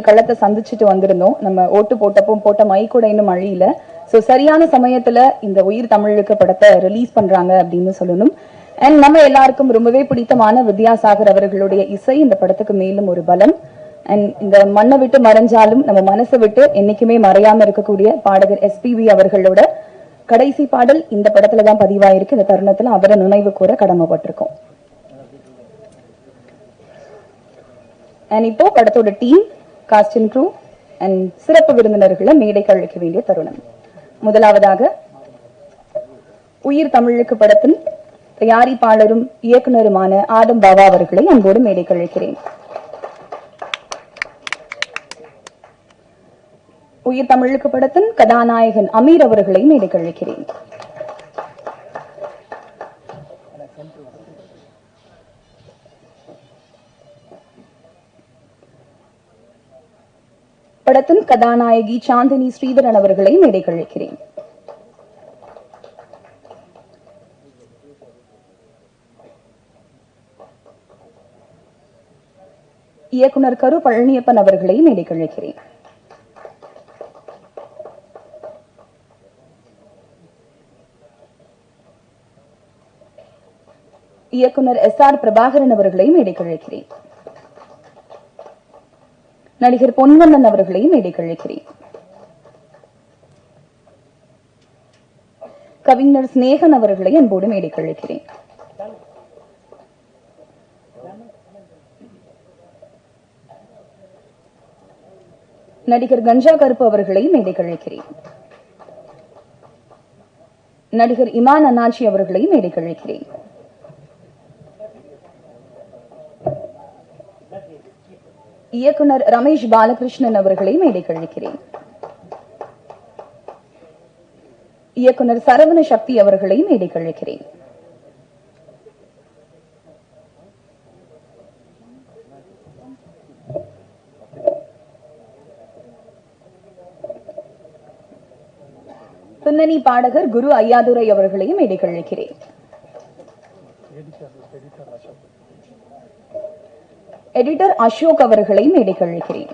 களத்தை சந்திச்சுட்டு வந்திருந்தோம். நம்ம ஓட்டு போட்ட மை கூட இன்னும் அழியல. சோ சரியான சமயத்துல இந்த உயிர் தமிழுக்கு படத்தை ரிலீஸ் பண்றாங்க அப்படின்னு சொல்லணும். அண்ட் நம்ம எல்லாருக்கும் ரொம்பவே பிடித்தமான வித்யாசாகர் அவர்களுடைய இசை இந்த படத்துக்கு மேலும் ஒரு பலம். அண்ட் இந்த மண்ணை விட்டு மறைஞ்சாலும் நம்ம மனசை விட்டு என்னைக்குமே மறையாம இருக்கக்கூடிய பாடகர் எஸ்பிபி அவர்களோட கடைசி பாடல் இந்த படத்துலதான் பதிவாயிருக்கு. இந்த தருணத்துல அவரை நினைவு கூற கடமைப்பட்டிருக்கோம். அண்ட் இப்போ படத்தோட team, cast and crew and சிறப்பு விருந்தினர்களை மேடைக்கு அழைக்க வேண்டிய தருணம். முதலாவதாக உயிர் தமிழுக்கு படத்தின் தயாரிப்பாளரும் இயக்குனருமான ஆதம் பாவா அவர்களை அன்போடு மேடைக்கு அழைக்கிறேன். உயிர் தமிழுக்கு படத்தின் கதாநாயகன் அமீர் அவர்களை மேடைக்கு அழைக்கிறேன். படத்தின் கதாநாயகி சாந்தினி ஸ்ரீதரன் அவர்களை மேடைக்கு அழைக்கிறேன். இயக்குனர் கரு பழனியப்பன் அவர்களை மேடைக்கு அழைக்கிறேன். இயக்குனர் SR பிரபாகரன் அவர்களை மேடைக்கு அழைக்கிறேன். நடிகர் பொன்வண்ணன் அவர்களை மேடைக்கு அழைக்கிறேன். கவிஞர் ஸ்நேகன் அவர்களை அன்போடு மேடைக்கு அழைக்கிறேன். நடிகர் கஞ்சா கருப்பு அவர்களை மேடைக்கு அழைக்கிறேன். நடிகர் இமான் அண்ணாச்சி அவர்களை மேடைக்கு அழைக்கிறேன். இயக்குனர் ரமேஷ் பாலகிருஷ்ணன் அவர்களை மேடைக்கு அழைக்கிறேன். இயக்குனர் சரவண சக்தி அவர்களை மேடைக்கு அழைக்கிறேன். பின்னணி பாடகர் குரு ஐயாதுரை அவர்களையும் மேடைக்கு அழைக்கிறேன். எடிட்டர் அசோக் அவர்களை மேடைக்கு அழைக்கிறேன்.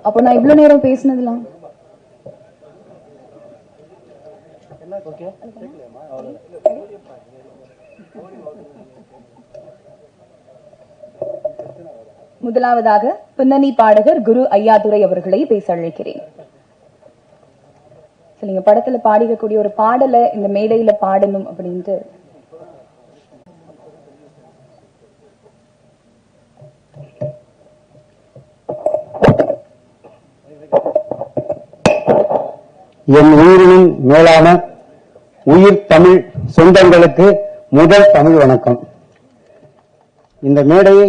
அப்போ நான் இவ்வளவு நேரம் பேசினதுலாம் முதலாவதாக பின்னணி பாடகர் குரு ஐயாதுரை அவர்களை பேச அழைக்கிறேன். நீங்க படத்துல பாடிக்கக்கூடிய ஒரு பாடலை இந்த மேடையில பாடணும் அப்படின்ட்டு என் உயிரினும் மேலான உயிர் தமிழ் சொந்தங்களுக்கு முதல் தமிழ் வணக்கம். இந்த மேடையை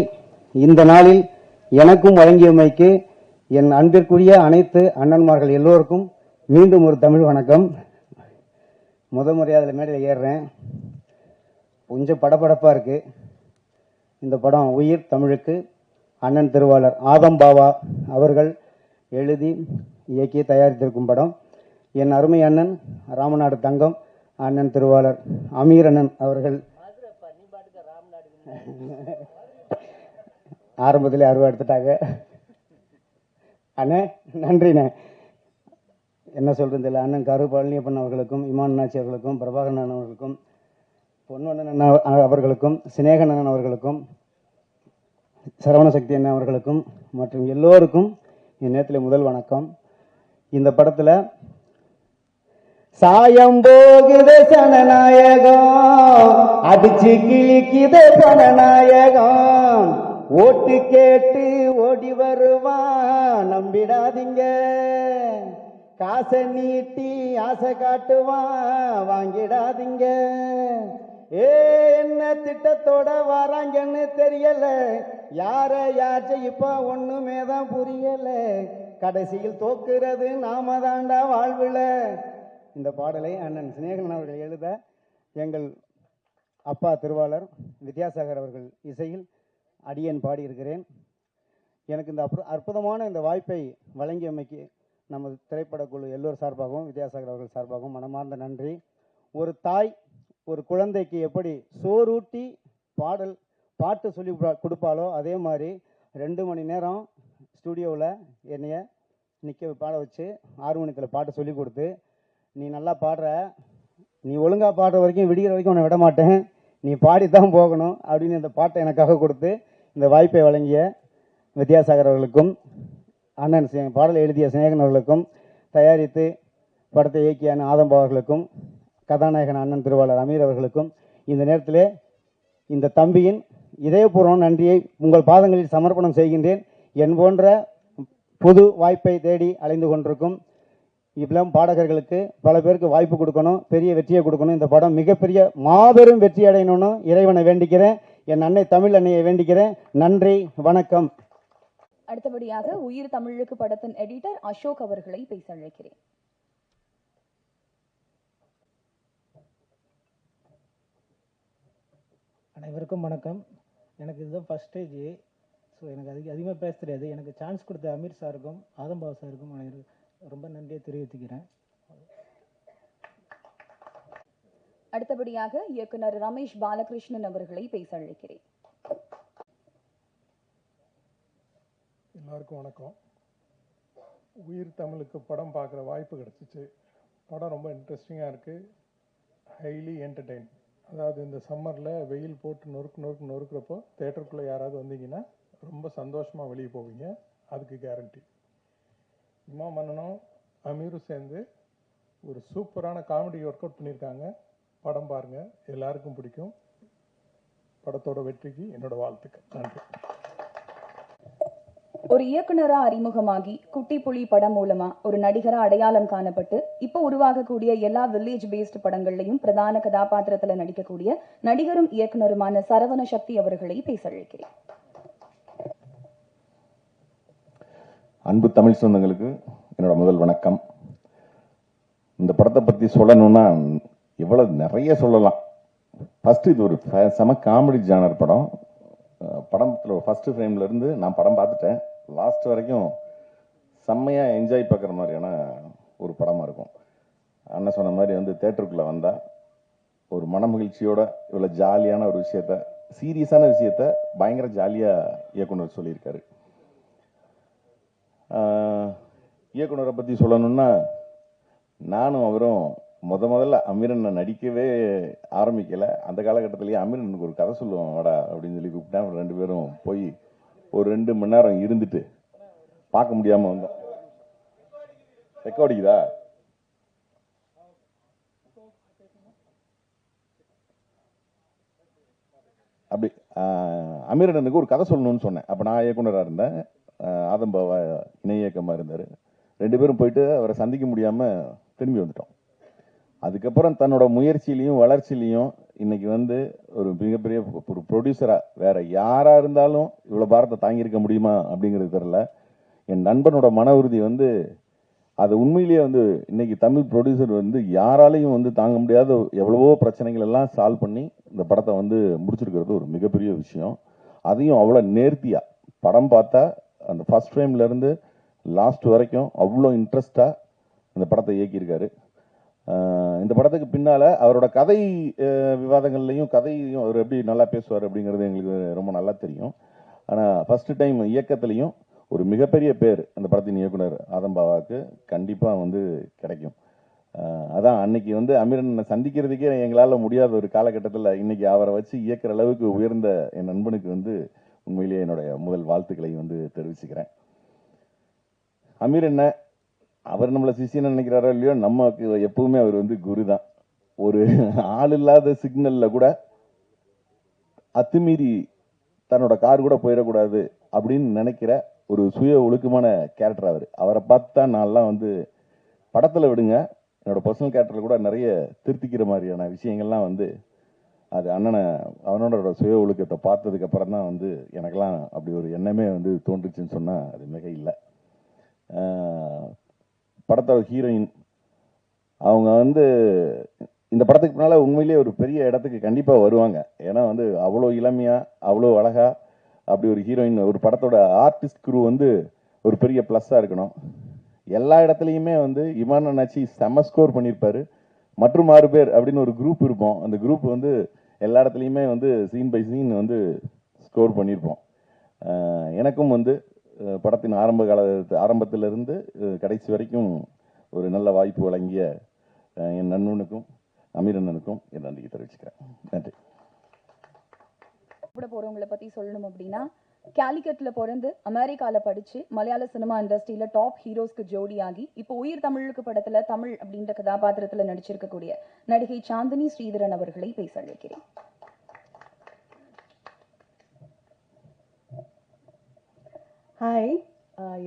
இந்த நாளில் எனக்கும் வழங்கியமைக்கு என் அன்பிற்குரிய அனைத்து அண்ணன்மார்கள் எல்லோருக்கும் மீண்டும் ஒரு தமிழ் வணக்கம். முறையாக அதில் மேடையில் ஏறுறேன். கொஞ்சம் படபடப்பா இருக்கு. இந்த படம் உயிர் தமிழுக்கு அண்ணன் திருவாளர் ஆதம் பாவா அவர்கள் எழுதி இயக்கி தயாரித்திருக்கும் படம். என் அருமை அண்ணன் ராமநாடு தங்கம் அண்ணன் திருவாளர் அமீர் அண்ணன் அவர்கள் ஆரம்பத்திலே அருவா எடுத்துட்டாங்க. அண்ணே நன்றிண்ணே. என்ன சொல்றது இல்லை. அண்ணன் கரு பழனியப்பன் அவர்களுக்கும் இமான் அண்ணாச்சி அவர்களுக்கும் பிரபாகரன் அண்ணன் அவர்களுக்கும் பொன்வண்ணன் அவர்களுக்கும் சினேகன் அண்ணன் அவர்களுக்கும் சரவண சக்தி அண்ணன் அவர்களுக்கும் மற்றும் எல்லோருக்கும் என் நேரத்தில் முதல் வணக்கம். இந்த படத்துல சாயம் போகுது சனநாயகம், அடிச்சு கிழிக்குது பணநாயகம், ஓட்டு கேட்டு ஓடி வருவான் நம்பிடாதீங்க, காசை நீட்டி ஆசை காட்டுவான் வாங்கிடாதீங்க. என்ன திட்டத்தோட வராங்கன்னு தெரியல, யார யாச்சும் இப்ப ஒண்ணுமே தான் புரியல, கடைசியில் தோக்குறது நாம தாண்டா வாழ்வுல, இந்த பாடலை அண்ணன் சிநேகன் அவர்கள் எழுத எங்கள் அப்பா திருவாளர் வித்யாசாகர் அவர்கள் இசையில் அடியேன் பாடியிருக்கிறேன். எனக்கு இந்த அற்புதமான இந்த வாய்ப்பை வழங்கியமைக்கு நமது திரைப்படக்குழு எல்லோர் சார்பாகவும் வித்யாசாகர் அவர்கள் சார்பாகவும் மனமார்ந்த நன்றி. ஒரு தாய் ஒரு குழந்தைக்கு எப்படி சோறூட்டி பாட்டு சொல்லி கொடுப்பாலோ அதே மாதிரி 2 மணி நேரம் ஸ்டுடியோவில் என்னைய நிற்க பாட வச்சு ஹார்மோனியத்தில் பாட்டு சொல்லி கொடுத்து, நீ நல்லா பாடுற, நீ ஒழுங்காக பாடுற வரைக்கும் விடிகிற வரைக்கும் உன்னை விட மாட்டேன், நீ பாடித்தான் போகணும் அப்படின்னு இந்த பாட்டை எனக்காக கொடுத்து இந்த வாய்ப்பை வழங்கிய வித்யாசாகர் அவர்களுக்கும் அண்ணன் பாடலை எழுதிய சிநேகன் அவர்களுக்கும் தயாரித்து படத்தை இயக்கிய ஆதம்பா அவர்களுக்கும் கதாநாயகன் அண்ணன் திருவாளர் அமீர் அவர்களுக்கும் இந்த நேரத்திலே இந்த தம்பியின் இதயபூர்வ நன்றியை உங்கள் பாதங்களில் சமர்ப்பணம் செய்கின்றேன். என் போன்ற புது வாய்ப்பை தேடி அலைந்து கொண்டிருக்கும் இளம் பாடகர்களுக்கு பல பேருக்கு வாய்ப்பு கொடுக்கணும், பெரிய வெற்றியை கொடுக்கணும். இந்த படம் மிகப்பெரிய மாபெரும் வெற்றி அடையணும்னு இறைவனை வேண்டிக்கிறேன். என் அன்னை தமிழ் அன்னையை வேண்டிக்கிறேன். நன்றி, வணக்கம். அடுத்தபடியாக உயிர் தமிழுக்கு படத்தின் எடிட்டர் அசோக் அவர்களை பேச அழைக்கிறேன். அனைவருக்கும் வணக்கம். எனக்கு இதுதான் ஃபர்ஸ்ட் ஸ்டேஜ். ஸோ எனக்கு அதிகமாக பேச தெரியாது. எனக்கு சான்ஸ் கொடுத்த அமீர் சாருக்கும் ஆதம்பாபு சாருக்கும் ரொம்ப நன்றியை தெரிவித்துக்கிறேன். அடுத்தபடியாக இயக்குனர் ரமேஷ் பாலகிருஷ்ணன் அவர்களை பேச அழைக்கிறேன். எல்லாருக்கும் வணக்கம். உயிர் தமிழுக்கு படம் பார்க்குற வாய்ப்பு கிடச்சிச்சு. படம் ரொம்ப இன்ட்ரெஸ்டிங்காக இருக்குது, ஹைலி என்டர்டெயின். அதாவது இந்த சம்மரில் வெயில் போட்டு நொறுக்குறப்போ தேட்டருக்குள்ளே யாராவது வந்தீங்கன்னா ரொம்ப சந்தோஷமாக வெளியே போவீங்க, அதுக்கு கேரண்டி. இம்மா மன்னனும் அமீரும் சேர்ந்து ஒரு சூப்பரான காமெடி ஒர்க் அவுட் பண்ணியிருக்காங்க. படம் பாருங்கள், எல்லாருக்கும் பிடிக்கும். படத்தோட வெற்றிக்கு என்னோட வாழ்த்துக்கள். நன்றி. ஒரு இயக்குனரா அறிமுகமாகி குட்டி புலி படம் மூலமா ஒரு நடிகரா அடையாளம் காணப்பட்டு இப்போ உருவாகக்கூடிய எல்லா வில்லேஜ் பேஸ்ட் படங்கள்லையும் பிரதான கதாபாத்திரத்துல நடிக்கக்கூடிய நடிகரும் இயக்குனருமான சரவண சக்தி அவர்களை பேச அழைக்கிறேன். அன்பு தமிழ் சொந்தங்களுக்கு என்னோட முதல் வணக்கம். இந்த படத்தை பத்தி சொல்லணும்னா எவ்வளவு நிறைய சொல்லலாம். ஃபர்ஸ்ட் இது ஒரு செம காமெடி ஜானர் படம். படத்துல ஃபர்ஸ்ட் ஃப்ரேம்ல இருந்து நான் படம் பார்த்துட்டேன். லாஸ்ட் வரைக்கும் செம்மையா என்ஜாய் பார்க்குற மாதிரியான ஒரு படமா இருக்கும். அண்ணன் சொன்ன மாதிரி வந்து தேட்டருக்குள்ள வந்தா ஒரு மனமகிழ்ச்சியோட இவ்வளோ ஜாலியான ஒரு விஷயத்த, சீரியஸான விஷயத்த பயங்கர ஜாலியா இயக்குனர் சொல்லியிருக்காரு. இயக்குனரை பத்தி சொல்லணும்னா, நானும் அவரும் முதல்ல அமீரன் நடிக்கவே ஆரம்பிக்கல. அந்த காலகட்டத்திலேயே அமீரனுக்கு ஒரு கதை சொல்லுவான் வாடா அப்படின்னு சொல்லி கூப்பிட்டேன். 2 பேரும் போய் ஒரு 2 மணி நேரம் இருந்துட்டு பார்க்க முடியாம வந்தோம். ரெக்கார்டிக்குதா? அப்படி அமீரனுக்கு ஒரு கதை சொல்லணும்னு சொன்னேன். அப்ப நான் இயக்குனராக இருந்தேன், ஆதம்பாவா இணை இயக்கமா இருந்தாரு. 2 பேரும் போயிட்டு அவரை சந்திக்க முடியாம திரும்பி வந்துட்டோம். அதுக்கப்புறம் தன்னோட முயற்சியிலையும் வளர்ச்சியிலையும் இன்னைக்கு வந்து ஒரு மிகப்பெரிய ஒரு ப்ரொடியூசரா வேற யாரா இருந்தாலும் இவ்வளவு பாரத்தை தாங்கியிருக்க முடியுமா அப்படிங்கிறது தெரியல. என் நண்பனோட மன உறுதி வந்து அது உண்மையிலேயே வந்து இன்னைக்கு தமிழ் ப்ரொடியூசர் வந்து யாராலையும் வந்து தாங்க முடியாத எவ்வளவோ பிரச்சனைகள் எல்லாம் சால்வ் பண்ணி இந்த படத்தை வந்து முடிச்சிருக்கிறது ஒரு மிகப்பெரிய விஷயம். அதையும் அவ்வளோ நேர்த்தியா படம் பார்த்தா அந்த ஃபர்ஸ்ட் ஃப்ரேம்ல இருந்து லாஸ்ட் வரைக்கும் அவ்வளோ இன்ட்ரெஸ்டா இந்த படத்தை இயக்கியிருக்காரு. இந்த படத்துக்கு பின்னால அவரோட கதை விவாதங்கள்லையும் கதையும் அவர் எப்படி நல்லா பேசுவார் அப்படிங்கிறது எங்களுக்கு ரொம்ப நல்லா தெரியும். ஆனால் ஃபர்ஸ்ட் டைம் இயக்கத்திலையும் ஒரு மிகப்பெரிய பேர் அந்த படத்தின் இயக்குனர் ஆதம்பாவாவுக்கு கண்டிப்பாக வந்து கிடைக்கும். அதான் அன்னைக்கு வந்து அமீரனை சந்திக்கிறதுக்கே எங்களால் முடியாத ஒரு காலகட்டத்தில் இன்னைக்கு அவரை வச்சு இயக்குற அளவுக்கு உயர்ந்த என் நண்பனுக்கு வந்து உண்மையிலேயே என்னுடைய முதல் வாழ்த்துக்களை வந்து தெரிவிச்சுக்கிறேன். அமீர் என்ன அவர் நம்மளை சிஷியன்னு நினைக்கிறாரோ இல்லையோ, நமக்கு எப்பவுமே அவர் வந்து குரு தான். ஒரு ஆள் இல்லாத சிக்னல்ல கூட அத்துமீறி தன்னோட கார் கூட போயிடக்கூடாது அப்படின்னு நினைக்கிற ஒரு சுய ஒழுக்கமான கேரக்டர் அவர். அவரை பார்த்தா நான்லாம் வந்து படத்துல விடுங்க, என்னோட பர்சனல் கேரக்டர்ல கூட நிறைய திருத்திக்கிற மாதிரியான விஷயங்கள்லாம் வந்து அது அவனோட சுய ஒழுக்கத்தை பார்த்ததுக்கு அப்புறம் தான் வந்து எனக்கெல்லாம் அப்படி ஒரு எண்ணமே வந்து தோன்றுச்சுன்னு சொன்னா அது மிக இல்லை. படத்தோட ஹீரோயின் அவங்க வந்து இந்த படத்துக்கு முன்னால் உண்மையிலேயே ஒரு பெரிய இடத்துக்கு கண்டிப்பாக வருவாங்க. ஏன்னா வந்து அவ்வளோ இளமையாக, அவ்வளோ அழகா, அப்படி ஒரு ஹீரோயின், ஒரு படத்தோட ஆர்டிஸ்ட் குரூ வந்து ஒரு பெரிய ப்ளஸ்ஸாக இருக்கணும். எல்லா இடத்துலையுமே வந்து இமான் அண்ணாச்சி செம்ம ஸ்கோர் பண்ணியிருப்பாரு. மற்றும் 6 பேர் அப்படின்னு ஒரு குரூப் இருப்போம். அந்த குரூப் வந்து எல்லா இடத்துலையுமே வந்து சீன் பை சீன் வந்து ஸ்கோர் பண்ணியிருப்போம். எனக்கும் வந்து படத்தின் ஆரம்பத்திலிருந்து கடைசி வரைக்கும் ஒரு நல்ல வாய்ப்பு வழங்கிய என் நண்பனுக்கும் அமீர் அண்ணனுக்கும் என் நன்றியை தெரிவிச்சுக்கிறேன். நன்றி. கூட போறவங்களை பத்தி சொல்லணும் அப்படின்னா, கேலிக்கட்ல பிறந்து அமெரிக்கால படிச்சு மலையாள சினிமா இண்டஸ்ட்ரியில டாப் ஹீரோஸ்க்கு ஜோடியாகி இப்போ உயிர் தமிழுக்கு படத்துல தமிழ் அப்படின்ற கதாபாத்திரத்துல நடிச்சிருக்கக்கூடிய நடிகை சாந்தினி ஸ்ரீதரன் அவர்களை பேச அழைக்கிறேன். ஹாய்,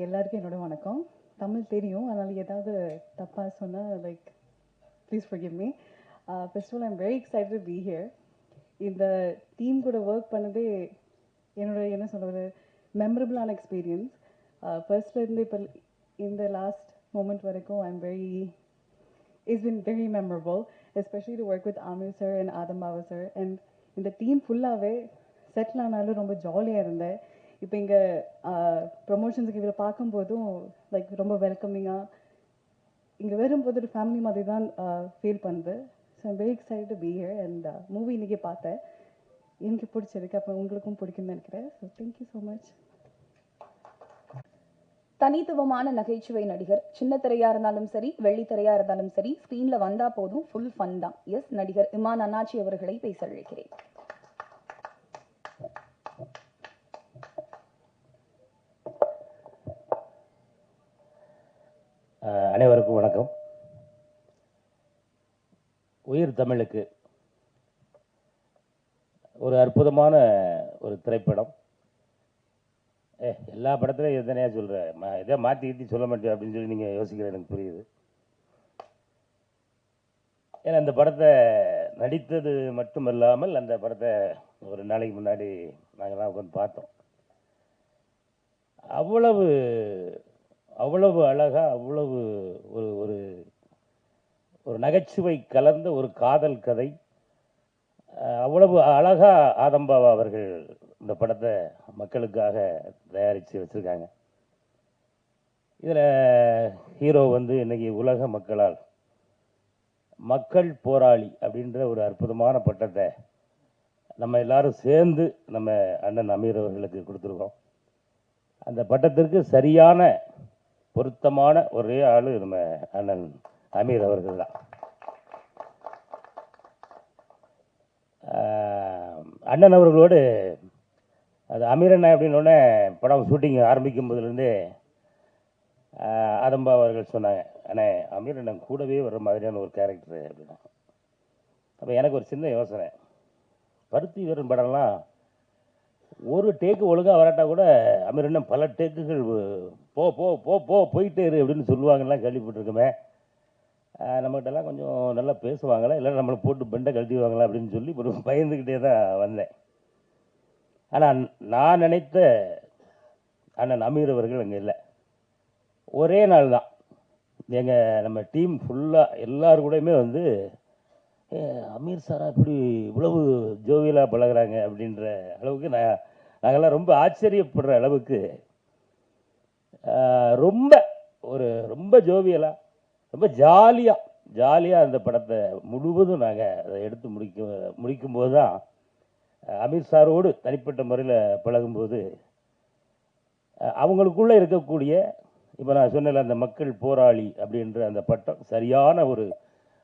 எல்லாருக்கும் என்னோட வணக்கம். தமிழ் தெரியும், அதனால் ஏதாவது தப்பாக சொன்னால் like please forgive me. First of all I'm very excited to be here. இந்த டீம் கூட ஒர்க் பண்ணதே என்னோட என்ன சொல்கிறது மெமரபிளான எக்ஸ்பீரியன்ஸ். ஃபர்ஸ்ட்லேருந்து இப்போ இந்த லாஸ்ட் மூமெண்ட் வரைக்கும் I'm very it's been very memorable, especially to work with Aamir sir and Adam Baba sir. And இந்த டீம் ஃபுல்லாகவே செட்டில் ஆனாலும் ரொம்ப ஜாலியாக இருந்தேன். இப்போ இங்கே ப்ரொமோஷன்ஸுக்கு இதில் பார்க்கும்போதும் லைக் ரொம்ப வெல்கமிங்காக இங்கே வரும்போது ஒரு ஃபேமிலி மாதிரி தான் ஃபீல் பண்ணுது. So I'm very excited to be here. And movie இன்றைக்கி பார்த்தேன், எனக்கு பிடிச்சிருக்கு, அப்போ உங்களுக்கும் பிடிக்கும்னு நினைக்கிறேன். So thank you so much. தனித்துவமான நகைச்சுவை நடிகர். சின்ன திரையா இருந்தாலும் சரி, வெள்ளி திரையா இருந்தாலும் சரி, ஸ்கிரீன்ல வந்தா போதும் ஃபுல் ஃபன் தான். எஸ், நடிகர் இமான் அண்ணாச்சி அவர்களை பேச அழைக்கிறேன். அனைவருக்கும் வணக்கம். உயிர் தமிழுக்கு ஒரு அற்புதமான ஒரு திரைப்படம். எல்லா படத்துலையும் எத்தனையா சொல்கிறேன், எதை மாற்றி சொல்ல மாட்டேன் அப்படின்னு சொல்லி நீங்கள் யோசிக்கிறது எனக்கு புரியுது. ஏன்னா அந்த படத்தை நடித்தது மட்டுமல்லாமல் அந்த படத்தை ஒரு நாளைக்கு முன்னாடி நாங்கள்லாம் உட்காந்து பார்த்தோம். அவ்வளவு அவ்வளவு அழகாக, அவ்வளவு ஒரு ஒரு ஒரு நகைச்சுவை கலந்த ஒரு காதல் கதை. அவ்வளவு அழகா ஆதம்பாவா அவர்கள் இந்த படத்தை மக்களுக்காக தயாரித்து வச்சுருக்காங்க. இதில் ஹீரோ வந்து இன்னைக்கு உலக மக்களால் மக்கள் போராளி அப்படின்ற ஒரு அற்புதமான பட்டத்தை நம்ம எல்லாரும் சேர்ந்து நம்ம அண்ணன் அமீர் அவர்களுக்கு கொடுத்துருக்கோம். அந்த பட்டத்திற்கு சரியான பொருத்தமான ஒரே ஆள் நம்ம அண்ணன் அமீர் அவர்கள் தான். அண்ணன் அவர்களோடு அது அமீர் அண்ணன் அப்படின்னோடனே படம் ஷூட்டிங் ஆரம்பிக்கும் போதுலேருந்தே ஆதம்பா அவர்கள் சொன்னாங்க, அண்ணே அமீர் அண்ணன் கூடவே வர்ற மாதிரியான ஒரு கேரக்டரு அப்படின்னா. அப்போ எனக்கு ஒரு சின்ன யோசனை, பருத்தி வீரன் படம்லாம் ஒரு டேக்கு ஒழுங்காக வராட்டா கூட அமீர் அண்ணன் பல டேக்குகள் போ போ போ போ போயிட்டே இரு அப்படின்னு சொல்லுவாங்கலாம் கேள்விப்பட்டிருக்கோமே. நம்மகிட்டலாம் கொஞ்சம் நல்லா பேசுவாங்களா, இல்லை நம்மளை போட்டு பெண்டை கழட்டிடுவாங்களா அப்படின்னு சொல்லி ஒரு பயந்துக்கிட்டே தான் வந்தேன். ஆனால் நான் நினைத்த அண்ணன் அமீர் அவர்கள் அங்கே இல்லை. ஒரே நாள் தான் நம்ம டீம் ஃபுல்லாக எல்லாரு கூடயுமே வந்து அமீர் சாரா இப்படி இவ்வளவு ஜோவியலாக பழகிறாங்க அப்படின்ற அளவுக்கு நாங்கள்லாம் ரொம்ப ஆச்சரியப்படுற அளவுக்கு ரொம்ப ஜோவியலாக, ரொம்ப ஜாலியாக அந்த படத்தை முழுவதும் நாங்கள் அதை எடுத்து முடிக்கும்போது தான் அமீர் சாரோடு தனிப்பட்ட முறையில் பழகும்போது அவங்களுக்குள்ளே இருக்கக்கூடிய, இப்போ நான் சொன்னல அந்த மக்கள் போராளி அப்படின்ற அந்த பட்டம் சரியான ஒரு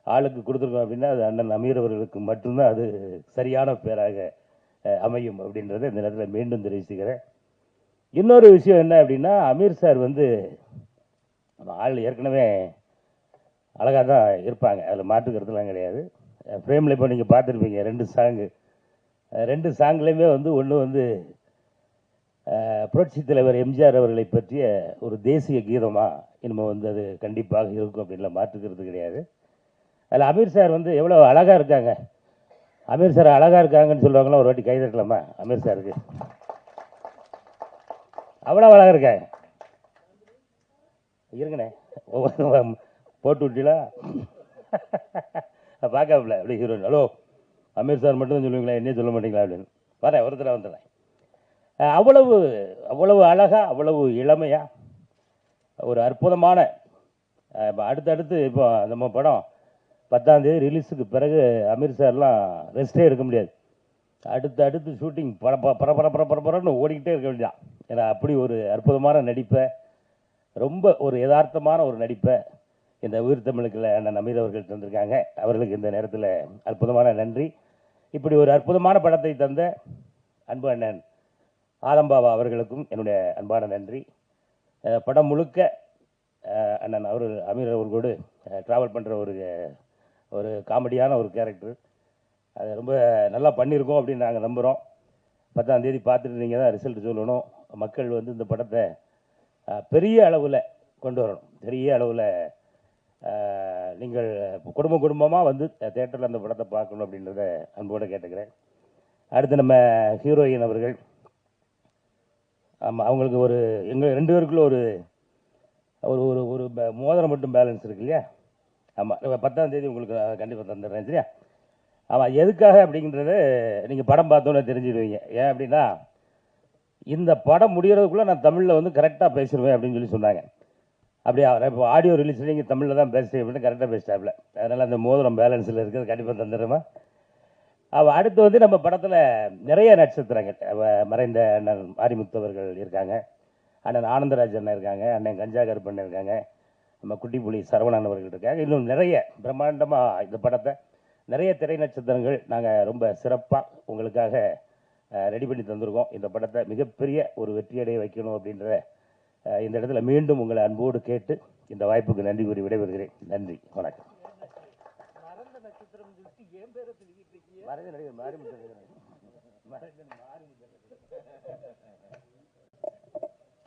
ஆளுக்கு கொடுத்துருக்கோம் அப்படின்னா அது அண்ணன் அமீர் அவர்களுக்கு மட்டும்தான் அது சரியான பேராக அமையும் அப்படின்றத இந்த நேரத்தில் மீண்டும் தெரிவிச்சுக்கிறேன். இன்னொரு விஷயம் என்ன அப்படின்னா, அமீர் சார் வந்து ஆள் ஏற்கனவே அழகாக தான் இருப்பாங்க, அதில் மாற்றுக்கிறதுலாம் கிடையாது. ஃப்ரேமில் இப்போ நீங்கள் பார்த்துருப்பீங்க ரெண்டு சாங்லேயுமே வந்து ஒன்று வந்து புரட்சி தலைவர் எம்ஜிஆர் அவர்களை பற்றிய ஒரு தேசிய கீதமாக இனிமேல் வந்து அது கண்டிப்பாக இருக்கும் அப்படின்லாம் மாற்றுக்கிறது கிடையாது. அதில் அமீர் சார் வந்து எவ்வளோ அழகாக இருக்காங்க, அமீர் சார் அழகாக இருக்காங்கன்னு சொல்லுவாங்களா, ஒரு வாட்டி கை தட்டலாமா அமீர் சாருக்கு? அவ்வளோ அழகாக இருக்காங்க. இருங்கண்ணே போட்டு விட்டீங்களா? பார்க்கல அப்படி ஹீரோயின், ஹலோ அமீர் சார் மட்டும் தான் சொல்லுவீங்களா, என்னையே சொல்ல மாட்டீங்களா அப்படின்னு. வரேன் ஒருத்தர வந்துடுறேன். அவ்வளவு அவ்வளவு அழகா, அவ்வளவு இளமையா, ஒரு அற்புதமான அடுத்தடுத்து இப்போ நம்ம படம் 10ஆம் தேதி ரிலீஸுக்கு பிறகு அமீர் சார்லாம் ரெஸ்ட்டே எடுக்க முடியாது. அடுத்து ஷூட்டிங் பரபரன்னு ஓடிக்கிட்டே இருக்க வேண்டியதான். ஏன்னா அப்படி ஒரு அற்புதமான நடிப்பை, ரொம்ப ஒரு யதார்த்தமான ஒரு நடிப்பை இந்த உயிர் தமிழுக்குள்ள அண்ணன் அமீர் அவர்கள் தந்திருக்காங்க. அவர்களுக்கு இந்த நேரத்தில் அற்புதமான நன்றி. இப்படி ஒரு அற்புதமான படத்தை தந்த அன்பு அண்ணன் ஆதம்பாவா அவர்களுக்கும் என்னுடைய அன்பான நன்றி. படம் முழுக்க அண்ணன் அமீர் அவர்களோடு ட்ராவல் பண்ணுற ஒரு காமெடியான ஒரு கேரக்டர். அது ரொம்ப நல்லா பண்ணியிருக்கோம் அப்படின்னு நாங்கள் நம்புகிறோம். 10ஆம் தேதி பார்த்துட்டு நீங்கள் தான் ரிசல்ட் சொல்லணும். மக்கள் வந்து இந்த படத்தை பெரிய அளவில் கொண்டு வரணும். பெரிய அளவில் நீங்கள் குடும்பமாக வந்து தேட்டரில் அந்த படத்தை பார்க்கணும் அப்படின்றத அன்போடு கேட்டுக்கிறேன். அடுத்து நம்ம ஹீரோயின் அவர்கள், ஆமாம், அவங்களுக்கு எங்கள் 2 பேருக்குள்ள ஒரு மோதிரம் மட்டும் பேலன்ஸ் இருக்கு இல்லையா? ஆமாம், 10ஆம் தேதி உங்களுக்கு கண்டிப்பாக தந்துடுறேன், சரியா? ஆமாம், எதுக்காக அப்படிங்கிறத நீங்கள் படம் பார்த்தோன்னே தெரிஞ்சுடுவீங்க. ஏன் அப்படின்னா, இந்த படம் முடிகிறதுக்குள்ளே நான் தமிழில் வந்து கரெக்டாக பேசிடுவேன் அப்படின்னு சொல்லி சொன்னாங்க. அப்படியே இப்போ ஆடியோ ரிலீஸ் நீங்கள் தமிழில் தான் பேசுகிறேன் அப்படின்னு கரெக்டாக பேசிட்டாப்ல. அதனால் அந்த மோதிரம் பேலன்ஸில் இருக்கிறது கண்டிப்பாக தந்துடுறேமா. அடுத்து வந்து நம்ம படத்தில் நிறைய நட்சத்திரங்கள், மறைந்த அண்ணன் மாரிமுத்து அவர்கள் இருக்காங்க, அண்ணன் ஆனந்தராஜ் அண்ணன் இருக்காங்க, அண்ணன் கஞ்சா கருப்பண்ணன் இருக்காங்க, நம்ம குட்டிப்புலி சரவணன் அவர்கள் இருக்காங்க. இன்னும் நிறைய பிரம்மாண்டமாக இந்த படத்தை நிறைய திரை நட்சத்திரங்கள் நாங்கள் ரொம்ப சிறப்பாக உங்களுக்காக ரெடி பண்ணி தந்திருக்கோம். இந்த படத்தை மிகப்பெரிய ஒரு வெற்றியடைய வைக்கணும் அப்படின்ற இந்த இடத்துல மீண்டும் உங்களை அன்போடு கேட்டு இந்த வாய்ப்புக்கு நன்றி கூறி விடைபெறுகிறேன். நன்றி, வணக்கம்.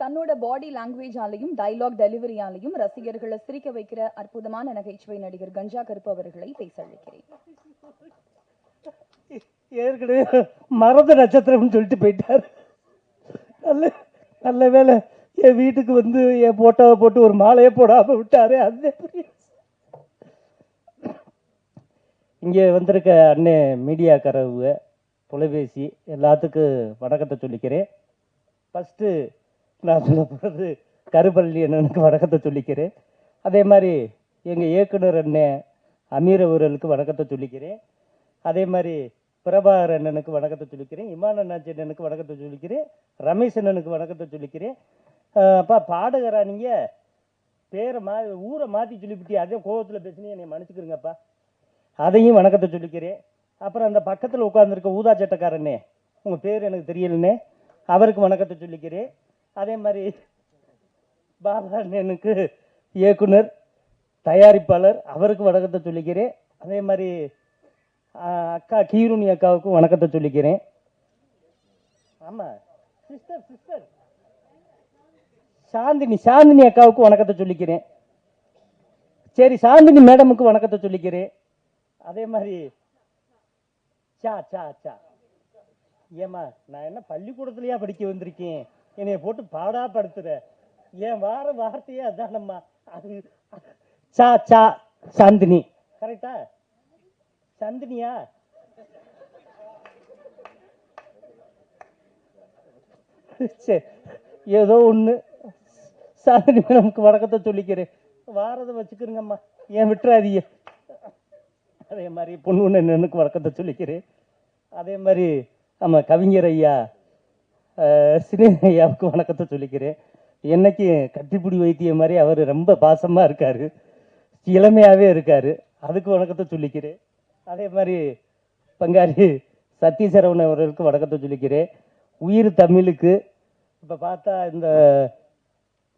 தன்னோட பாடி லாங்குவேஜாலையும் டைலாக் டெலிவரியாலையும் ரசிகர்களை சிரிக்க வைக்கிற அற்புதமான நகைச்சுவை நடிகர் கஞ்சா கருப்பு அவர்களை பேச அழைக்கிறேன். ஏற்கனவே மறந்த நட்சத்திரம்னு சொல்லிட்டு போயிட்டார். நல்ல வேலை என் வீட்டுக்கு வந்து என் போட்டோவை போட்டு ஒரு மாலையை போடாம விட்டாரு. அது இங்கே வந்திருக்க அண்ணே மீடியாக்காரவங்க, தொலைபேசி எல்லாத்துக்கும் வணக்கத்தை சொல்லிக்கிறேன். ஃபஸ்ட்டு நான் சொல்ல போகிறது கருப்பள்ளி அண்ணனுக்கு வணக்கத்தை சொல்லிக்கிறேன். அதே மாதிரி எங்கள் இயக்குனர் அண்ணன் அமீர் அவர்களுக்கு வணக்கத்தை சொல்லிக்கிறேன். அதே மாதிரி பிரபாகர் அண்ணனுக்கு வணக்கத்தை சொல்லிக்கிறேன். இமான் அண்ணாச்சி அண்ணனுக்கு வணக்கத்தை சொல்லிக்கிறேன். ரமேஷ் அண்ணனுக்கு வணக்கத்தை சொல்லிக்கிறேன். அப்பா பாடகரா நீங்கள் பேரை ஊரை மாற்றி சொல்லிவிட்டி, அதே கோபத்தில் பேசினே என்னை மன்னிச்சுக்கிறீங்கப்பா, அதையும் வணக்கத்தை சொல்லிக்கிறேன். அப்புறம் அந்த பக்கத்தில் உட்காந்துருக்க ஊதா சட்டக்காரண்ணே, உங்கள் பேர் எனக்கு தெரியலண்ணே, அவருக்கு வணக்கத்தை சொல்லிக்கிறேன். அதே மாதிரி பாபா அண்ணனுக்கு இயக்குனர் தயாரிப்பாளர், அவருக்கு வணக்கத்தை சொல்லிக்கிறேன். அதே மாதிரி அக்கா கீருணி அக்காவுக்கும் வணக்கத்தை சொல்லிக்கிறேன். ஆமாம், சிஸ்டர் சாந்தினி அக்காவுக்கும் வணக்கத்தை சொல்லிக்கிறேன். சரி, சாந்தினி மேடமுக்கு வணக்கத்தை சொல்லிக்கிறேன். அதே மாதிரி ஏமா, நான் என்ன பள்ளிக்கூடத்துலயா படிக்க வந்திருக்கேன், என்னைய போட்டு பாடாப்படுத்துற, என் வார்த்தையே அதானம்மா. அது சாந்தினி, கரெக்டா? சந்தினியா? சரி, ஏதோ ஒன்று. சாந்தினி மேடமுக்கு வணக்கத்தை சொல்லிக்கிறேன். வாரதை வச்சுக்கிறேங்கம்மா, ஏன் விட்டுறாதீங்க. அதே மாதிரி பொண்ணு எனக்கு வணக்கத்தை சொல்லிக்கிறேன். அதே மாதிரி நம்ம கவிஞர் ஐயா சினேன் ஐயாவுக்கு வணக்கத்தை சொல்லிக்கிறேன். என்னைக்கு கட்டிப்பிடி வைத்திய மாதிரி அவர் ரொம்ப பாசமாக இருக்கார், இளமையாகவே இருக்கார், அதுக்கு வணக்கத்தை சொல்லிக்கிறேன். அதே மாதிரி பங்காளி சத்யசரவணன் அவர்களுக்கு வணக்கத்தை சொல்லிக்கிறேன். உயிர் தமிழுக்கு இப்போ பார்த்தா இந்த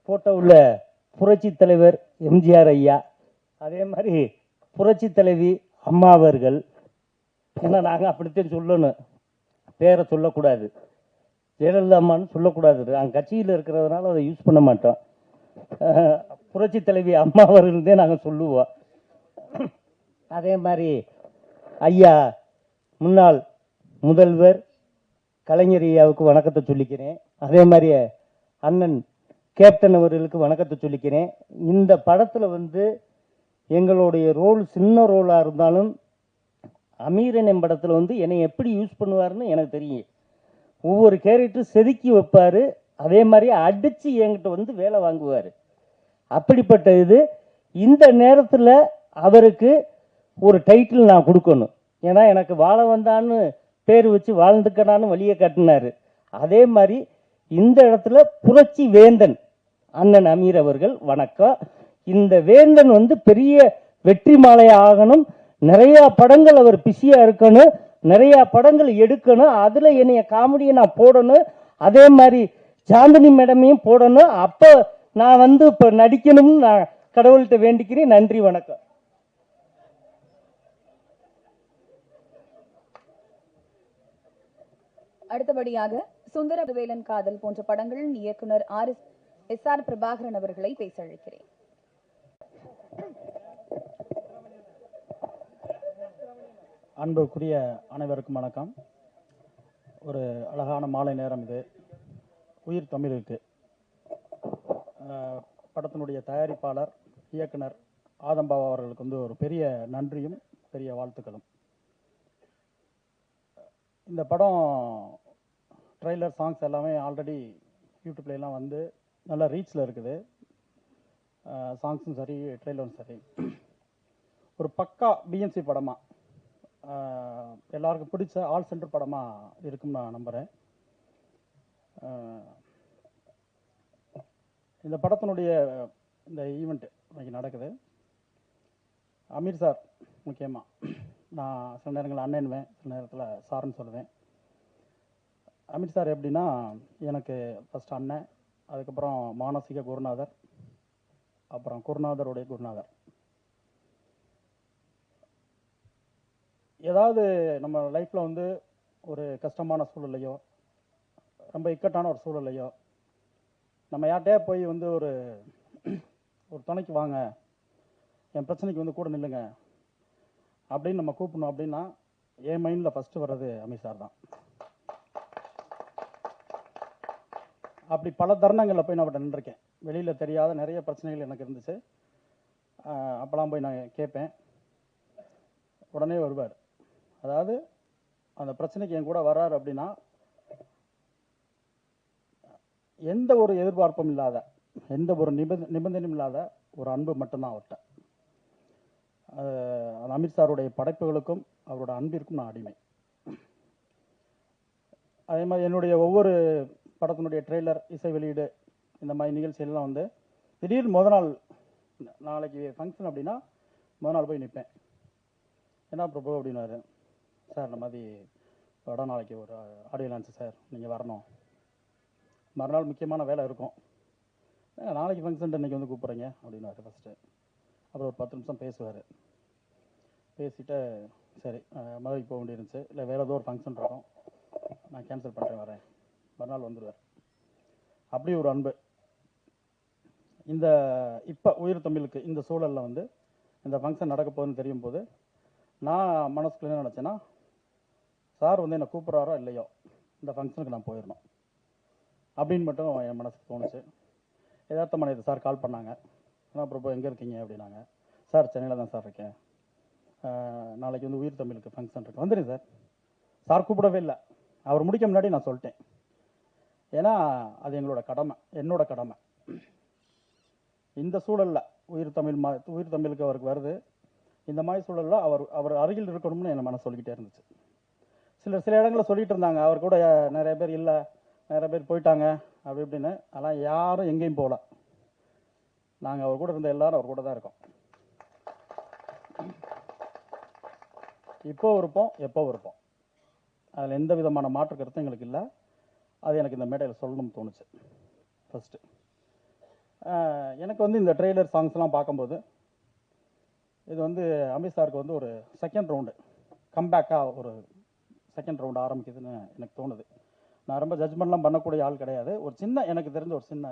ஃபோட்டோவில் புரட்சி தலைவர் எம்ஜிஆர் ஐயா, அதே மாதிரி புரட்சி தலைவி அம்மா அவர்கள். ஏன்னா நாங்கள் அப்படித்தான் சொல்லணும், பேரை சொல்லக்கூடாது, ஜெயலலிதா அம்மான்னு சொல்லக்கூடாது. நாங்கள் கட்சியில் இருக்கிறதுனால அதை யூஸ் பண்ண மாட்டோம். புரட்சி தலைவி அம்மா அவர்கள்தே நாங்கள் சொல்லுவோம். அதே மாதிரி ஐயா முன்னாள் முதல்வர் கலைஞர் ஐயாவுக்கு வணக்கத்தை சொல்லிக்கிறேன். அதே மாதிரி அண்ணன் கேப்டன் அவர்களுக்கு வணக்கத்தை சொல்லிக்கிறேன். இந்த படத்தில் வந்து எங்களுடைய ரோல் சின்ன ரோலாக இருந்தாலும் அமீரன் படத்தில் வந்து என்னை எப்படி யூஸ் பண்ணுவாருன்னு எனக்கு தெரியும். ஒவ்வொரு கேரக்டரும் செதுக்கி வைப்பார், அதே மாதிரி அடித்து என்கிட்ட வந்து வேலை வாங்குவார். அப்படிப்பட்ட இது இந்த நேரத்தில் அவருக்கு ஒரு டைட்டில் நான் கொடுக்கணும். ஏன்னா எனக்கு வாழ வந்தான்னு பேர் வச்சு வாழ்ந்துக்கடான்னு வழியை காட்டினார். அதே மாதிரி இந்த இடத்துல புரட்சி வேந்தன் அண்ணன் அமீர் அவர்கள் வணக்கம். இந்த வேந்தன் வந்து பெரிய வெற்றி மாலை ஆகணும், நிறைய படங்கள் அவர் பிஸியாக இருக்கணும், நிறைய படங்கள் எடுக்கணும், அதில் என்னைய காமெடியை நான் போடணும், அதே மாதிரி சாந்தினி மேடமையும் போடணும். அப்போ நான் வந்து இப்போ நடிக்கணும்னு நான் கடவுள்கிட்ட வேண்டிக்கிறேன். நன்றி, வணக்கம். அடுத்தபடியாக சுந்தரவேலன் காதல் போன்ற படங்களின் இயக்குனர் SR பிரபாகரன் அவர்களை பேச அழைக்கிறேன். அன்புக்குரிய அனைவருக்கும் வணக்கம். ஒரு அழகான மாலை நேரம் இது. உயிர் தமிழுக்கு படத்தினுடைய தயாரிப்பாளர் இயக்குனர் ஆதம்பாவா அவர்களுக்கு வந்து ஒரு பெரிய நன்றியும் பெரிய வாழ்த்துக்களும். இந்த படம் ட்ரெய்லர் சாங்ஸ் எல்லாமே ஆல்ரெடி யூடியூப்லாம் வந்து நல்ல ரீச்சில் இருக்குது. சாங்ஸும் சரி ட்ரெய்லரும் சரி ஒரு பக்கா பிஎன்சி படமாக எல்லாருக்கும் பிடிச்ச ஆல் சென்டர் படமாக இருக்கும்னு நான் நம்புகிறேன். இந்த படத்தினுடைய இந்த ஈவெண்ட் இன்னைக்கு நடக்குது. அமீர் சார் முக்கியமாக, நான் சில நேரங்களில் அண்ணன்வேன், சில நேரத்தில் சார்ன்னு சொல்லுவேன். அமீர் சார் எப்படின்னா எனக்கு ஃபஸ்ட் அண்ணன், அதுக்கப்புறம் மானசீக குருநாதர், அப்புறம் குருநாதருடைய குருநாதர். ஏதாவது நம்ம லைஃப்பில் வந்து ஒரு கஷ்டமான சூழலையோ ரொம்ப இக்கட்டான ஒரு சூழலையோ நம்ம யார்கிட்டயே போய் வந்து ஒரு துணைக்கு வாங்க, என் பிரச்சனைக்கு வந்து கூட நில்லுங்க அப்படின்னு நம்ம கூப்பிடணும் அப்படின்னா என் மைண்டில் ஃபஸ்ட்டு வர்றது அமீர் சார் தான். அப்படி பல தருணங்களில் போய் நான் நின்றுருக்கேன். வெளியில் தெரியாத நிறைய பிரச்சனைகள் எனக்கு இருந்துச்சு. அப்போலாம் போய் நான் கேட்பேன், உடனே வருவார். அதாவது அந்த பிரச்சனைக்கு என் கூட வர்றாரு அப்படின்னா எந்த ஒரு எதிர்பார்ப்பும் இல்லாத, எந்த ஒரு நிபந்தனையும் இல்லாத ஒரு அன்பு மட்டும்தான் அவர்கிட்ட. அந்த அமீர் சாருடைய படைப்புகளுக்கும் அவரோட அன்பிற்கும் நான் அடிமை. அதே மாதிரி என்னுடைய ஒவ்வொரு படத்தினுடைய ட்ரெய்லர், இசை வெளியீடு, இந்த மாதிரி நிகழ்ச்சியெல்லாம் வந்து திடீர்னு முத நாள், நாளைக்கு ஃபங்க்ஷன் அப்படின்னா முத நாள் போய் நிற்பேன். என்ன பிரபு அப்படின்னாரு, சார் இந்த மாதிரி படம் நாளைக்கு ஒரு ஆடியோ லான்ச்சு சார், நீங்கள் வரணும், மறுநாள் முக்கியமான வேலை இருக்கும், நாளைக்கு ஃபங்க்ஷன் இன்றைக்கி வந்து கூப்பிட்றீங்க அப்படின்னாரு ஃபஸ்ட்டு. அப்புறம் ஒரு 10 நிமிஷம் பேசுவார். பேசிவிட்டு சரி மதுரைக்கு போக வேண்டியிருந்துச்சு, இல்லை வேறு ஏதோ ஒரு ஃபங்க்ஷன் இருக்கும், நான் கேன்சல் பண்ணுறேன் வரேன், மறுநாள் வந்துடுவார். அப்படி ஒரு அன்பு. இந்த இப்போ உயிர் தமிழுக்கு இந்த சூழலில் வந்து இந்த ஃபங்க்ஷன் நடக்க போகுதுன்னு தெரியும் போது நான் மனசுக்குள்ள என்ன நினச்சேன்னா, சார் வந்து என்னை கூப்பிட்றாரோ இல்லையோ இந்த ஃபங்க்ஷனுக்கு நான் போயிடணும் அப்படின்னு மட்டும் என் மனசுக்கு தோணுச்சு. யதார்த்தமான இது சார் கால் பண்ணாங்க. ஆனால் பிரபு எங்கே இருக்கீங்க அப்படின்னாங்க. சார் சென்னையில் தான் சார் இருக்கேன், நாளைக்கு வந்து உயிர் தமிழுக்கு ஃபங்க்ஷன் இருக்கு, வந்துடுங்க சார். சார் கூப்பிடவே இல்லை, அவர் முடிக்க முன்னாடி நான் சொல்லிட்டேன். ஏன்னா அது எங்களோட கடமை, என்னோட கடமை. இந்த சூழலில் உயிர் தமிழுக்கு அவருக்கு வருது. இந்த மாதிரி சூழலில் அவர் அருகில் இருக்கணும்னு என் மனசு சொல்லிக்கிட்டே இருந்துச்சு. சில இடங்களில் சொல்லிட்டு இருந்தாங்க, அவர் கூட நிறைய பேர் இல்லை, நிறைய பேர் போயிட்டாங்க அப்படி இப்படின்னு. அதெல்லாம் யாரும் எங்கேயும் போகல. நாங்கள் அவர் கூட இருந்த எல்லாரும் அவர் கூட தான் இருக்கோம். இப்போ இருப்போம், எப்போ இருப்போம். அதில் எந்த விதமான மாற்று கருத்தும் எங்களுக்கு இல்லை. அது எனக்கு இந்த மேடையில் சொல்லணும்னு தோணுச்சு. ஃபஸ்ட்டு எனக்கு வந்து இந்த ட்ரெய்லர் சாங்ஸ்லாம் பார்க்கும்போது இது வந்து அமீர் சாருக்கு வந்து ஒரு செகண்ட் ரவுண்டு கம்பேக்காக ஒரு செகண்ட் ரவுண்டு ஆரம்பிக்குதுன்னு எனக்கு தோணுது. நான் ரொம்ப ஜட்ஜ்மெண்ட்லாம் பண்ணக்கூடிய ஆள் கிடையாது. ஒரு சின்ன எனக்கு தெரிஞ்ச ஒரு சின்ன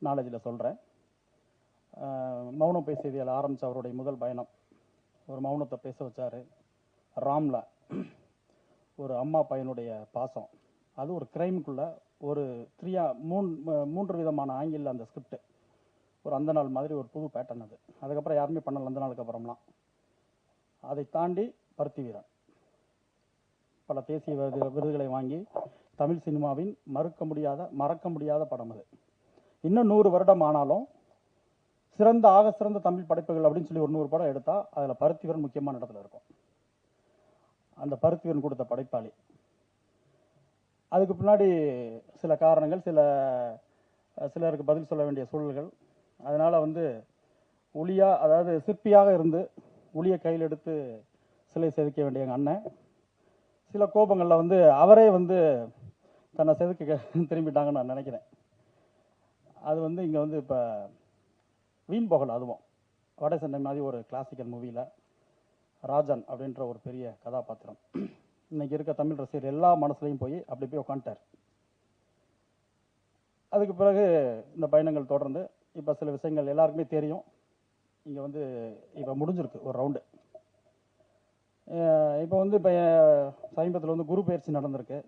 நாலேஜில் சொல்கிறேன். மௌனம் பேசியதில் ஆரம்பித்த அவருடைய முதல் பயணம், ஒரு மௌனத்தை பேச வச்சார். ராமில் ஒரு அம்மா பையனுடைய பாசம், அது ஒரு கிரைமுக்குள்ளே ஒரு 3 விதமான ஆங்கிளில் அந்த ஸ்கிரிப்ட் ஒரு அந்த நாள் மாதிரி ஒரு புது பேட்டர்ன் அது. அதுக்கப்புறம் யாருமே பண்ணல அந்த நாளுக்கு அப்புறம்லாம். அதை தாண்டி பருத்தி வீரன் பல தேசிய விருதுகளை வாங்கி தமிழ் சினிமாவின் மறக்க முடியாத படம் அது. இன்னும் 100 வருடம் ஆனாலும் சிறந்த தமிழ் படைப்புகள் அப்படின்னு சொல்லி ஒரு 100 படம் எடுத்தா அதுல பருத்தி வீரன் முக்கியமான இடத்துல இருக்கும். அந்த பருத்தி வீரன் கொடுத்த படைப்பாளி. அதுக்கு பின்னாடி சில காரணங்கள், சிலருக்கு பதில் சொல்ல வேண்டிய சூழல்கள். அதனால அதாவது சிற்பியாக இருந்து உளியை கையில் எடுத்து சிலை செதுக்க வேண்டிய எங்கள் அண்ணன் சில கோபங்களில் அவரே தன்னை செதுக்க திரும்பிட்டாங்கன்னு நான் நினைக்கிறேன். அது இங்கே இப்போ வீண் போகலை. அதுவும் வட சென்னை மாதிரி ஒரு கிளாசிக்கல் மூவியில் ராஜன் அப்படின்ற ஒரு பெரிய கதாபாத்திரம் இன்னைக்கு இருக்க தமிழ் ரசிகர் எல்லா மனசுலையும் போய் அப்படி போய் உட்காந்துட்டார். அதுக்கு பிறகு இந்த பயணங்கள் தொடர்ந்து இப்போ சில விஷயங்கள் எல்லாருக்குமே தெரியும். இங்கே இப்போ முடிஞ்சிருக்கு ஒரு ரவுண்டு. இப்போ இப்போ சமீபத்தில் குரு பயிற்சி நடந்திருக்கு.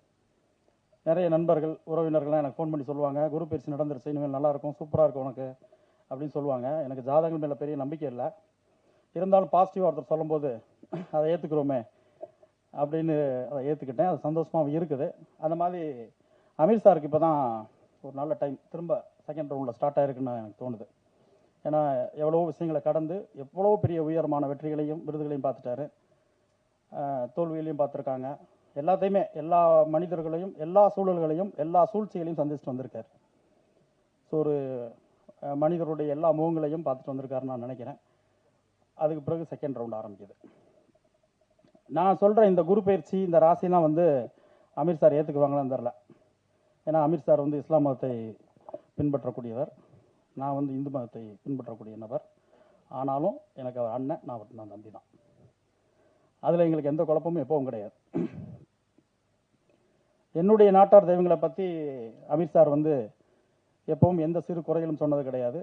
நிறைய நண்பர்கள் உறவினர்கள்லாம் எனக்கு ஃபோன் பண்ணி சொல்லுவாங்க, குரு பயிற்சி நடந்துருச்சு, இனிமேல் நல்லாயிருக்கும், சூப்பராக இருக்கும் உனக்கு அப்படின்னு சொல்லுவாங்க. எனக்கு ஜாதகங்கள் மேலே பெரிய நம்பிக்கை இல்லை. இருந்தாலும் பாசிட்டிவாக ஒருத்தர் சொல்லும்போது அதை ஏற்றுக்கிறோமே அப்படின்னு அதை ஏற்றுக்கிட்டேன். அது சந்தோஷமாக இருக்குது. அந்த மாதிரி அமீர் சாருக்கு இப்போ தான் ஒரு நல்ல டைம் திரும்ப செகண்ட் ரவுண்டில் ஸ்டார்ட் ஆகிருக்குன்னு எனக்கு தோணுது. ஏன்னா எவ்வளோ விஷயங்களை கடந்து எவ்வளோ பெரிய உயரமான வெற்றிகளையும் விருதுகளையும் பார்த்துட்டாரு, தோல்விகளையும் பார்த்துருக்காங்க. எல்லாத்தையுமே எல்லா மனிதர்களையும் எல்லா சூழல்களையும் எல்லா சூழ்ச்சிகளையும் சந்திச்சுட்டு வந்திருக்காரு. ஸோ ஒரு மனிதருடைய எல்லா முகங்களையும் பார்த்துட்டு வந்திருக்காருன்னு நான் நினைக்கிறேன். அதுக்கு பிறகு செகண்ட் ரவுண்ட் ஆரம்பிக்குது. நான் சொல்கிற இந்த குரு பயிற்சி இந்த ராசிலாம் அமீர் சார் ஏற்றுக்குவாங்களான்னு தெரில. ஏன்னா அமீர் சார் இஸ்லாம் மதத்தை பின்பற்றக்கூடியவர், நான் இந்து மதத்தை பின்பற்றக்கூடிய நபர். ஆனாலும் எனக்கு அவர் அண்ணன், நான் தம்பி தான். அதில் எங்களுக்கு எந்த குழப்பமும் எப்பவும் கிடையாது. என்னுடைய நாட்டார் தெய்வங்களை பற்றி அமீர் சார் எப்பவும் எந்த சிறு குறைகளும் சொன்னது கிடையாது,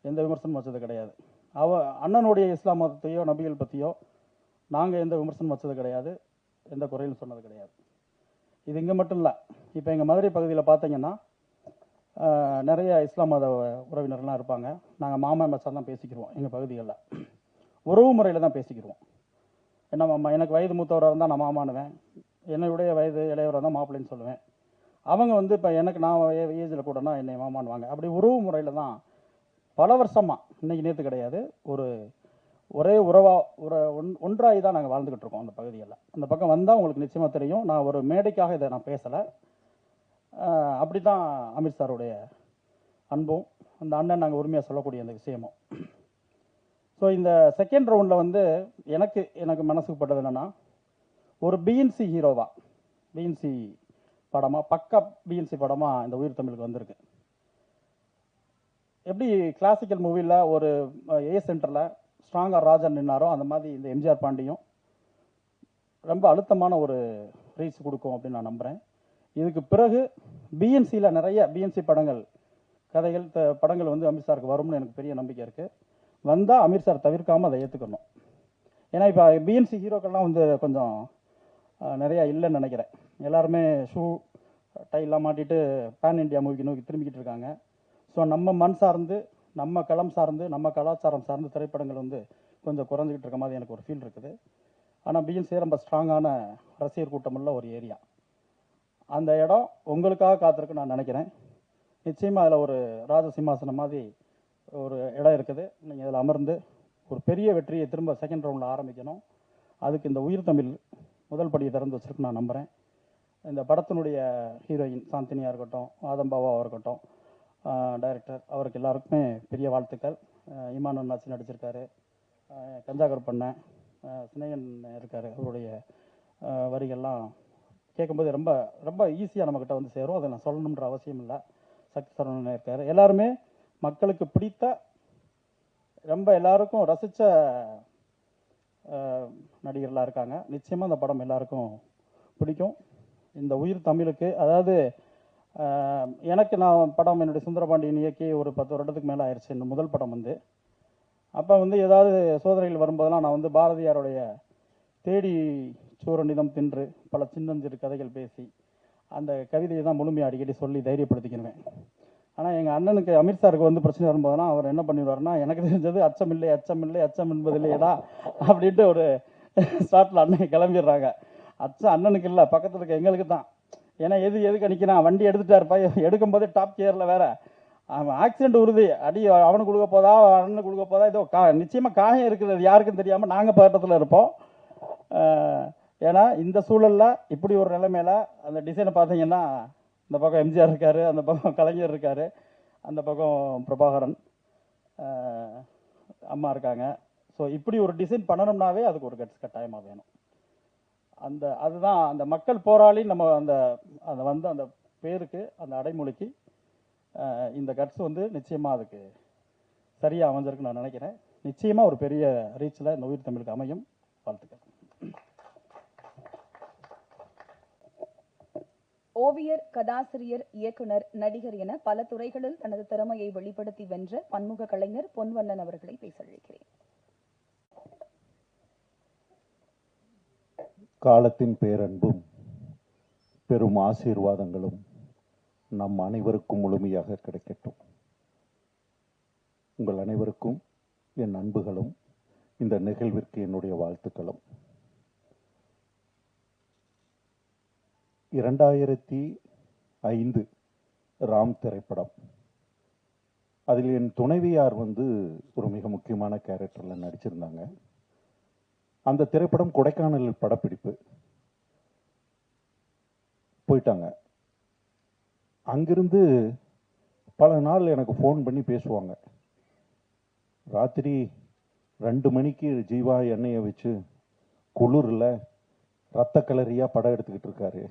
எந்த விமர்சனம் வச்சது கிடையாது. அண்ணனுடைய இஸ்லாம் மதத்தையோ நபிகள் பற்றியோ நாங்கள் எந்த விமர்சனம் வச்சது கிடையாது, எந்த குறையும் சொன்னது கிடையாது. இது இங்கே மட்டும் இல்லை. இப்போ எங்கள் மதுரை பகுதியில் பார்த்தீங்கன்னா நிறைய இஸ்லாம் மத உறவினர்கள்லாம் இருப்பாங்க. நாங்கள் மாமா மச்சான் தான் பேசிக்கிடுவோம். எங்கள் பகுதிகளில் உறவு முறையில் தான் பேசிக்கிடுவோம். என்ன மாமா, எனக்கு வயது மூத்தவராக இருந்தால் நான் மாமானுவேன், என்னுடைய வயது இளையவராக தான் மாப்பிள்ளைன்னு சொல்லுவேன். அவங்க இப்போ எனக்கு நான் ஏஜில் கூடனா என்னை மாமானுவாங்க. அப்படி உறவு முறையில் தான் பல வருஷமாக, இன்னைக்கு நேற்று கிடையாது, ஒரே ஒன்றாகி தான் நாங்கள் வாழ்ந்துக்கிட்டு இருக்கோம் அந்த பகுதியில். அந்த பக்கம் வந்தால் உங்களுக்கு நிச்சயமாக தெரியும். நான் ஒரு மேடைக்காக இதை நான் பேசலை. அப்படி தான் அமீர் சாருடைய அன்பும் அந்த அண்ணன் நாங்கள் உரிமையாக சொல்லக்கூடிய அந்த விஷயமும். ஸோ இந்த செகண்ட் ரவுண்டில் எனக்கு மனசுக்கு பட்டது என்னென்னா, ஒரு பிஎன்சி ஹீரோவா, பிஎன்சி படமாக, பக்கா பிஎன்சி படமாக இந்த உயிர் தமிழுக்கு வந்திருக்கு. எப்படி கிளாசிக்கல் மூவியில் ஒரு ஏ சென்டரில் ஸ்ட்ராங்காக ராஜன் நின்னாரோ அந்த மாதிரி இந்த எம்ஜிஆர் பாண்டியும் ரொம்ப அழுத்தமான ஒரு ரீச் கொடுக்கும் அப்படின்னு நான் நம்புகிறேன். இதுக்கு பிறகு பிஎன்சியில் நிறைய பிஎன்சி படங்கள் அமீர் சாருக்கு வரும்னு எனக்கு பெரிய நம்பிக்கை இருக்குது. வந்தால் அமீர் சார் தவிர்க்காமல் அதை ஏற்றுக்கணும். ஏன்னா இப்போ பிஎன்சி ஹீரோக்கள்லாம் கொஞ்சம் நிறையா இல்லைன்னு நினைக்கிறேன். எல்லாருமே ஷூ டைலாம் மாட்டிட்டு பேன் இண்டியா மூவிக்கு நோக்கி திரும்பிக்கிட்டு இருக்காங்க. ஸோ நம்ம மண் சார்ந்து, நம்ம களம் சார்ந்து, நம்ம கலாச்சாரம் சார்ந்து திரைப்படங்கள் கொஞ்சம் குறைஞ்சிக்கிட்டு இருக்க மாதிரி எனக்கு ஒரு ஃபீல் இருக்குது. ஆனால் பிஎன்சி ரொம்ப ஸ்ட்ராங்கான ரசிகர் கூட்டமுள்ள ஒரு ஏரியா. அந்த இடம் உங்களுக்காக காத்திருக்கு நான் நினைக்கிறேன். நிச்சயமாக அதில் ஒரு ராஜசிம்மாசனம் மாதிரி ஒரு இடம் இருக்குது. நீங்கள் அதில் அமர்ந்து ஒரு பெரிய வெற்றியை திரும்ப செகண்ட் ரவுண்டில் ஆரம்பிக்கணும். அதுக்கு இந்த உயிர் தமிழ் முதல் படியை திறந்து வச்சிருக்கு நான் நம்புகிறேன். இந்த படத்தினுடைய ஹீரோயின் சாந்தினியாக இருக்கட்டும், ஆதம்பாவாக இருக்கட்டும், டைரக்டர், அவருக்கு எல்லாருக்குமே பெரிய வாழ்த்துக்கள். இமான் அண்ணாச்சி நடிச்சிருக்காரு, கஞ்சாகர் பண்ண சினேகன் இருக்கார். அவருடைய வரிகள்லாம் கேட்கும்போது ரொம்ப ரொம்ப ஈஸியாக நம்மக்கிட்ட சேரும். அதை நான் சொல்லணுன்ற அவசியம் இல்லை. சக்தி சரவணன் இருக்கார். எல்லாருமே மக்களுக்கு பிடித்த, ரொம்ப எல்லாருக்கும் ரசித்த நடிகர்களாக இருக்காங்க. நிச்சயமாக இந்த படம் எல்லாருக்கும் பிடிக்கும். இந்த உயிர் தமிழுக்கு, அதாவது எனக்கு நான் படம் என்னுடைய சுந்தரபாண்டியன் இயக்கி ஒரு 10 வருடத்துக்கு மேலே ஆயிடுச்சு. இந்த முதல் படம் அப்போ ஏதாவது சோதனைகள் வரும்போதெல்லாம் நான் பாரதியாருடைய தேடி சூரநிதம் தின்று பல சின்னஞ்சிறு கதைகள் பேசி அந்த கவிதையை தான் முழுமையாக அடிக்கடி சொல்லி தைரியப்படுத்திக்கிடுவேன். ஆனால் எங்கள் அண்ணனுக்கு அமீர் சாருக்கு வந்து பிரச்சனை வரும்போதுனா அவர் என்ன பண்ணிடுவாருன்னா, எனக்கு தெரிஞ்சது அச்சமில்லை அச்சமில்லை அச்சம் என்பதில்லையடா அப்படின்ட்டு ஒரு ஸ்டார்ட்டில் அண்ணன் கிளம்பிடுறாங்க. அச்சம் அண்ணனுக்கு இல்லை, பக்கத்தில் இருக்க எங்களுக்கு தான். ஏன்னா எதுக்கு நிற்கிறான், வண்டி எடுத்துட்டார் பையன், எடுக்கும்போதே டாப் கியரில் வேற அவன் ஆக்சிடென்ட் உறுதி, அடி அவனுக்கு கொடுக்க போதா அண்ணனுக்கு கொடுக்க போதா, ஏதோ நிச்சயமாக காயம் இருக்குது, அது யாருக்கும் தெரியாமல் நாங்கள் பக்கத்தில் இருப்போம். ஏன்னா இந்த சூழலில் இப்படி ஒரு நிலைமையில அந்த டிசைனை பார்த்தீங்கன்னா, இந்த பக்கம் எம்ஜிஆர் இருக்கார், அந்த பக்கம் கலைஞர் இருக்கார், அந்த பக்கம் பிரபாகரன் அம்மா இருக்காங்க. ஸோ இப்படி ஒரு டிசைன் பண்ணணும்னாவே அதுக்கு ஒரு கட்ஸ் கட்டாயமாக வேணும். அதுதான் அந்த மக்கள் போராளி நம்ம அந்த பேருக்கு, அந்த அடைமொழிக்கு இந்த கட்ஸ் வந்து நிச்சயமாக அதுக்கு சரியாக அமைஞ்சிருக்குன்னு நான் நினைக்கிறேன். நிச்சயமாக ஒரு பெரிய ரீச்சில் இந்த உயிர் தமிழுக்கு அமையும். வாழ்த்துக்கள். ஓவியர், கதாசிரியர், இயக்குனர், நடிகர் என பல துறைகளில் தனது திறமையை வெளிப்படுத்தி வென்ற பன்முக கலைஞர் பொன்வண்ணன் அவர்களை பேச அழைக்கிறேன். காலத்தின் பேரன்பும் பெரும் ஆசீர்வாதங்களும் நம் அனைவருக்கும் முழுமையாக கிடைக்கட்டும். உங்கள் அனைவருக்கும் என் அன்புகளும் இந்த நிகழ்விற்கு என்னுடைய வாழ்த்துக்களும். 2005 ராம் திரைப்படம். அதில் என் துணைவியார் வந்து ஒரு மிக முக்கியமான கேரக்டரில் நடிச்சிருந்தாங்க. அந்த திரைப்படம் கொடைக்கானலில் படப்பிடிப்பு போயிட்டாங்க. அங்கிருந்து பல நாள் எனக்கு ஃபோன் பண்ணி பேசுவாங்க. ராத்திரி 2 மணிக்கு ஜீவா எண்ணெயை வச்சு குளிரில் ரத்த கலரியாக படம் எடுத்துக்கிட்டு இருக்காரு,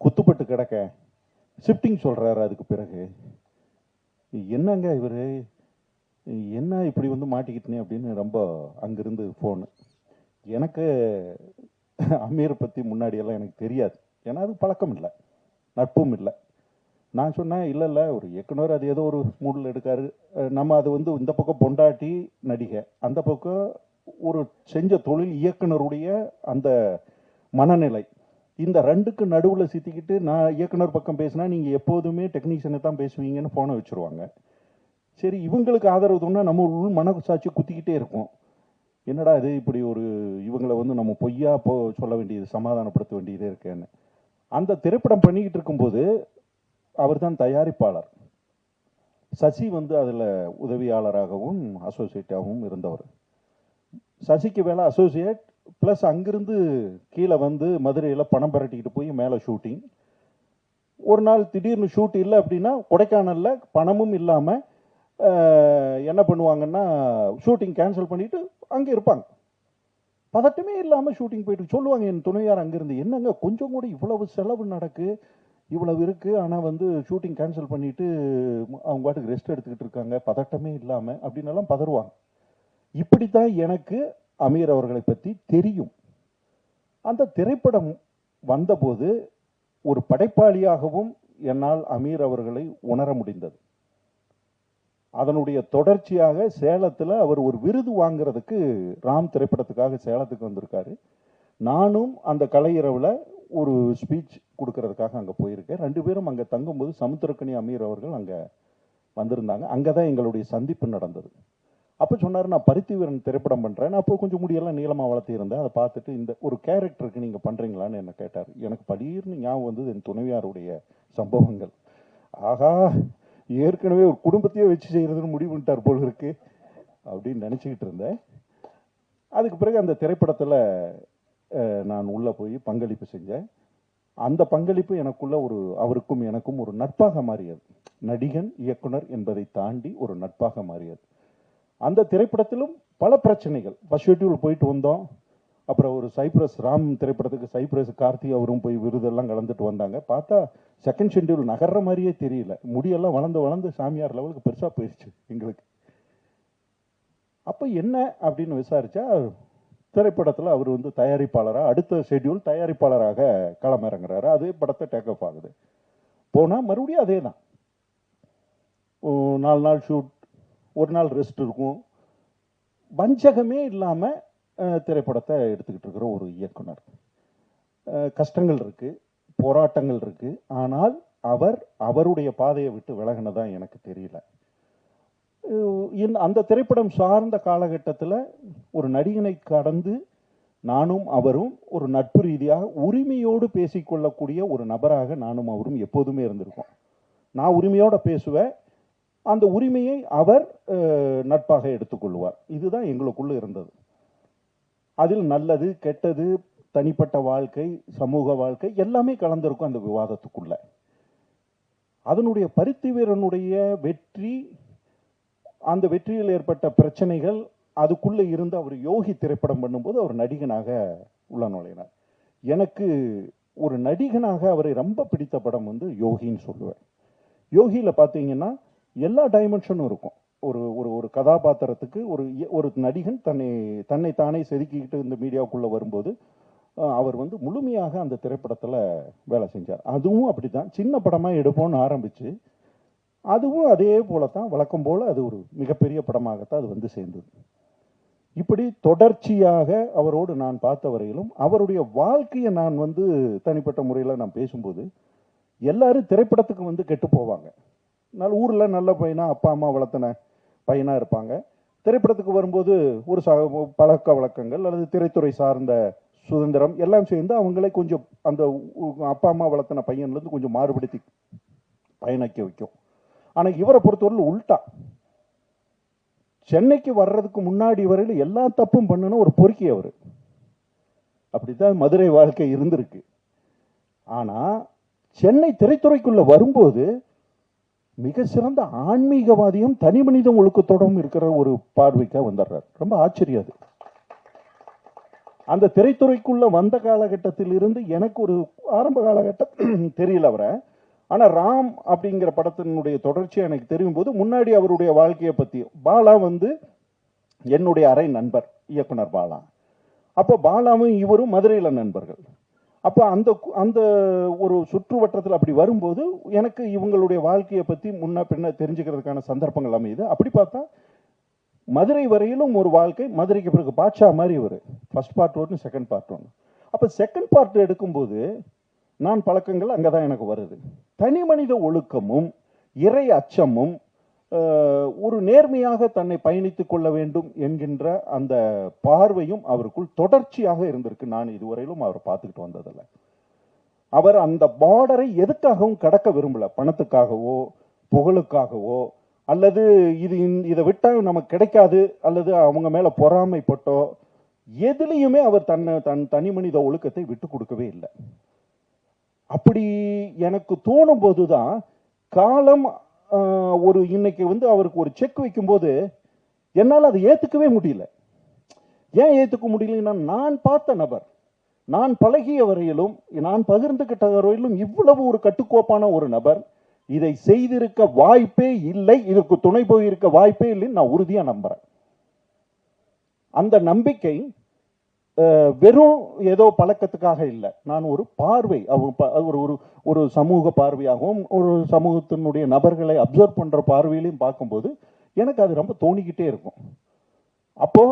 குத்துப்பட்டு கிடக்க ஷிஃப்டிங் சொல்கிறாரு. அதுக்கு பிறகு என்னங்க இவர் என்ன இப்படி வந்து மாட்டிக்கிட்டேனே அப்படின்னு ரொம்ப அங்கிருந்து ஃபோனு. எனக்கு அமீரை பற்றி முன்னாடியெல்லாம் எனக்கு தெரியாது, ஏன்னா அது பழக்கம் இல்லை, நட்பும் இல்லை. நான் சொன்னேன், இல்லை ஒரு இயக்குனர் அது ஏதோ ஒரு மூடில் எடுக்காரு, நம்ம அது வந்து இந்த பக்கம் பொண்டாட்டி நடிகை, அந்த பக்கம் ஒரு செஞ்ச தொழில் இயக்குனருடைய அந்த மனநிலை, இந்த ரெண்டுக்கு நடுவில் சித்திக்கிட்டு நான் இயக்குனர் பக்கம் பேசினா நீங்கள் எப்போதுமே டெக்னீஷியனை தான் பேசுவீங்கன்னு ஃபோனை வச்சுருவாங்க. சரி, இவங்களுக்கு ஆதரவு தோணுன்னா நம்ம உள் மனசாட்சி குத்திக்கிட்டே இருக்கும். என்னடா இது இப்படி ஒரு இவங்களை வந்து நம்ம பொய்யா சொல்ல வேண்டியது, சமாதானப்படுத்த வேண்டியதே இருக்கேன்னு. அந்த திரைப்படம் பண்ணிக்கிட்டு இருக்கும்போது அவர் தான் தயாரிப்பாளர். சசி வந்து அதில் உதவியாளராகவும் அசோசியேட்டாகவும் இருந்தவர். சசிக்கு வேலை அசோசியேட் ப்ளஸ் அங்கிருந்து கீழே வந்து மதுரையில் பணம் பரட்டிக்கிட்டு போய் மேலே ஷூட்டிங். ஒரு நாள் திடீர்னு ஷூட் இல்லை அப்படின்னா கொடைக்கானலில் பணமும் இல்லாமல் என்ன பண்ணுவாங்கன்னா ஷூட்டிங் கேன்சல் பண்ணிவிட்டு அங்கே இருப்பாங்க. பதட்டமே இல்லாமல் ஷூட்டிங் போயிட்டு சொல்லுவாங்க என் துணையார் அங்கேருந்து, என்னங்க கொஞ்சம் கூட இவ்வளவு செலவு நடக்கு, இவ்வளவு இருக்குது, ஆனால் வந்து ஷூட்டிங் கேன்சல் பண்ணிவிட்டு அவங்க பாட்டுக்கு ரெஸ்ட் எடுத்துக்கிட்டு இருக்காங்க பதட்டமே இல்லாமல் அப்படின்னெல்லாம் பதறுவாங்க. இப்படி தான் எனக்கு அமீர் அவர்களை பற்றி தெரியும். அந்த திரைப்படம் வந்தபோது ஒரு படைப்பாளியாகவும் என்னால் அமீர் அவர்களை உணர முடிந்தது. அதனுடைய தொடர்ச்சியாக சேலத்தில் அவர் ஒரு விருது வாங்கிறதுக்கு ராம் திரைப்படத்துக்காக சேலத்துக்கு வந்திருக்காரு. நானும் அந்த கலையரவில் ஒரு ஸ்பீச் கொடுக்கறதுக்காக அங்கே போயிருக்கேன். 2 பேரும் அங்கே தங்கும்போது சமுத்திரக்கனி அமீர் அவர்கள் அங்கே வந்திருந்தாங்க. அங்கே தான் எங்களுடைய சந்திப்பு நடந்தது. அப்போ சொன்னார், நான் பருத்திவீரன் திரைப்படம் பண்ணுறேன். நான் அப்போ கொஞ்சம் முடியெல்லாம் நீளமாக வளர்த்தி இருந்தேன். அதை பார்த்துட்டு இந்த ஒரு கேரக்டருக்கு நீங்கள் பண்ணுறீங்களான்னு என்ன கேட்டார். எனக்கு படீர்னு ஞாபகம் வந்தது என் துணைவியாருடைய சம்பவங்கள். ஆகா, ஏற்கனவே ஒரு குடும்பத்தையே வச்சு செய்கிறதுன்னு முடிவு பண்ணிட்டார் போல் இருக்கு அப்படின்னு நினச்சிக்கிட்டு இருந்தேன். அதுக்கு பிறகு அந்த திரைப்படத்தில் நான் உள்ளே போய் பங்களிப்பு செஞ்சேன். அந்த பங்களிப்பு எனக்குள்ள அவருக்கும் எனக்கும் ஒரு நட்பாக மாறியது. நடிகன் இயக்குனர் என்பதை தாண்டி ஒரு நட்பாக மாறியது. அந்த திரைப்படத்திலும் பல பிரச்சனைகள். ஃபர்ஸ்ட் ஷெட்யூல் போயிட்டு வந்தோம். அப்புறம் ஒரு சைப்ரஸ் ராம் திரைப்படத்துக்கு சைப்ரஸ் கார்த்தி அவரும் போய் விருதெல்லாம் கலந்துட்டு வந்தாங்க. பார்த்தா செகண்ட் ஷெட்யூல் நகர்ற மாதிரியே தெரியல. முடியெல்லாம் வளர்ந்து சாமியார் லெவலுக்கு பெருசாக போயிடுச்சு எங்களுக்கு. அப்போ என்ன அப்படின்னு விசாரிச்சா திரைப்படத்தில் அவர் வந்து தயாரிப்பாளராக, அடுத்த ஷெட்யூல் தயாரிப்பாளராக களமிறங்குறாரு. அதே படத்தை டேக் ஆஃப் ஆகுது. போனால் மறுபடியும் அதே தான், 4 நாள் ஷூட், ஒரு நாள் ரெஸ்ட் இருக்கும். வஞ்சகமே இல்லாமல் திரைப்படத்தை எடுத்துக்கிட்டு இருக்கிற ஒரு இயக்குனர். கஷ்டங்கள் இருக்குது, போராட்டங்கள் இருக்குது. ஆனால் அவருடைய பாதையை விட்டு விலகினதா எனக்கு தெரியல. அந்த திரைப்படம் சார்ந்த காலகட்டத்தில் ஒரு நடிகனை கடந்து நானும் அவரும் ஒரு நட்பு ரீதியாக உரிமையோடு பேசிக்கொள்ளக்கூடிய ஒரு நபராக நானும் அவரும் எப்போதுமே இருந்திருக்கோம். நான் உரிமையோட பேசுவேன், அந்த உரிமையை அவர் நட்பாக எடுத்துக்கொள்வார். இதுதான் எங்களுக்குள்ள இருந்தது. அதில் நல்லது கெட்டது, தனிப்பட்ட வாழ்க்கை, சமூக வாழ்க்கை எல்லாமே கலந்திருக்கும் அந்த விவாதத்துக்குள்ள. அதனுடைய பருத்தி வீரனுடைய வெற்றி, அந்த வெற்றியில் ஏற்பட்ட பிரச்சனைகள், அதுக்குள்ள இருந்து அவர் யோகி திரைப்படம் பண்ணும்போது அவர் நடிகனாக உள்ள நுழையினார். எனக்கு ஒரு நடிகனாக அவரை ரொம்ப பிடித்த படம் வந்து யோகின்னு சொல்லுவேன். யோகியில் பார்த்தீங்கன்னா எல்லா டைமென்ஷனும் இருக்கும். ஒரு ஒரு ஒரு கதாபாத்திரத்துக்கு ஒரு நடிகன் தன்னை தானே செதுக்கிக்கிட்டு இந்த மீடியாவுக்குள்ளே வரும்போது அவர் வந்து முழுமையாக அந்த திரைப்படத்தில் வேலை செஞ்சார். அதுவும் அப்படித்தான், சின்ன படமாக எடுப்போம்னு ஆரம்பித்து அதுவும் அதே போல தான் வழக்கம் போல் அது ஒரு மிகப்பெரிய படமாகத்தான் அது வந்து சேர்ந்தது. இப்படி தொடர்ச்சியாக அவரோடு நான் பார்த்த வரையிலும் அவருடைய வாழ்க்கையை நான் வந்து தனிப்பட்ட முறையில் நான் பேசும்போது எல்லாரும் திரைப்படத்துக்கு வந்து கெட்டு போவாங்க. ஊரில் நல்ல பையனா அப்பா அம்மா வளர்த்தன பையனாக இருப்பாங்க. திரைப்படத்துக்கு வரும்போது ஒரு பழக்க வழக்கங்கள் அல்லது திரைத்துறை சார்ந்த சுதந்திரம் எல்லாம் சேர்ந்து அவங்களே கொஞ்சம் அந்த அப்பா அம்மா வளர்த்தன பையன்லேருந்து கொஞ்சம் மாறுபடுத்தி பயணிக்க வைக்கும். ஆனால் இவரை பொறுத்தவரையில் உள்டா, சென்னைக்கு வர்றதுக்கு முன்னாடி வரையில் எல்லா தப்பும் பண்ணுன ஒரு பொறுக்கி அவர். அப்படித்தான் மதுரை வாழ்க்கை இருந்திருக்கு. ஆனால் சென்னை திரைத்துறைக்குள்ள வரும்போது மிக சிறந்த ஆன்மீகவாதியும் தனி மனித ஒழுக்கத்தோடும் இருக்கிற ஒரு பார்வைக்காக வந்துடுறார். ரொம்ப ஆச்சரியம் அது. அந்த திரைத்துறைக்குள்ள வந்த காலகட்டத்தில் இருந்து எனக்கு ஒரு ஆரம்ப காலகட்டம் தெரியல அவரை. ஆனால் ராம் அப்படிங்கிற படத்தினுடைய தொடர்ச்சியாக எனக்கு தெரியும் போது முன்னாடி அவருடைய வாழ்க்கையை பற்றி பாலா வந்து என்னுடைய அரை நண்பர் இயக்குனர் பாலா. அப்போ பாலாவும் இவரும் மதுரையில் நண்பர்கள். அப்போ அந்த அந்த ஒரு சுற்று வட்டத்தில் அப்படி வரும்போது எனக்கு இவங்களுடைய வாழ்க்கையை பற்றி முன்ன பின்ன தெரிஞ்சுக்கிறதுக்கான சந்தர்ப்பங்கள் அமையுது. அப்படி பார்த்தா மதுரை வரையிலும் ஒரு வாழ்க்கை, மதுரைக்கு பிறகு பாட்ஷா மாதிரி ஒரு ஃபர்ஸ்ட் பார்ட் 1 செகண்ட் பார்ட் 1. அப்போ செகண்ட் பார்ட் எடுக்கும்போது நான் பழக்கங்கள் அங்கே தான் எனக்கு வருது. தனி மனித ஒழுக்கமும் இறை அச்சமும் ஒரு நேர்மையாக தன்னை பயணித்துக் கொள்ள வேண்டும் என்கின்ற அந்த பார்வையும் அவருக்குள் தொடர்ச்சியாக இருந்திருக்கு. நான் இதுவரையிலும் அவர் பார்த்துக்கிட்டு வந்ததில்லை. அவர் அந்த பார்டரை எதுக்காகவும் கடக்க விரும்பல. பணத்துக்காகவோ புகழுக்காகவோ அல்லது இதை விட்டால் நமக்கு கிடைக்காது அல்லது அவங்க மேல பொறாமைப்பட்டோ எதுலையுமே அவர் தன் தனி மனித ஒழுக்கத்தை விட்டு கொடுக்கவே இல்லை. அப்படி எனக்கு தோணும் போதுதான் காலம் ஒரு இன்னைக்கு வந்து அவருக்கு ஒரு செக் வைக்கும்போது என்னால் அதை ஏற்றுக்கவே முடியல. ஏன் ஏற்றுக்க முடியலன்னா, நான் பார்த்த நபர், நான் பழகிய வரையிலும் நான் பகிர்ந்துகிட்ட வரையிலும் இவ்வளவு ஒரு கட்டுக்கோப்பான ஒரு நபர் இதை செய்திருக்க வாய்ப்பே இல்லை, இதுக்கு துணை போயிருக்க வாய்ப்பே இல்லைன்னு நான் உறுதியா நம்புறேன். அந்த நம்பிக்கை வெறும் ஏதோ பழக்கத்துக்காக இல்லை. நான் ஒரு பார்வை, ஒரு சமூக பார்வையாகவும் ஒரு சமூகத்தினுடைய நபர்களை அப்சர்வ் பண்ற பார்வையிலையும் பார்க்கும்போது எனக்கு அது ரொம்ப தோணிக்கிட்டே இருக்கும். அப்போ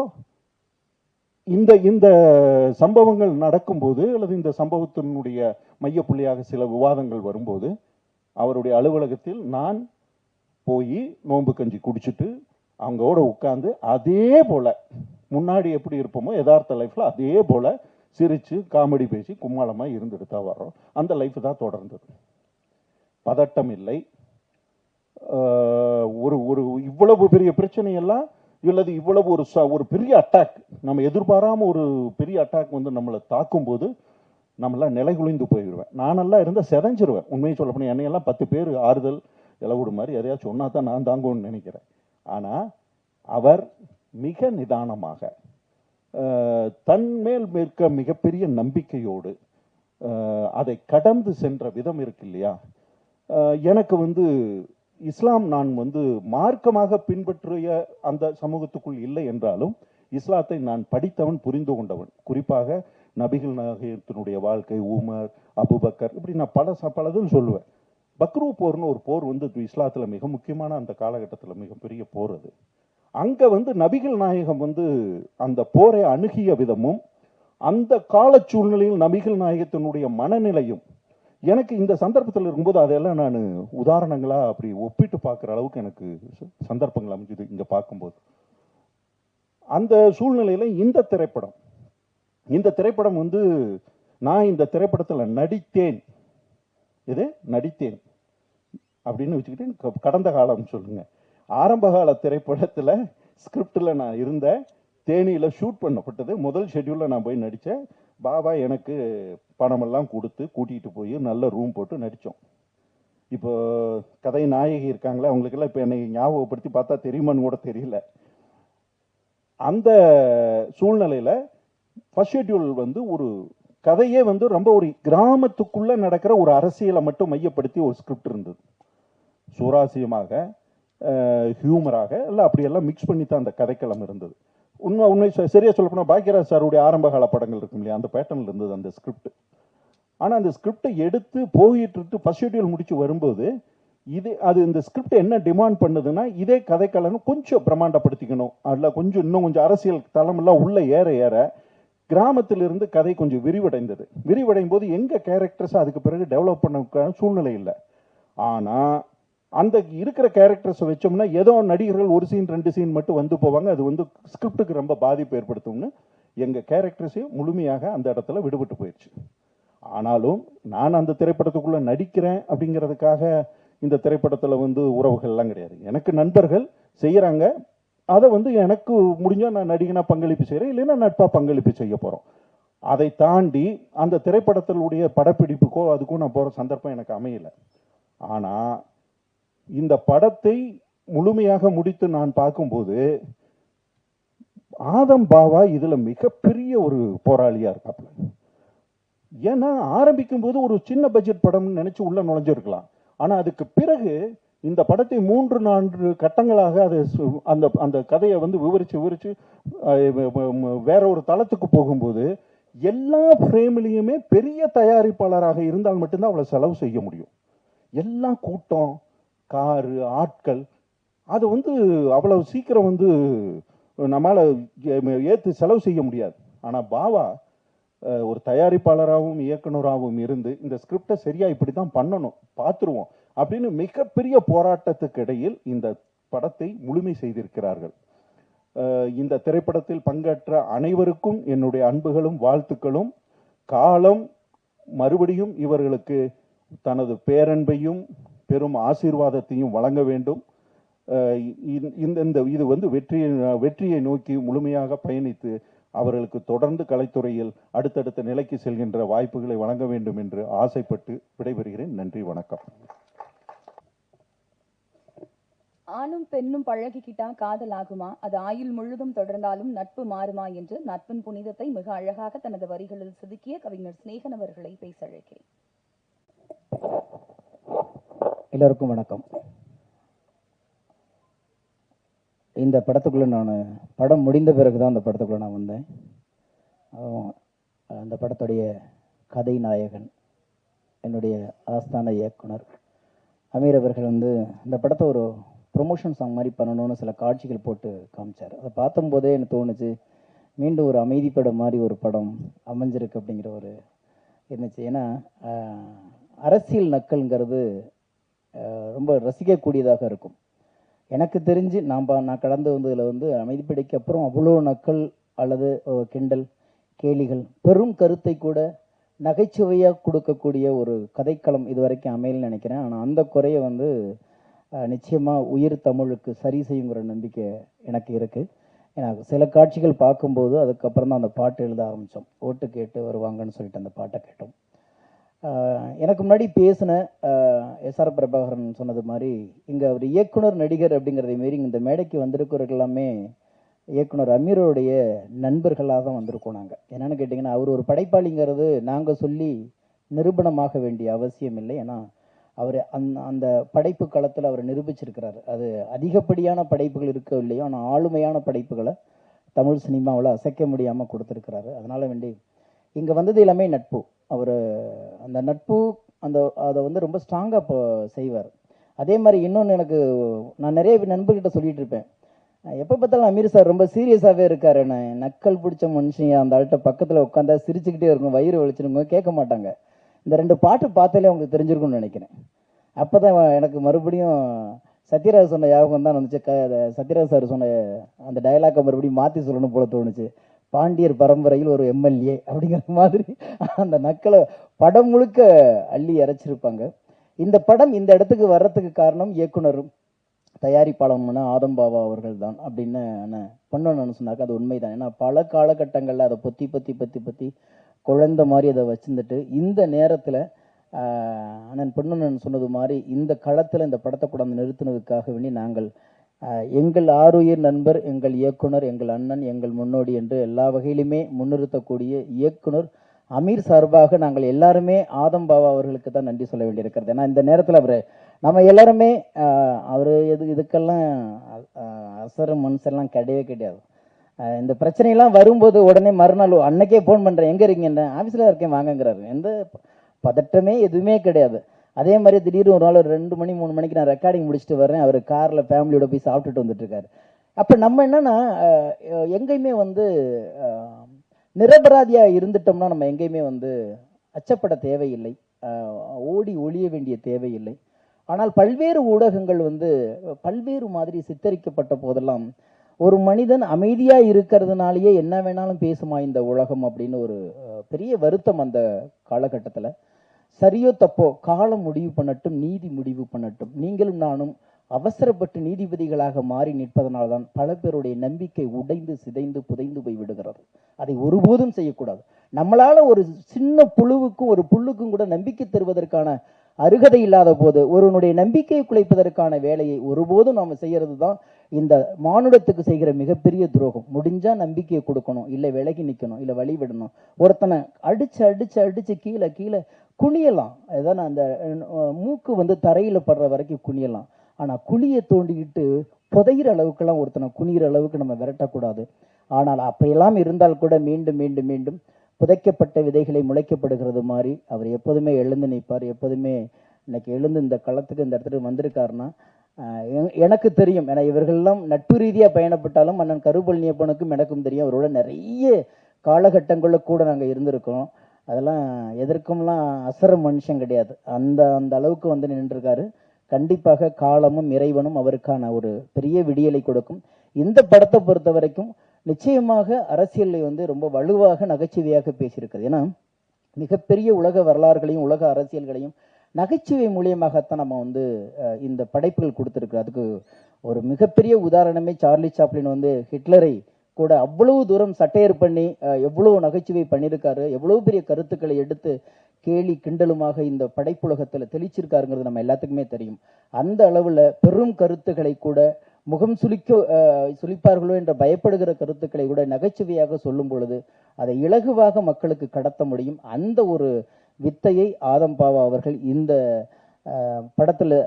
இந்த சம்பவங்கள் நடக்கும்போது அல்லது இந்த சம்பவத்தினுடைய மையப்புள்ளியாக சில விவாதங்கள் வரும்போது அவருடைய அலுவலகத்தில் நான் போய் நோன்பு கஞ்சி குடிச்சிட்டு அவங்களோட உட்கார்ந்து அதே போல முன்னாடி எப்படி இருப்போமோ யதார்த்த லைஃப்ல அதே போல சிரிச்சு காமெடி பேசி கும்மாளமா இருந்துட்டு தான் வர்றோம். அந்த லைஃப் தான் தொடர்ந்தது. பதட்டம் இல்லை. ஒரு இவ்வளவு பெரிய பிரச்சனை எல்லாம் இல்லது, இவ்வளவு ஒரு பெரிய அட்டாக், நம்ம எதிர்பாராம ஒரு பெரிய அட்டாக் வந்து நம்மளை தாக்கும் போது நம்மளாம் நிலைகுலைந்து போயிடுவேன். நானெல்லாம் இருந்தால் செதஞ்சிருவேன். உண்மையை சொல்ல போனால் என்னையெல்லாம் 10 பேர் ஆறுதல் இலவுடு மாதிரி எதையாச்சும் சொன்னா தான் நான் தாங்குவேன்னு நினைக்கிறேன். ஆனால் அவர் மிக நிதானமாக தன்மேல் இருக்க மிகப்பெரிய நம்பிக்கையோடு அதை கடந்து சென்ற விதம் இருக்கு இல்லையா. எனக்கு வந்து இஸ்லாம் நான் வந்து மார்க்கமாக பின்பற்றிய அந்த சமூகத்துக்குள் இல்லை என்றாலும் இஸ்லாத்தை நான் படித்தவன், புரிந்து கொண்டவன். குறிப்பாக நபிகள் நாயகத்தினுடைய வாழ்க்கை, உமர், அபுபக்கர், இப்படி நான் பலதும் சொல்லுவேன். பக்ரு போர்னு ஒரு போர் வந்து இஸ்லாத்துல மிக முக்கியமான அந்த காலகட்டத்தில் மிகப்பெரிய போர். அது அங்க வந்து நபிகள் நாயகம் வந்து அந்த போரை அணுகிய விதமும் அந்த கால சூழ்நிலையில் நபிகள் நாயகத்தினுடைய மனநிலையும் எனக்கு இந்த சந்தர்ப்பத்தில் இருக்கும்போது அதெல்லாம் நான் உதாரணங்களா அப்படி ஒப்பிட்டு பார்க்குற அளவுக்கு எனக்கு சந்தர்ப்பங்கள் அமைஞ்சது இங்க பார்க்கும்போது. அந்த சூழ்நிலையில இந்த திரைப்படம் வந்து நான் இந்த திரைப்படத்தில் நடித்தேன் அப்படின்னு வச்சுக்கிட்டு கடந்த காலம் சொல்லுங்க. ஆரம்ப கால திரைப்படத்தில் ஸ்கிரிப்டில் நான் இருந்தேன். தேனியில் ஷூட் பண்ணப்பட்டது. முதல் ஷெட்யூலில் நான் போய் நடித்தேன். பாபா எனக்கு பணமெல்லாம் கொடுத்து கூட்டிகிட்டு போய் நல்ல ரூம் போட்டு நடித்தோம். இப்போ கதை நாயகி இருக்காங்களே, அவங்களுக்கெல்லாம் இப்போ என்னை ஞாபகப்படுத்தி பார்த்தா தெரியுமான்னு கூட தெரியல. அந்த சூழ்நிலையில் ஃபர்ஸ்ட் ஷெட்யூல் வந்து ஒரு கதையே வந்து ரொம்ப ஒரு கிராமத்துக்குள்ள நடக்கிற ஒரு அரசியலை மட்டும் மையப்படுத்தி ஒரு ஸ்கிரிப்ட் இருந்தது. சுவாரஸ்யமாக, ஹியூமராக எல்லாம் அப்படியெல்லாம் மிக்ஸ் பண்ணி தான் அந்த கதைக்களம் இருந்தது. உண்மை சரியா சொல்ல போனால் பாக்யராஜ் சாருடைய ஆரம்பகால படங்கள் இருக்கும் இல்லையா, அந்த பேட்டர்னில் இருந்தது அந்த ஸ்கிரிப்ட். ஆனால் அந்த ஸ்கிரிப்டை எடுத்து போயிட்டு ஃபர்ஸ்ட் ஷெட்யூல் முடிச்சு வரும்போது இந்த ஸ்கிரிப்ட் என்ன டிமாண்ட் பண்ணுதுன்னா, இதே கதைக்களம் கொஞ்சம் பிரம்மாண்டப்படுத்திக்கணும், அதில் இன்னும் கொஞ்சம் அரசியல் தளமெல்லாம் உள்ள ஏற கிராமத்திலிருந்து கதை கொஞ்சம் விரிவடையும் போது எங்க கேரக்டர்ஸ் அதுக்கு பிறகு டெவலப் பண்ண சூழ்நிலை இல்லை. ஆனா அந்த இருக்கிற கேரக்டர்ஸ் வச்சோம்னா ஏதோ நடிகர்கள் ஒரு சீன் 2 சீன் மட்டும் வந்து போவாங்க. அது வந்து ஸ்கிரிப்டுக்கு ரொம்ப பாதிப்பு ஏற்படுத்தும்னு எங்க கேரக்டர்ஸையும் முழுமையாக அந்த இடத்துல விடுபட்டு போயிடுச்சு. ஆனாலும் நான் அந்த திரைப்படத்துக்குள்ள நடிக்கிறேன் அப்படிங்கிறதுக்காக இந்த திரைப்படத்தில் வந்து உறவுகள்லாம் கிடையாது. எனக்கு நண்பர்கள் செய்யறாங்க, அதை வந்து எனக்கு முடிஞ்சா நான் நடிகனா பங்களிப்பு செய்கிறேன், இல்லைன்னா நட்பா பங்களிப்பு செய்ய போறோம். அதை தாண்டி அந்த திரைப்படத்தினுடைய படப்பிடிப்புக்கோ அதுக்கும் நான் போற சந்தர்ப்பம் எனக்கு அமையல. ஆனா இந்த படத்தை முழுமையாக முடித்து நான் பார்க்கும்போது ஆதம் பாவா இதுல மிகப்பெரிய ஒரு போராளியா இருக்காப்ல. ஏன்னா ஆரம்பிக்கும் போது ஒரு சின்ன பட்ஜெட் படம் நினைச்சு உள்ள நுழைஞ்சிருக்கலாம். ஆனா அதுக்கு பிறகு இந்த படத்தை 3-4 கட்டங்களாக அது அந்த அந்த கதையை வந்து விவரிச்சு வேற ஒரு தளத்துக்கு போகும்போது எல்லா ஃப்ரேம்லையுமே பெரிய தயாரிப்பாளராக இருந்தால் மட்டும்தான் அவ்வளவு செலவு செய்ய முடியும். எல்லா கூட்டம், காரு, ஆட்கள், அது வந்து அவ்வளவு சீக்கிரம் வந்து நம்மளால ஏற்று செலவு செய்ய முடியாது. ஆனா பாவா ஒரு தயாரிப்பாளராகவும் இயக்குனராகவும் இருந்து இந்த ஸ்கிரிப்டை சரியா இப்படிதான் பண்ணணும், பார்த்துருவோம் அப்படின்னு மிகப்பெரிய போராட்டத்துக்கு இடையில் இந்த படத்தை முழுமை செய்திருக்கிறார்கள். இந்த திரைப்படத்தில் பங்கேற்ற அனைவருக்கும் என்னுடைய அன்புகளும் வாழ்த்துக்களும். காலம் மறுபடியும் இவர்களுக்கு தனது பேரன்பையும் பெரும் ஆசீர்வாதத்தையும் வழங்க வேண்டும். இது வந்து வெற்றியை நோக்கி முழுமையாக பயணித்து அவர்களுக்கு தொடர்ந்து கலைத்துறையில் அடுத்தடுத்த நிலைக்கு செல்கின்ற வாய்ப்புகளை வழங்க வேண்டும் என்று ஆசைப்பட்டு விடைபெறுகிறேன். நன்றி, வணக்கம். ஆணும் பெண்ணும் பழகிக்கிட்டா காதல் ஆகுமா, அது ஆயுள் முழுதும் தொடர்ந்தாலும் நட்பு மாறுமா என்று நட்பின் புனிதத்தை மிக அழகாக தனது வரிகளில் செதுக்கிய கவிஞர் சிநேகன் அவர்களை பேச அழைக்கிறேன். எல்லாருக்கும் வணக்கம். இந்த படத்துக்குள்ள நான் படம் முடிந்த பிறகுதான் அந்த படத்துக்குள்ள நான் வந்தேன். அந்த படத்துடைய கதை நாயகன் என்னுடைய ஆஸ்தான இயக்குனர் அமீர் அவர்கள் வந்து இந்த படத்தை ஒரு ப்ரொமோஷன் சாங் மாதிரி பண்ணணும்னு சில காட்சிகள் போட்டு காமிச்சார். அதை பார்த்தும்போதே எனக்கு தோணுச்சு, மீண்டும் ஒரு அமைதி படம் மாதிரி ஒரு படம் அமைஞ்சிருக்கு அப்படிங்கிற ஒரு இருந்துச்சு. ஏன்னா அரசியல் நக்கல்ங்கிறது ரொம்ப ரசிக்கக்கூடியதாக இருக்கும். எனக்கு தெரிஞ்சு நான் கடந்து வந்ததில் வந்து அமைதிப்படைக்கு அப்புறம் அவ்வளோ நக்கல் அல்லது கிண்டல் கேலிகள் பெரும் கருத்தை கூட நகைச்சுவையாக கொடுக்கக்கூடிய ஒரு கதைக்களம் இது வரைக்கும் அமையலன்னு நினைக்கிறேன். ஆனால் அந்த குறையை வந்து நிச்சயமாக உயிர் தமிழுக்கு சரி செய்யுங்கிற நம்பிக்கை எனக்கு இருக்குது. எனக்கு சில காட்சிகள் பார்க்கும்போது அதுக்கப்புறம் தான் அந்த பாட்டு எழுத ஆரம்பித்தோம். ஓட்டு கேட்டு வருவாங்கன்னு சொல்லிட்டு அந்த பாட்டை கேட்டோம். எனக்கு முன்னாடி பேசின எஸ்ஆர் பிரபாகரன் சொன்னது மாதிரி இங்கே அவர் இயக்குனர் நடிகர் அப்படிங்கிறதை மாரி இந்த மேடைக்கு வந்திருக்கிறவர்கள் எல்லாமே இயக்குனர் அமீரோடைய நண்பர்களாக தான் வந்திருக்கோம். நாங்கள் என்னென்னு கேட்டிங்கன்னா, அவர் ஒரு படைப்பாளிங்கிறது நாங்கள் சொல்லி நிரூபணமாக வேண்டிய அவசியம் இல்லை. ஏன்னா அவர் அந்த படைப்பு களத்தில் அவர் நிரூபிச்சிருக்கிறார். அது அதிகப்படியான படைப்புகள் இருக்க இல்லையோ, ஆனால் ஆளுமையான படைப்புகளை தமிழ் சினிமாவில் அசைக்க முடியாமல் கொடுத்துருக்கிறாரு. அதனால் வேண்டி இங்கே வந்தது எல்லாமே நட்பு. அவர் அந்த நட்பு அதை வந்து ரொம்ப ஸ்ட்ராங்காக இப்போ செய்வார். அதே மாதிரி இன்னொன்று நான் நிறைய நண்பர்கிட்ட சொல்லிட்டு இருப்பேன், எப்போ பார்த்தாலும் அமீர் சார் ரொம்ப சீரியஸாகவே இருக்காரு. நக்கல் பிடிச்ச மனுஷங்க அந்த ஆள்கிட்ட பக்கத்தில் உட்காந்தா சிரிச்சுக்கிட்டே இருக்கும், வயிறு வலிச்சிருங்க, கேட்க மாட்டாங்க. இந்த 2 பாட்டு பார்த்தாலே உங்களுக்கு தெரிஞ்சிருக்கும்னு நினைக்கிறேன். அப்போ தான் எனக்கு மறுபடியும் சத்யராஜ் சொன்ன ஞாபகம் தான் வந்துச்சு. சத்யராஜ் சார் சொன்ன அந்த டயலாக்கை மறுபடியும் மாற்றி சொல்லணும் போல தோணுச்சு. பாண்டியர் பரம்பரையில் ஒரு எம்எல்ஏ அப்படிங்கிற மாதிரி அந்த நக்களை படம் முழுக்க அள்ளி அரைச்சிருப்பாங்க. இந்த படம் இந்த இடத்துக்கு வர்றதுக்கு காரணம் இயக்குனரும் தயாரிப்பாளருமான ஆதம் பாவா அவர்கள் தான் அப்படின்னு பண்ணணும்னு சொன்னாக்க அது உண்மைதான். ஏன்னா பல காலகட்டங்களில் அதை பொத்தி குழந்தை மாதிரி அதை வச்சுருந்துட்டு இந்த நேரத்தில் அண்ணன் பொண்ணுன்னு சொன்னது மாதிரி இந்த களத்தில் இந்த படத்தை கூட நிறுத்தினதுக்காக வேண்டி நாங்கள் எங்கள் ஆருயிர் நண்பர், எங்கள் இயக்குனர், எங்கள் அண்ணன், எங்கள் முன்னோடி என்று எல்லா வகையிலுமே முன்னிறுத்தக்கூடிய இயக்குனர் அமீர் சார்பாக நாங்கள் எல்லாருமே ஆதம் பாவா அவர்களுக்கு தான் நன்றி சொல்ல வேண்டியிருக்கிறது. ஏன்னா இந்த நேரத்தில் அவர் நம்ம எல்லாருமே அவர் இதுக்கெல்லாம் அசரம் மனுஷெல்லாம் கிடையவே கிடையாது. இந்த பிரச்சனையெல்லாம் வரும்போது உடனே மறுநாள் அன்னைக்கே ஃபோன் பண்ணுறேன், எங்கே இருக்கீங்க, ஆஃபீஸில் இருக்கேன் வாங்கங்கிறாரு. எந்த பதட்டமே எதுவுமே கிடையாது. அதே மாதிரி திடீர்னு ஒரு நாள் ஒரு 2 மணி 3 மணிக்கு நான் ரெக்கார்டிங் முடிச்சுட்டு வரேன், அவர் காரில் ஃபேமிலியோட போய் சாப்பிட்டுட்டு வந்துட்டு இருக்காரு. அப்போ நம்ம என்னன்னா எங்கேயுமே நிரபராதியாக இருந்துட்டோம்னா நம்ம எங்கேயுமே அச்சப்பட தேவையில்லை, ஓடி ஒளிய வேண்டிய தேவையில்லை. ஆனால் பல்வேறு ஊடகங்கள் பல்வேறு மாதிரி சித்தரிக்கப்பட்ட போதெல்லாம் ஒரு மனிதன் அமைதியாக இருக்கிறதுனாலேயே என்ன வேணாலும் பேசுமா இந்த உலகம் அப்படின்னு ஒரு பெரிய வருத்தம் அந்த காலகட்டத்தில். சரியோ தப்போ காலம் முடிவு பண்ணட்டும், நீதி முடிவு பண்ணட்டும். நீங்களும் நானும் அவசரப்பட்டு நீதிபதிகளாக மாறி நிற்பதனால்தான் பல பேருடைய நம்பிக்கை உடைந்து சிதைந்து புதைந்து போய் விடுகிறது. அதை ஒருபோதும் செய்யக்கூடாது. நம்மளால ஒரு சின்ன புழுவுக்கும் ஒரு புல்லுக்கும் கூட நம்பிக்கை தருவதற்கான அருகதை இல்லாத போது ஒருவனுடைய நம்பிக்கையை குலைப்பதற்கான வேலையை ஒருபோதும் நாம் செய்யறது தான் இந்த மானுடத்துக்கு செய்கிற மிகப்பெரிய துரோகம். முடிஞ்சா நம்பிக்கையை கொடுக்கணும், இல்லை விலகி நிற்கணும், இல்லை வழி விடணும். ஒருத்தனை அடிச்சு அடிச்சு அடிச்சு கீழே கீழே குனியலாம், அதான் அந்த மூக்கு தரையில் படுற வரைக்கும் குனியலாம். ஆனால் குழியை தோண்டிக்கிட்டு புதைகிற அளவுக்கெல்லாம் ஒருத்தனை குனிகிற அளவுக்கு நம்ம விரட்டக்கூடாது. ஆனால் அப்படியெல்லாம் இருந்தால் கூட மீண்டும் மீண்டும் மீண்டும் புதைக்கப்பட்ட விதைகளை முளைக்கப்படுகிறது மாதிரி அவர் எப்போதுமே எழுந்து நிற்பார். எப்போதுமே இன்னைக்கு எழுந்து இந்த களத்துக்கு இந்த இடத்துக்கு வந்திருக்காருன்னா எனக்கு தெரியும். ஏன்னா இவர்கள்லாம் நட்பு ரீதியாக பயணப்பட்டாலும் அண்ணன் கருபழனியப்பனுக்கும் எனக்கும் தெரியும். அவரோட நிறைய காலகட்டங்களில் கூட நாங்கள் இருந்திருக்கோம். அதெல்லாம் எதற்கும்லாம் அசர மனுஷன் கிடையாது. அந்த அந்த அளவுக்கு நின்றுருக்காரு. கண்டிப்பாக காலமும் இறைவனும் அவருக்கான ஒரு பெரிய விடியலை கொடுக்கும். இந்த படத்தை பொறுத்த வரைக்கும் நிச்சயமாக அரசியலை ரொம்ப வலுவாக நகைச்சுவையாக பேசியிருக்கிறது. ஏன்னா மிகப்பெரிய உலக வரலாறுகளையும் உலக அரசியல்களையும் நகைச்சுவை மூலியமாகத்தான் நம்ம இந்த படைப்புகள் கொடுத்துருக்கு. அதுக்கு ஒரு மிகப்பெரிய உதாரணமே சார்லி சாப்ளின் ஹிட்லரை கூட அவ்வளவு தூரம் சட்டையர் பண்ணி எவ்வளவு நகைச்சுவை பண்ணியிருக்காரு, எவ்வளவு பெரிய கருத்துக்களை எடுத்து கேலி கிண்டலுமாக இந்த படைப்புலகத்தில் தெளிச்சிருக்காருங்கிறது நம்ம எல்லாத்துக்குமே தெரியும். அந்த அளவில் பெரும் கருத்துக்களை கூட முகம் சுளிப்பார்களோ என்ற பயப்படுகிற கருத்துக்களை கூட நகைச்சுவையாக சொல்லும் பொழுது அதை இலகுவாக மக்களுக்கு கடத்த முடியும். அந்த ஒரு வித்தையை ஆதம் பாவா அவர்கள் இந்த படத்தில்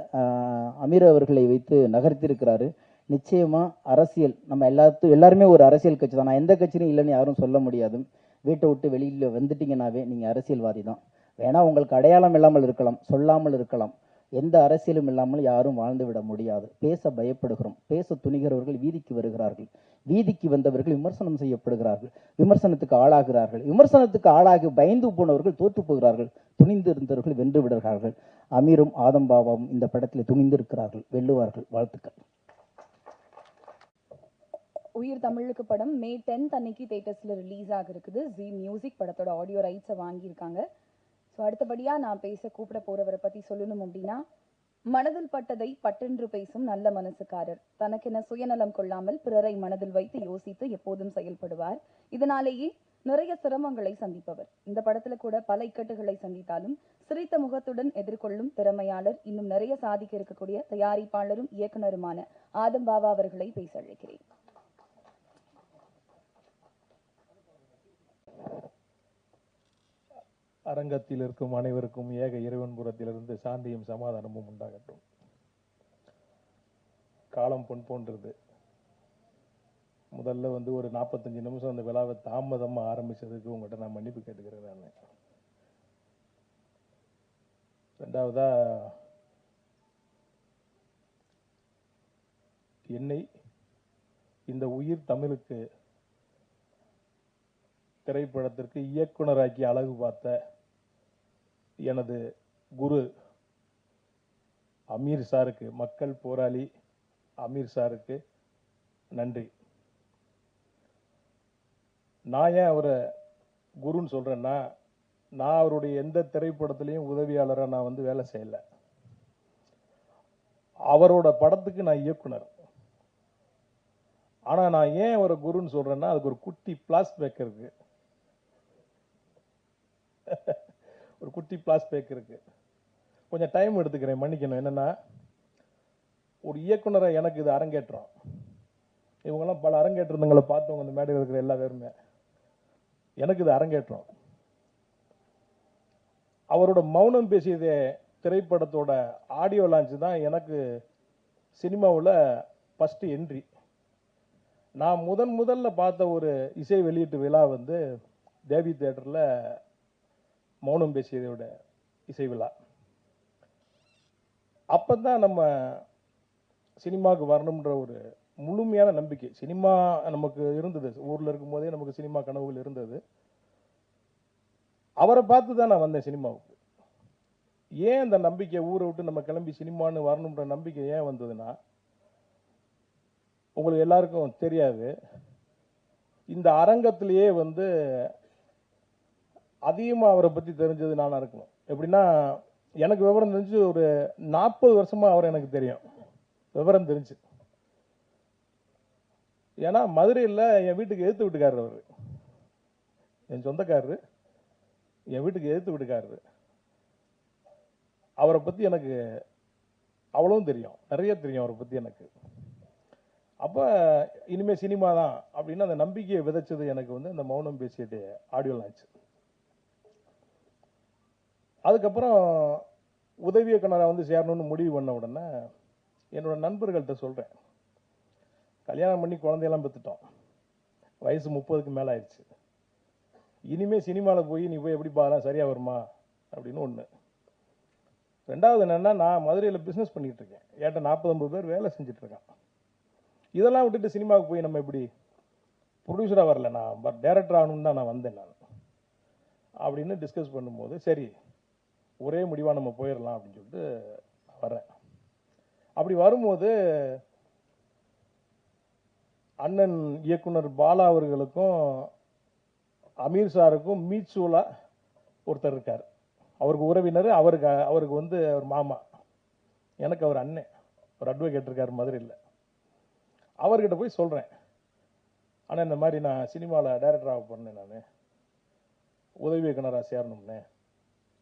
அமீர் அவர்களை வைத்து நகர்த்தியிருக்கிறாரு. நிச்சயமா அரசியல் நம்ம எல்லாருமே ஒரு அரசியல் கட்சி தான். நான் எந்த கட்சியும் இல்லைன்னு யாரும் சொல்ல முடியாது. வீட்டை விட்டு வெளியில் வந்துட்டீங்கன்னாவே நீங்கள் அரசியல்வாதி தான். வேணா உங்களுக்கு அடையாளம் இல்லாமல் இருக்கலாம், சொல்லாமல் இருக்கலாம். எந்த அரசியலும் இல்லாமல் யாரும் வாழ்ந்து விட முடியாது. பேச பயப்படுகிறோம். பேச துணிகிறவர்கள் வீதிக்கு வருகிறார்கள். வீதிக்கு வந்தவர்கள் விமர்சனம் செய்யப்படுகிறார்கள், விமர்சனத்துக்கு ஆளாகிறார்கள். விமர்சனத்துக்கு ஆளாகி பயந்து போனவர்கள் தோற்று போகிறார்கள். துணிந்து இருந்தவர்கள் வென்று விடுகிறார்கள். அமீரும் ஆதம் பாபாவும் இந்த படத்தில் துணிந்து இருக்கிறார்கள், வெல்லுவார்கள். வாழ்த்துக்கள். உயிர் தமிழுக்கு படம் May 10 அன்னைக்கு தியேட்டர்ஸ்ல ரிலீஸ் ஆக இருக்குது. ஜி மியூசிக் படத்தோட ஆடியோ ரைட்ஸை வாங்கியிருக்காங்க. ஸோ அடுத்தபடியா நான் பேச கூப்பிட போறவரை பத்தி சொல்லணும் அப்படின்னா, மனதில் பட்டதை பட்டென்று பேசும் நல்ல மனசுக்காரர். தனக்கென சுயநலம் கொள்ளாமல் பிறரை மனதில் வைத்து யோசித்து எப்போதும் செயல்படுவார். இதனாலேயே நிறைய சிரமங்களை சந்திப்பவர். இந்த படத்துல கூட பல இக்கட்டுகளை சந்தித்தாலும் சிரித்த முகத்துடன் எதிர்கொள்ளும் திறமையாளர், இன்னும் நிறைய சாதிக்க இருக்கக்கூடிய தயாரிப்பாளரும் இயக்குனருமான ஆதம் பாவா அவர்களை பேச அழைக்கிறேன். அரங்கத்தில் இருக்கும் அனைவருக்கும் ஏக இறைவன் புறத்திலிருந்து சாந்தியும் சமாதானமும் உண்டாகட்டும். காலம் பொன் போன்றது. முதல்ல ஒரு 45 நிமிஷம் அந்த விழாவை தாமதமாக ஆரம்பிச்சதுக்கு உங்கள்கிட்ட நான் மன்னிப்பு கேட்டுக்கிறேன். நான் ரெண்டாவதா என்னை இந்த உயிர் தமிழுக்கு திரைப்படத்திற்கு இயக்குனராக்கி அழகு பார்த்த எனது குரு அமீர் சாருக்கு, மக்கள் போராளி அமீர் சாருக்கு நன்றி. நான் ஏன் அவரை குருன்னு சொல்றேன்னா, நான் அவருடைய எந்த திரைப்படத்திலையும் உதவியாளராக நான் வந்து வேலை செய்யலை. அவரோட படத்துக்கு நான் இயக்குனர். ஆனா நான் ஏன் அவரை குருன்னு சொல்றேன்னா, அதுக்கு ஒரு குட்டி பிளாஸ்பேக் இருக்கு. ஒரு குட்டி பிளாஸ்பேக் இருக்கு. கொஞ்சம் டைம் எடுத்துக்கிறேன், மன்னிக்கணும். என்னன்னா, ஒரு இயக்குனரை எனக்கு இது அரங்கேற்றம். இவங்கெல்லாம் பல அரங்கேற்றங்களை பார்த்தவங்க இந்த மேடையில் இருக்கிற எல்லா பேருமே. எனக்கு இது அரங்கேற்றம். அவரோட மௌனம் பேசியதே திரைப்படத்தோட ஆடியோ லான்ச் தான் எனக்கு சினிமாவில் ஃபர்ஸ்ட் என்ட்ரி. நான் முதல்ல பார்த்த ஒரு இசை வெளியீட்டு விழா வந்து தேவி தியேட்டரில் மௌனம் பேசியதோட இசை விழா. அப்பதான் நம்ம சினிமாவுக்கு வரணுன்ற ஒரு முழுமையான நம்பிக்கை சினிமா நமக்கு இருந்தது. ஊரில் இருக்கும்போதே நமக்கு சினிமா கனவுகள் இருந்தது. அவரை பார்த்து தான் நான் வந்தேன் சினிமாவுக்கு. ஏன் அந்த நம்பிக்கை, ஊரை விட்டு நம்ம கிளம்பி சினிமான்னு வரணுன்ற நம்பிக்கை ஏன் வந்ததுன்னா, உங்களுக்கு எல்லாருக்கும் தெரியாது, இந்த அரங்கத்திலேயே வந்து அதிகமாக அவரை பற்றி தெரிஞ்சது நானாக இருக்கணும். எப்படின்னா, எனக்கு விவரம் தெரிஞ்சு ஒரு 40 வருஷமா அவர் எனக்கு தெரியும், விவரம் தெரிஞ்சு. ஏன்னா மதுரையில் என் வீட்டுக்கு எதிர்த்து வீட்டுக்காரர் அவர், என் சொந்தக்காரரு, என் வீட்டுக்கு எதிர்த்து வீட்டுக்காரரு. அவரை பற்றி எனக்கு அவ்வளவும் தெரியும், நிறைய தெரியும் அவரை பற்றி எனக்கு. அப்போ இனிமேல் சினிமா தான் அப்படின்னு அந்த நம்பிக்கையை விதைச்சது எனக்கு வந்து இந்த மௌனம் பேசியது ஆடியோ லான்ச். அதுக்கப்புறம் உதவி இயக்குனராக வந்து சேரணும்னு முடிவு பண்ண உடனே என்னோட நண்பர்கள்ட்ட சொல்கிறேன், கல்யாணம் பண்ணி குழந்தையெல்லாம் பெற்றுட்டோம், வயசு 30க்கு மேலே ஆயிடுச்சு, இனிமேல் சினிமாவில் போய் நீ போய் எப்படி பாக்கலாம், சரியாக வருமா அப்படின்னு ஒன்று. ரெண்டாவது என்னென்னா, நான் மதுரையில் பிஸ்னஸ் பண்ணிகிட்டு இருக்கேன், ஏன்ட்ட 40-50 பேர் வேலை செஞ்சிட்ருக்கான். இதெல்லாம் விட்டுட்டு சினிமாவுக்கு போய் நம்ம எப்படி, ப்ரொடியூசராக வரல, நான் டைரக்டர் ஆகணும்னு தான் நான் வந்தேன் நான் அப்படின்னு டிஸ்கஸ் பண்ணும்போது, சரி ஒரே முடிவாக நம்ம போயிடலாம் அப்படின்னு சொல்லிட்டு வரேன். அப்படி வரும்போது அண்ணன் இயக்குனர் பாலா அவர்களுக்கும் அமீர் சாருக்கும் மீட்சூலா ஒருத்தர் இருக்கார், அவருக்கு உறவினர், அவருக்கு வந்து அவர் மாமா, எனக்கு அவர் அண்ணன், ஒரு அட்வொகேட் இருக்கார் மதுரையில். அவர்கிட்ட போய் சொல்கிறேன், ஆனால் இந்த மாதிரி நான் சினிமாவில் டைரக்டராக பண்ணேன், நான் உதவி இயக்குனராக சேரணும்னே,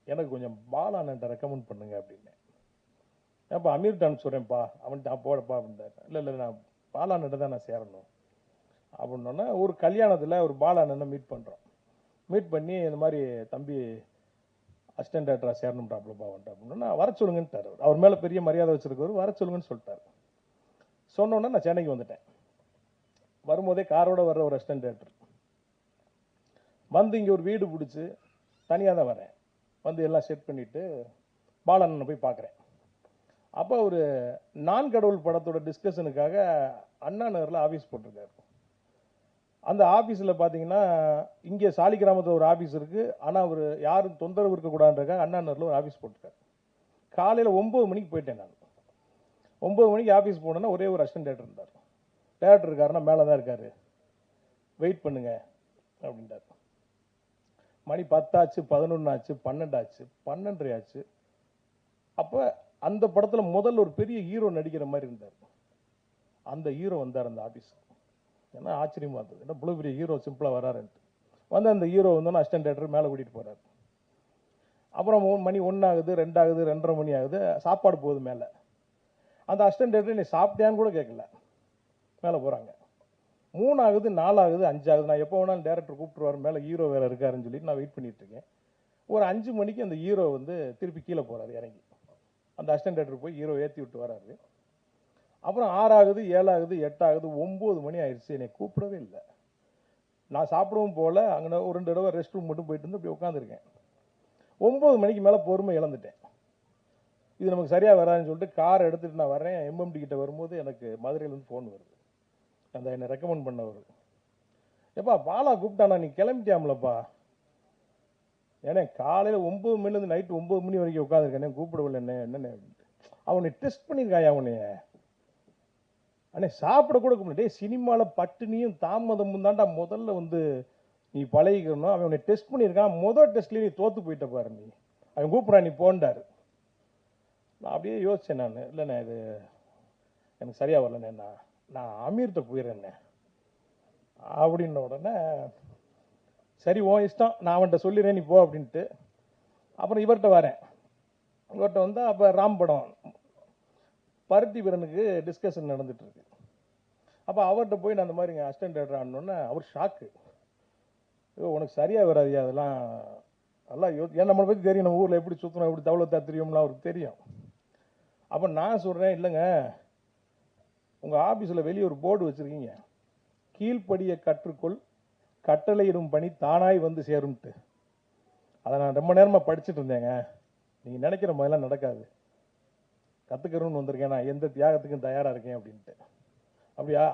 எனக்கு கொஞ்சம் பாலாண்ணன்ட்ட ரெக்கமெண்ட் பண்ணுங்க அப்படின்னு. அப்போ அமீர்கிட்ட அனுப்பிச்சுட்றேன்ப்பா, அவன்கிட்ட போடப்பா அப்படின்ட்டார். இல்லை நான் பாலாண்ணன்ட்ட தான் நான் சேரணும் அப்படின்னோன்னா, ஒரு கல்யாணத்தில் ஒரு பாலாண்ணனை மீட் பண்ணுறோம். மீட் பண்ணி இந்த மாதிரி தம்பி அசிஸ்டன்ட் டைரக்டராக சேரணும்டாப்லப்பா வந்துட்டு அப்படின்னா, வர சொல்லுங்கன்ட்டார். அவர் மேலே பெரிய மரியாதை வச்சிருக்கவர், வர சொல்லுங்கன்னு சொல்லிட்டார். சொன்னோன்னே நான் சென்னைக்கு வந்துட்டேன். வரும்போதே காரோட வர்ற ஒரு அசிஸ்டன்ட் டைரக்டர் வந்து இங்கே ஒரு வீடு பிடிச்சி தனியாக தான் வரேன். வந்து எல்லாம் செட் பண்ணிவிட்டு பாலண்ணனை போய் பார்க்குறேன். அப்போ ஒரு நான் கடவுள் படத்தோட டிஸ்கஷனுக்காக அண்ணா நகரில் ஆஃபீஸ் போட்டிருக்காரு. அந்த ஆஃபீஸில் பார்த்தீங்கன்னா, இங்கே சாலிகிராமத்தில் ஒரு ஆஃபீஸ் இருக்குது, ஆனால் அவர் யாரும் தொந்தரவு இருக்கக்கூடாதுன்றக்காக அண்ணா நகரில் ஒரு ஆஃபீஸ் போட்டிருக்காரு. காலையில் 9 மணிக்கு போயிட்டேன் நான். 9 மணிக்கு ஆஃபீஸ் போனோன்னா ஒரே ஒரு அசிஸ்டன்ட் டைரக்டர் இருந்தார். டைரக்டர் இருக்காருன்னா மேலே தான் இருக்கார், வெயிட் பண்ணுங்க அப்படின்ட்டார். மணி 10 ஆச்சு, 11 ஆச்சு, 12 ஆச்சு, 12:30 ஆச்சு. அப்போ அந்த படத்தில் முதல்ல ஒரு பெரிய ஹீரோ நடிக்கிற மாதிரி இருந்தார். அந்த ஹீரோ வந்தார் அந்த ஆஃபீஸ். ஏன்னா ஆச்சரியமா இருந்தது, ஏன்னா இவ்வளோ பெரிய ஹீரோ சிம்பிளாக வராருன்ட்டு. வந்து அந்த ஹீரோ வந்தோன்னா அசிஸ்டன்ட் டைரக்டர் மேலே கூட்டிகிட்டு போகிறார். அப்புறம் மணி 1 ஆகுது, 2 ஆகுது, 2:30 மணி ஆகுது, சாப்பாடு போகுது மேலே. அந்த அசிஸ்டன்ட் டைரக்டர் நீ சாப்பிட்டியான்னு கூட கேட்கல, மேலே போகிறாங்க. 3 ஆகுது, 4 ஆகுது, 5 ஆகுது. நான் எப்போ வேணாலும் டேரக்டர் கூப்பிட்டுருவார், மேலே ஹீரோ வேறு இருக்காருன்னு சொல்லிட்டு நான் வெயிட் பண்ணிட்டு இருக்கேன். ஒரு 5 மணிக்கு அந்த ஹீரோ வந்து திருப்பி கீழே போகிறாரு இறங்கி. அந்த அசிஸ்டன்ட் டைரக்டர் போய் ஹீரோ ஏற்றி விட்டு வராரு. அப்புறம் 6 ஆகுது, 7 ஆகுது, 8 ஆகுது, 9 மணி ஆயிடுச்சு. என்னை கூப்பிடவே இல்லை. நான் சாப்பிடவும் போகல, அங்கே ஒரு 2 தடவை ரெஸ்ட் ரூம் மட்டும் போயிட்டு வந்து அப்படி உட்காந்துருக்கேன். 9 மணிக்கு மேலே பொறுமை இழந்துட்டேன். இது நமக்கு சரியாக வராதுன்னு சொல்லிட்டு கார் எடுத்துகிட்டு நான் வரேன். எம்எம்டி கிட்ட வரும்போது எனக்கு மதுரையிலேருந்து ஃபோன் வருது, அந்த என்னை ரெக்கமெண்ட் பண்ணவர். எப்பா பாலா கூப்பிட்டானா, நீ கிளம்பிட்டியாமலப்பா ஏன்னா காலையில் 9 மணிலேருந்து நைட்டு 9 மணி வரைக்கும் உட்காந்துருக்கேன், கூப்பிடவில்லை என்னென்ன அவனை டெஸ்ட் பண்ணியிருக்காயா அவனைய. அண்ணே சாப்பிட கூட கூப்பிட, சினிமாவில் பட்டினியும் தாமதமும் தான்டா முதல்ல வந்து நீ பழகிக்கணும். அவனை டெஸ்ட் பண்ணியிருக்கான், முதல் டெஸ்ட்லேயே நீ தோற்று போயிட்ட பாரு, நீ அவன் கூப்பிட்றான் நீ போண்டாரு. நான் அப்படியே யோசித்தேன், நான் இல்லைண்ணே இது எனக்கு சரியாக வரலண்ணே, நான் அமீர்கிட்ட போயிடுறேண்ணே அப்படின்ன உடனே சரி ஓ இஷ்டம், நான் அவன்கிட்ட சொல்லிடுறேன் நீ போ அப்படின்ட்டு. அப்புறம் இவர்கிட்ட வரேன். இவர்கிட்ட வந்தால் அப்போ ராம் படம் பருத்தி வீரனுக்கு டிஸ்கஷன் நடந்துட்டுருக்கு. அப்போ அவர்கிட்ட போய் நான் அந்த மாதிரி அசிஸ்டன்ட் டேரக்டர் ஆனோடனே அவர் ஷாக்கு. உனக்கு சரியாக வராதியா அதெல்லாம், நல்லா ஏன் நம்மளை பற்றி தெரியும், நம்ம ஊரில் எப்படி சுற்றணும் எப்படி தவளத்தா தெரியும்லாம் அவருக்கு தெரியும். அப்போ நான் சொல்கிறேன், இல்லைங்க உங்கள் ஆஃபீஸில் வெளியே ஒரு போர்டு வச்சுருக்கீங்க, கீழ்ப்படியை கற்றுக்கொள் கட்டளையிடும் பணி தானாய் வந்து சேரும்ட்டு. அதை நான் ரொம்ப நேரமாக படிச்சுட்டு இருந்தேங்க. நீங்கள் நினைக்கிற மாதிரிலாம் நடக்காது, கற்றுக்கிறோன்னு வந்திருக்கேன், நான் எந்த தியாகத்துக்கும் தயாராக இருக்கேன் அப்படின்ட்டு. அப்படியா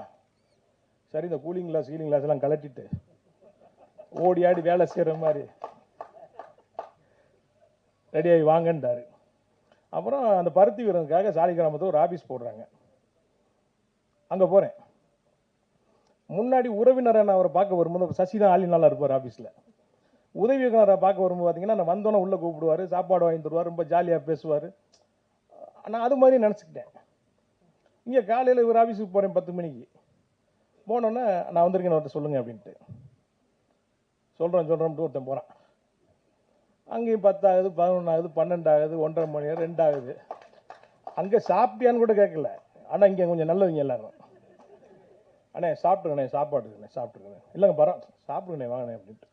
சரி, இந்த கூலிங் கிளாஸ் ஹீலிங் கிளாஸ் எல்லாம் கலட்டிட்டு ஓடி ஆடி வேலை செய்கிற மாதிரி ரெடியாகி வாங்கன்றாரு. அப்புறம் அந்த பருத்தி வீரனுக்காக சாலி கிராமத்தில் ஒரு ஆஃபீஸ் போடுறாங்க. அங்கே போகிறேன். முன்னாடி உறவினரை நான் அவரை பார்க்க வரும்போது சசி தான் ஆளி நல்லா இருப்பார் ஆஃபீஸில். உதவி இயக்குனரை பார்க்க வரும்போது பார்த்தீங்கன்னா நான் வந்தோன்னே உள்ளே கூப்பிடுவார், சாப்பாடு வாங்கி தருவார், ரொம்ப ஜாலியாக பேசுவார். நான் அது மாதிரி நினச்சிக்கிட்டேன். இங்கே காலையில் இவர் ஆஃபீஸுக்கு போகிறேன் 10 மணிக்கு போனோன்னே நான் வந்திருக்கேன் ஒருத்தர் சொல்லுங்கள் அப்படின்ட்டு சொல்கிறேன் ஒருத்தன் போகிறான். அங்கேயும் 10 ஆகுது, 11 ஆகுது, 12 ஆகுது, 1:30 மணி 2 ஆகுது. அங்கே சாப்பிட்டியான்னு கூட கேட்கல. ஆனால் இங்கே கொஞ்சம் நல்லவங்க எல்லாரும், அண்ணே சாப்பிட்டுருங்கண்ணே, சாப்பிட்டுருக்கேன் இல்லைங்க பரம் சாப்பிடுங்கண்ணே வாங்கண்ணே அப்படின்ட்டு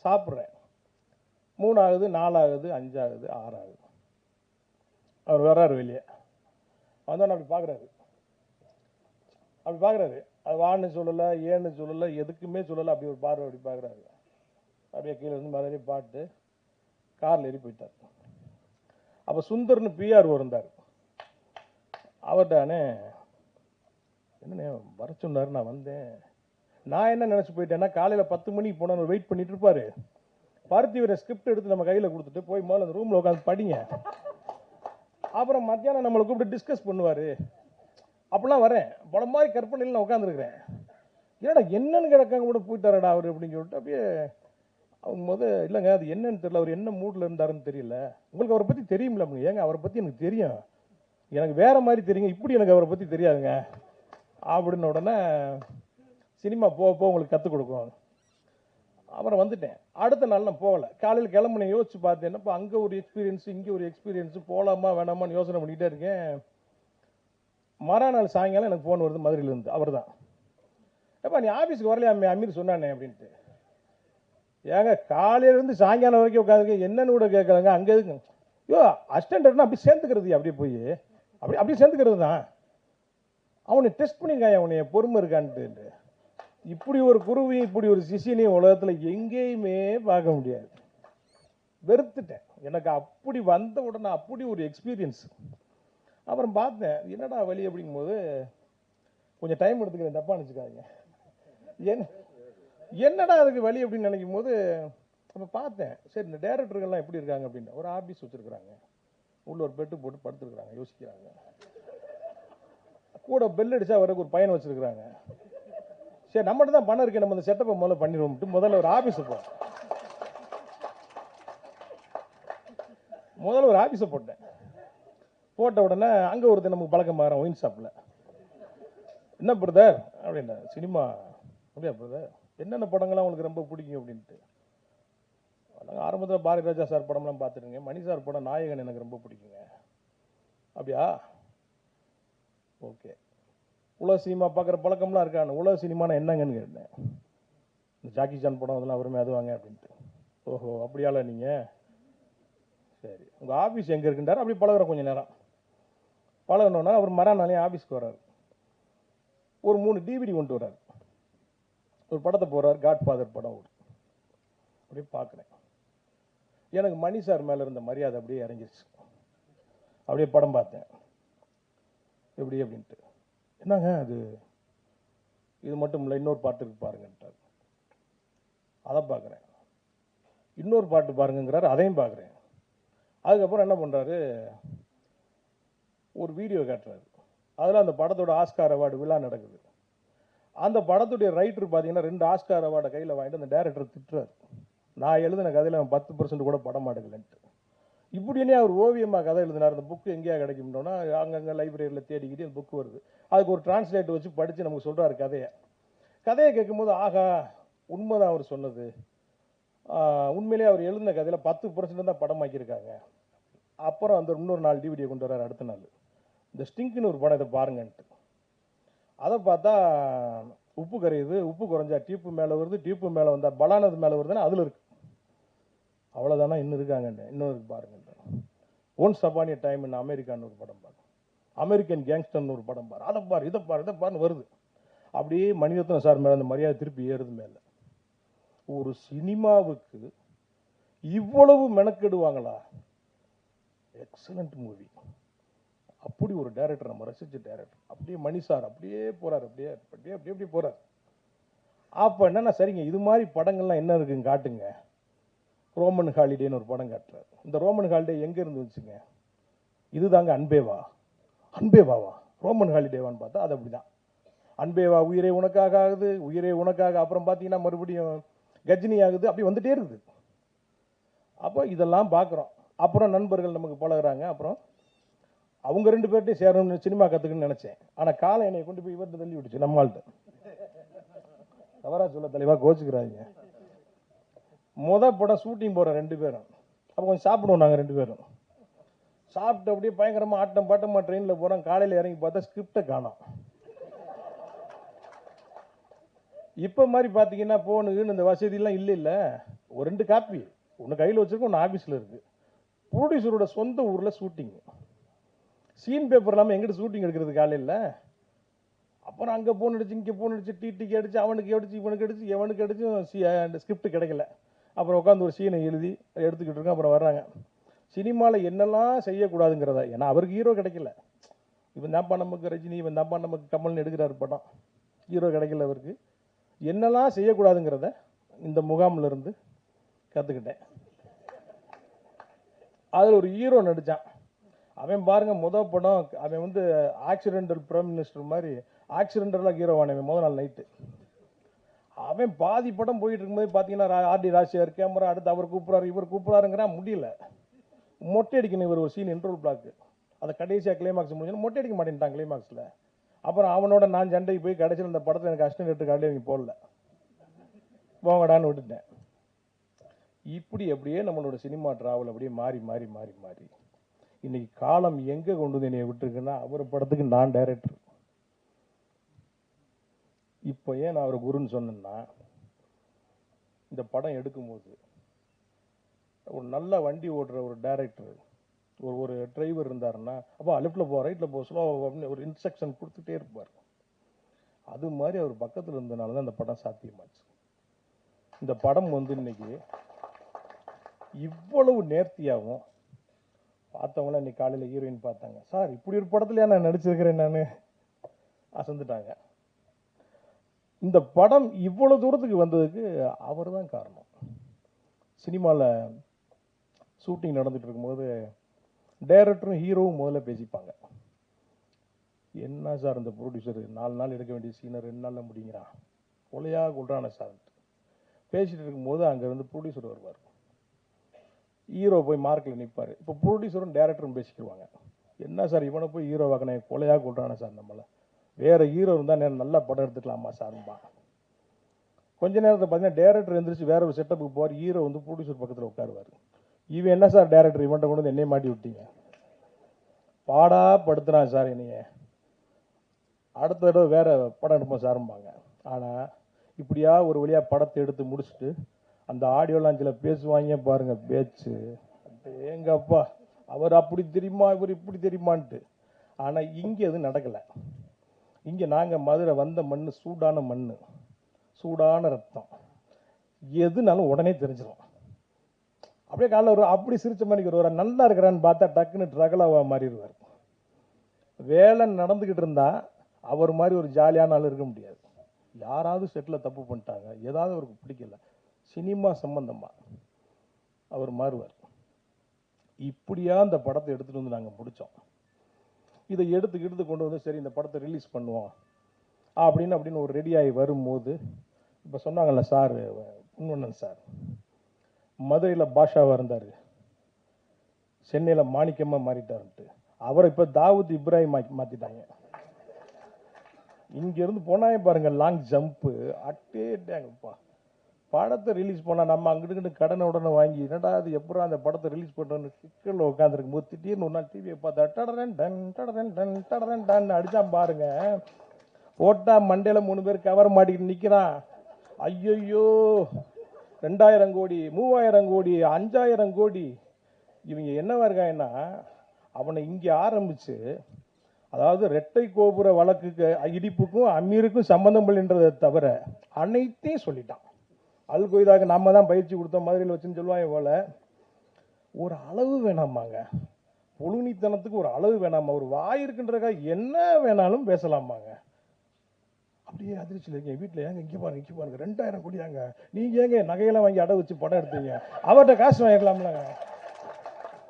சாப்பிட்றேன். 3 ஆகுது, 4 ஆகுது, 5 ஆகுது, 6 ஆகுது. அவர் வர்றாரு வெளியே. வந்தோன்னு அப்படி பார்க்குறாரு. அது வான்னு சொல்லலை, ஏன்னு சொல்லலை, எதுக்குமே சொல்லலை. அப்படி ஒரு பார்வை அப்படி பார்க்குறாரு. அப்படியே கீழே இருந்து மாதிரி பாட்டு காரில் ஏறி போயிட்டார். அப்போ சுந்தர்னு பிஆர் இருந்தார். அவர்கிட்டானே என்னண்ணே வர சொன்னார், நான் வந்தேன். நான் என்ன நினச்சி போயிட்டேன்னா காலையில் 10 மணிக்கு போனால் வெயிட் பண்ணிட்டு இருப்பாரு. பருத்தி வீர ஸ்கிரிப்ட் எடுத்து நம்ம கையில் கொடுத்துட்டு போய் முதல்ல அந்த ரூமில் உட்காந்து படிங்க, அப்புறம் மத்தியானம் நம்மளை கூப்பிட்டு டிஸ்கஸ் பண்ணுவார். அப்படிலாம் வரேன். படம் மாதிரி கற்பனையில் நான் உட்காந்துருக்கிறேன். ஏன்னா என்னன்னு கிடக்காங்க கூட போயிட்டாரடா அவர் அப்படின்னு சொல்லிட்டு அப்படியே அவங்க இல்லைங்க அது என்னன்னு தெரியல, அவர் என்ன மூடில் இருந்தாருன்னு தெரியல. உங்களுக்கு அவரை பற்றி தெரியுமில்ல அப்படிங்க. ஏங்க அவரை பற்றி எனக்கு தெரியும், எனக்கு வேற மாதிரி தெரியுங்க, இப்படி எனக்கு அவரை பற்றி தெரியாதுங்க அப்படின்னு உடனே சினிமா போக உங்களுக்கு கற்றுக் கொடுக்கும். அப்புறம் வந்துட்டேன். அடுத்த நாள் நான் போகலை. காலையில் கிளம்புனேன். யோசிச்சு பார்த்தேன், இப்போ அங்கே ஒரு எக்ஸ்பீரியன்ஸ், இங்கே ஒரு எக்ஸ்பீரியன்ஸ், போகலாமா வேணாமான்னு யோசனை பண்ணிகிட்டே இருக்கேன். மறுநாள் சாயங்காலம் எனக்கு ஃபோன் வருது மதுரையிலேருந்து. அவர் தான், எப்போ நீ ஆஃபீஸுக்கு வரலையா அமீர் சொன்னானே அப்படின்ட்டு. ஏங்க காலையிலேருந்து சாயங்காலம் வரைக்கும் உட்காந்துருக்கேன், என்னன்னு கூட கேட்கலாங்க. அங்கே இருக்கு ஐயோ அசிஸ்டன்ட்னா அப்படி சேர்ந்துக்கிறது, அப்படியே போய் அப்படி சேர்ந்துக்கிறது தான். அவனை டெஸ்ட் பண்ணியிருக்கான், அவனை பொறுமை இருக்கான்ட்டு. இப்படி ஒரு குருவி, இப்படி ஒரு சிஷியனையும் உலகத்தில் எங்கேயுமே பார்க்க முடியாது. வெறுத்துட்டேன். எனக்கு அப்படி வந்த உடனே அப்படி ஒரு எக்ஸ்பீரியன்ஸ். அப்புறம் பார்த்தேன் என்னடா வழி அப்படிங்கும்போது கொஞ்சம் டைம் எடுத்துக்கிறேன், தப்பா நினச்சிக்காதீங்க. என்னடா அதுக்கு வழி அப்படின்னு நினைக்கும் போது அப்போ பார்த்தேன், சரி இந்த டேரக்டர்கள்லாம் எப்படி இருக்காங்க அப்படின்னு. ஒரு ஆஃபீஸ் வச்சுருக்குறாங்க, உள்ள ஒரு பெட்டு போட்டு படுத்துருக்குறாங்க, யோசிக்கிறாங்க. கூட பெல் அடிச்சா வர ஒரு பையனை வச்சிருக்கிறாங்க. சரி நம்மகிட்ட தான் பணம் இருக்கு, நம்ம இந்த செட்டப்பை முதல்ல பண்ணிடுவோம். முதல்ல ஒரு ஆஃபீஸை போட்டேன். போட்ட உடனே அங்கே ஒருத்தர் நமக்கு பழக்கம் மாறோம் ஒயின் ஷாப்பில். என்ன பிரதர் அப்படின்னா, சினிமா அப்படியா பிரதர், என்னென்ன படங்கள்லாம் உங்களுக்கு ரொம்ப பிடிக்கும் அப்படின்ட்டு. ஆரம்பத்தில் பாரதி ராஜா சார் படம்லாம் பார்த்துருங்க, மணி சார் படம் நாயகன் எனக்கு ரொம்ப பிடிக்குங்க. அப்படியா, ஓகே. உலக சினிமா பார்க்குற பழக்கம்லாம் இருக்கான்னு. உலக சினிமானா என்னங்கன்னு கேட்டேன். இந்த ஜாக்கி சான் படம் அதெல்லாம் வருமே அதுவாங்க அப்படின்ட்டு. ஓஹோ அப்படியால நீங்கள், சரி உங்கள் ஆஃபீஸ் எங்கே இருக்குன்றார். அப்படி பழகுறோம் கொஞ்சம் நேரம். பழகணுன்னா அவர் மறுநாளே ஆஃபீஸ்க்கு வர்றார். ஒரு 3 டிவிடி கொண்டு வர்றார். ஒரு படத்தை போடுறார், காட்ஃபாதர் படம். அப்படியே பார்க்குறேன். எனக்கு மணி சார் மேலே இருந்த மரியாதை அப்படியே இறங்கிருச்சு. அப்படியே படம் பார்த்தேன் எப்படி அப்படின்ட்டு. என்னங்க அது, இது மட்டும் இல்லை இன்னொரு பாட்டு இருக்கு பாருங்கன்ட்டார். அதை பார்க்குறேன். இன்னொரு பாட்டு பாருங்கிறாரு, அதையும் பார்க்குறேன். அதுக்கப்புறம் என்ன பண்ணுறாரு, ஒரு வீடியோ காட்டுறாரு. அதில் அந்த படத்தோட ஆஸ்கார் அவார்டு விழா நடக்குது. அந்த படத்துடைய ரைட்டர் பார்த்தீங்கன்னா 2 ஆஸ்கார் அவார்டை கையில் வாங்கிட்டு அந்த டேரக்டர் திட்டுறாரு, நான் எழுதின கதையில் அவன் 10% கூட படம் எடுக்கலன்ட்டு. இப்படின்னே அவர் ஓவியமாக கதை எழுதினார். அந்த புக்கு எங்கேயா கிடைக்கும்னோன்னா அங்கங்கே லைப்ரரியில் தேடிக்கிட்டு அந்த புக்கு வருது. அதுக்கு ஒரு டிரான்ஸ்லேட் வச்சு படித்து நமக்கு சொல்கிறாரு கதையை கேட்கும்போது, ஆகா உண்மைதான் அவர் சொன்னது, உண்மையிலேயே அவர் எழுதின கதையில் 10% தான் படமாக்கியிருக்காங்க. அப்புறம் அந்த இன்னொரு நாள் டிவிடியை கொண்டு வர்றாரு. அடுத்த நாள் இந்த ஸ்டிங்க்னு ஒரு படம், இதை பாருங்கன்ட்டு. அதை பார்த்தா உப்பு கரையுது, உப்பு குறைஞ்சா டியூப்பு மேலே வருது, டியூப்பு மேலே வந்தால் பலானது மேலே வருதுன்னா அதில் இருக்கு. அவ்வளோதானா, இன்னும் இருக்காங்கன்னு இன்னும் இருக்கு பாருங்க. Once upon a time in அமெரிக்கான்னு ஒரு படம் பாரு, அமெரிக்கன் கேங்ஸ்டர்னு ஒரு படம் பாரு, அதை பாரு இதை பாருன்னு வருது. அப்படியே மணிரத்னம் சார் மேலே அந்த மரியாதை திருப்பி ஏறுது மேலே. ஒரு சினிமாவுக்கு இவ்வளவு மெனக்கெடுவாங்களா? Excellent movie. அப்படி ஒரு டைரக்டர், நம்ம ரசிச்ச டைரக்டர். அப்படியே மணி சார் அப்படியே போறாரு, அப்படியே அப்படியே அப்படியே அப்படியே போறாரு. அப்போ என்னன்னா, சரிங்க இது மாதிரி படங்கள்லாம் என்ன இருக்குன்னு காட்டுங்க. ரோமன் ஹாலிடேன்னு ஒரு படம் காட்டுறாரு. இந்த ரோமன் ஹாலிடே எங்க இருந்து வந்துச்சுங்க? இதுதாங்க அன்பேவாவா ரோமன் ஹாலிடேவான்னு பார்த்தா அது அப்படிதான். அன்பேவா உயிரே உனக்காக ஆகுது, உயிரே உனக்காக, அப்புறம் பார்த்தீங்கன்னா மறுபடியும் கஜினி ஆகுது, அப்படி வந்துட்டே இருக்குது. அப்போ இதெல்லாம் பார்க்குறோம். அப்புறம் நண்பர்கள் நமக்கு பழகுறாங்க. அப்புறம் அவங்க 2 பேர்ட்டையும் சேரணும்னு சினிமா கற்றுக்குன்னு நினச்சேன். ஆனால் காலை என்னை கொண்டு போய் இவர்கிட்ட தள்ளி விட்டுச்சு, நம்மள்கிட்ட. தவறா சொல்ல தலைவா, கோச்சுக்கிறாங்க. படம் ஷூட்டிங் போகிற 2 பேரும். அப்போ கொஞ்சம் சாப்பிடுவோம் நாங்கள் 2 பேரும். சாப்பிட்டு அப்படியே பயங்கரமாக ஆட்டம் பாட்டமாக ட்ரெயினில் போகிறோம். காலையில் இறங்கி பார்த்தா ஸ்கிரிப்டை காணோம். இப்போ மாதிரி பார்த்தீங்கன்னா போனுன்னு இந்த வசதியெல்லாம் இல்லை. ஒரு 2 காப்பி, ஒன்று கையில் வச்சுருக்கோம், ஒன்று ஆஃபீஸில் இருக்குது. ப்ரொடியூசரோட சொந்த ஊரில் ஷூட்டிங். சீன் பேப்பர் இல்லாமல் எங்கிட்ட ஷூட்டிங் எடுக்கிறது காலையில். அப்புறம் அங்கே போன் அடிச்சு, இங்கே போன் அடிச்சு, டிடிக்கு அடிச்சு, அவனுக்கு அடிச்சு, இவனுக்கு அடிச்சு, எவனுக்கு அடிச்சும் ஸ்கிரிப்ட் கிடைக்கல. அப்புறம் உட்காந்து ஒரு சீனை எழுதி எடுத்துக்கிட்டு இருக்கோம். அப்புறம் வர்றாங்க, சினிமாவில் என்னெல்லாம் செய்யக்கூடாதுங்கிறத. ஏன்னா அவருக்கு ஹீரோ கிடைக்கல. இவன் தான்ப்பா நமக்கு ரஜினி, இவன் தான்ப்பா நமக்கு கமல்னு எடுக்கிறாரு படம். ஹீரோ கிடைக்கல அவருக்கு. என்னெல்லாம் செய்யக்கூடாதுங்கிறத இந்த முகாமில் இருந்து கற்றுக்கிட்டேன். அதில் ஒரு ஹீரோ நடித்தான். அவன் பாருங்க, படம் அவன் ஆக்சிடென்டல் பிரைம் மினிஸ்டர் மாதிரி ஆக்சிடென்டலாக ஹீரோவான முதல் நாள் நைட்டு. அவன் பாதி படம் போயிட்டு இருக்கும்போது பார்த்தீங்கன்னா ஆர்டி ராஜசேகர் கேமரா அடுத்து அவர் கூப்பிட்றாரு, இவர் கூப்பிட்றாருங்கிறா முடியல. மொட்டை அடிக்கணும் இவர் ஒரு சீன், இன்ட்ரோல் பிளாக்கு. அதை கடைசியாக கிளைமாக்ஸ் முடிஞ்சு மொட்டை அடிக்க மாட்டேன்ட்டான் கிளைமாக்ஸில். அப்புறம் அவனோட நான் சண்டைக்கு போய் கடைசியில் இந்த படத்தில் எனக்கு அசிஸ்டன்ட் எடுத்து காட்டி அவங்க போடல, போங்கடான்னு விட்டுட்டேன். இப்படி அப்படியே நம்மளோட சினிமா டிராவல் அப்படியே மாறி மாறி மாறி மாறி இன்னைக்கு காலம் எங்கே கொண்டு வந்து என்னைய விட்டுருக்குன்னா, அவர் படத்துக்கு நான் டைரக்டர். இப்போ ஏன் நான் அவர் குருன்னு சொன்னேன்னா, இந்த படம் எடுக்கும்போது ஒரு நல்ல வண்டி ஓட்டுற ஒரு டைரக்டர், ஒரு டிரைவர் இருந்தாருன்னா, அப்போ லெஃப்டில் போ, ரைட்டில் போ, ஸ்லோ அப்படின்னு ஒரு இன்ஸ்ட்ரக்ஷன் கொடுத்துட்டே இருப்பார். அது மாதிரி அவர் பக்கத்தில் இருந்ததுனால தான் இந்த படம் சாத்தியமாச்சு. இந்த படம் இன்னைக்கு இவ்வளவு நேர்த்தியாகவும் பார்த்தவங்களாம் இன்னைக்கு காலையில் ஹீரோயின் பார்த்தாங்க, சார் இப்படி ஒரு படத்துல நான் நடிச்சிருக்கிறேன் நான் அசந்துட்டாங்க. இந்த படம் இவ்வளவு தூரத்துக்கு வந்ததுக்கு அவர் தான் காரணம். சினிமாவில் ஷூட்டிங் நடந்துட்டு இருக்கும்போது டைரக்டரும் ஹீரோவும் முதல்ல பேசிப்பாங்க. என்ன சார் இந்த ப்ரொடியூசர் 4 நாள் எடுக்க வேண்டிய சீனை 2 நாளில் முடிங்கிறான், கொலையாக கொள்றான சார் பேசிட்டு இருக்கும்போது அங்கேருந்து ப்ரொடியூசர் வருவார். ஹீரோ போய் மார்க்கில் நிற்பார். இப்போ ப்ரொடியூசரும் டைரக்டரும் பேசிக்கிடுவாங்க, என்ன சார் இவனை போய் ஹீரோ வாக்கினே கொலையாக கொள்றான சார், நம்மளை வேற ஹீரோ இருந்தால் நல்ல படம் எடுத்துக்கலாமா சார்பா. கொஞ்ச நேரத்தை பார்த்தீங்கன்னா டைரக்டர் எழுந்திரிச்சு வேற ஒரு செட்டப்புக்கு போவார். ஹீரோ ப்ரொடியூசர் பக்கத்தில் உட்காருவார். இவன் என்ன சார் டைரக்டர் இவன்ட்ட கொண்டு வந்து என்னைய மாட்டி விட்டீங்க, பாடா படுத்துறான் சார் என்னைய, அடுத்த தடவை வேற படம் எடுப்போம் சாரும்பாங்க. ஆனால் இப்படியா ஒரு வழியாக படத்தை எடுத்து முடிச்சுட்டு அந்த ஆடியோ லாஞ்சில் பேசுவாங்க பாருங்க பேச்சு, எங்க அப்பா அவர் அப்படி தெரியுமா இவர் இப்படி தெரியுமான்ட்டு. ஆனால் இங்கே அது நடக்கலை. இங்கே நாங்கள் மதுரை வந்த மண் சூடான மண், சூடான ரத்தம், எதுனாலும் உடனே தெரிஞ்சிடும். அப்படியே காலைல ஒரு அப்படி சிரிச்ச மணிக்கு ஒரு நல்லா இருக்கிறான்னு பார்த்தா டக்குன்னு ட்ரகலாவா மாறிடுவார். வேலை நடந்துக்கிட்டு இருந்தா அவர் மாதிரி ஒரு ஜாலியான ஆள் இருக்க முடியாது. யாராவது செட்டில் தப்பு பண்ணிட்டாங்க, ஏதாவது அவருக்கு பிடிக்கல, சினிமா சம்பந்தமா அவர் மாறுவார். இப்படியா இந்த படத்தை எடுத்துகிட்டு வந்து நாங்கள் முடித்தோம். இதை எடுத்து கொண்டு வந்து சரி இந்த படத்தை ரிலீஸ் பண்ணுவோம் அப்படின்னு ஒரு ரெடியாகி வரும்போது, இப்போ சொன்னாங்கல்ல சார், பொன்வண்ணன் சார் மதுரையில் பாஷாவாக இருந்தார், சென்னையில் மாணிக்கமாக மாறிட்டாருன்ட்டு, அவரை இப்போ தாவூத் இப்ராஹிம் மாற்றிட்டாங்க. இங்கேருந்து போனாயே பாருங்க லாங் ஜம்ப்பு அட்டேட்டாங்கப்பா. படத்தை ரிலீஸ் பண்ணால் நம்ம அங்கிட்டு கடனை உடனே வாங்கி என்னடா அது எப்பறம் அந்த படத்தை ரிலீஸ் பண்ணுறோன்னு சிக்கலில் உட்காந்துருக்கும் போது திடீர்னு ஒரு நாள் டிவியை பார்த்தா டடரன் டன் டடரன் டன் டடரன் டன் அடித்தான் பாருங்க. போட்டா மண்டையில் 3 பேர் கவர் மாட்டிக்கிட்டு நிற்கிறான். ஐயோ 2000 கோடி 3000 கோடி 5000 கோடி. இவங்க என்னவா இருக்காங்கன்னா, அவனை இங்கே ஆரம்பித்து, அதாவது இரட்டை கோபுர வழக்குக்கு இடிப்புக்கும் அமீருக்கும் சம்பந்தம் இல்லைன்றதை தவிர அனைத்தையும் சொல்லிட்டான். அல் கொய்தாக்கு நாம தான் பயிற்சி கொடுத்த மாதிரியில் வச்சுன்னு சொல்லுவாங்க போல. ஒரு அளவு வேணாமாங்க, பொழுனித்தனத்துக்கு ஒரு அளவு வேணாமா? ஒரு வாய் இருக்குன்றக்கா என்ன வேணாலும் பேசலாமாங்க? அப்படியே அதிர்ச்சியில் இருக்கீங்க. வீட்டில் ஏங்க இங்கே பாருங்க 2000 கோடி தாங்க, நீங்கள் ஏங்க நகையெல்லாம் வாங்கி அடை வச்சு படம் எடுத்தீங்க? அவர்கிட்ட காசு வாங்கிக்கலாம்லங்க.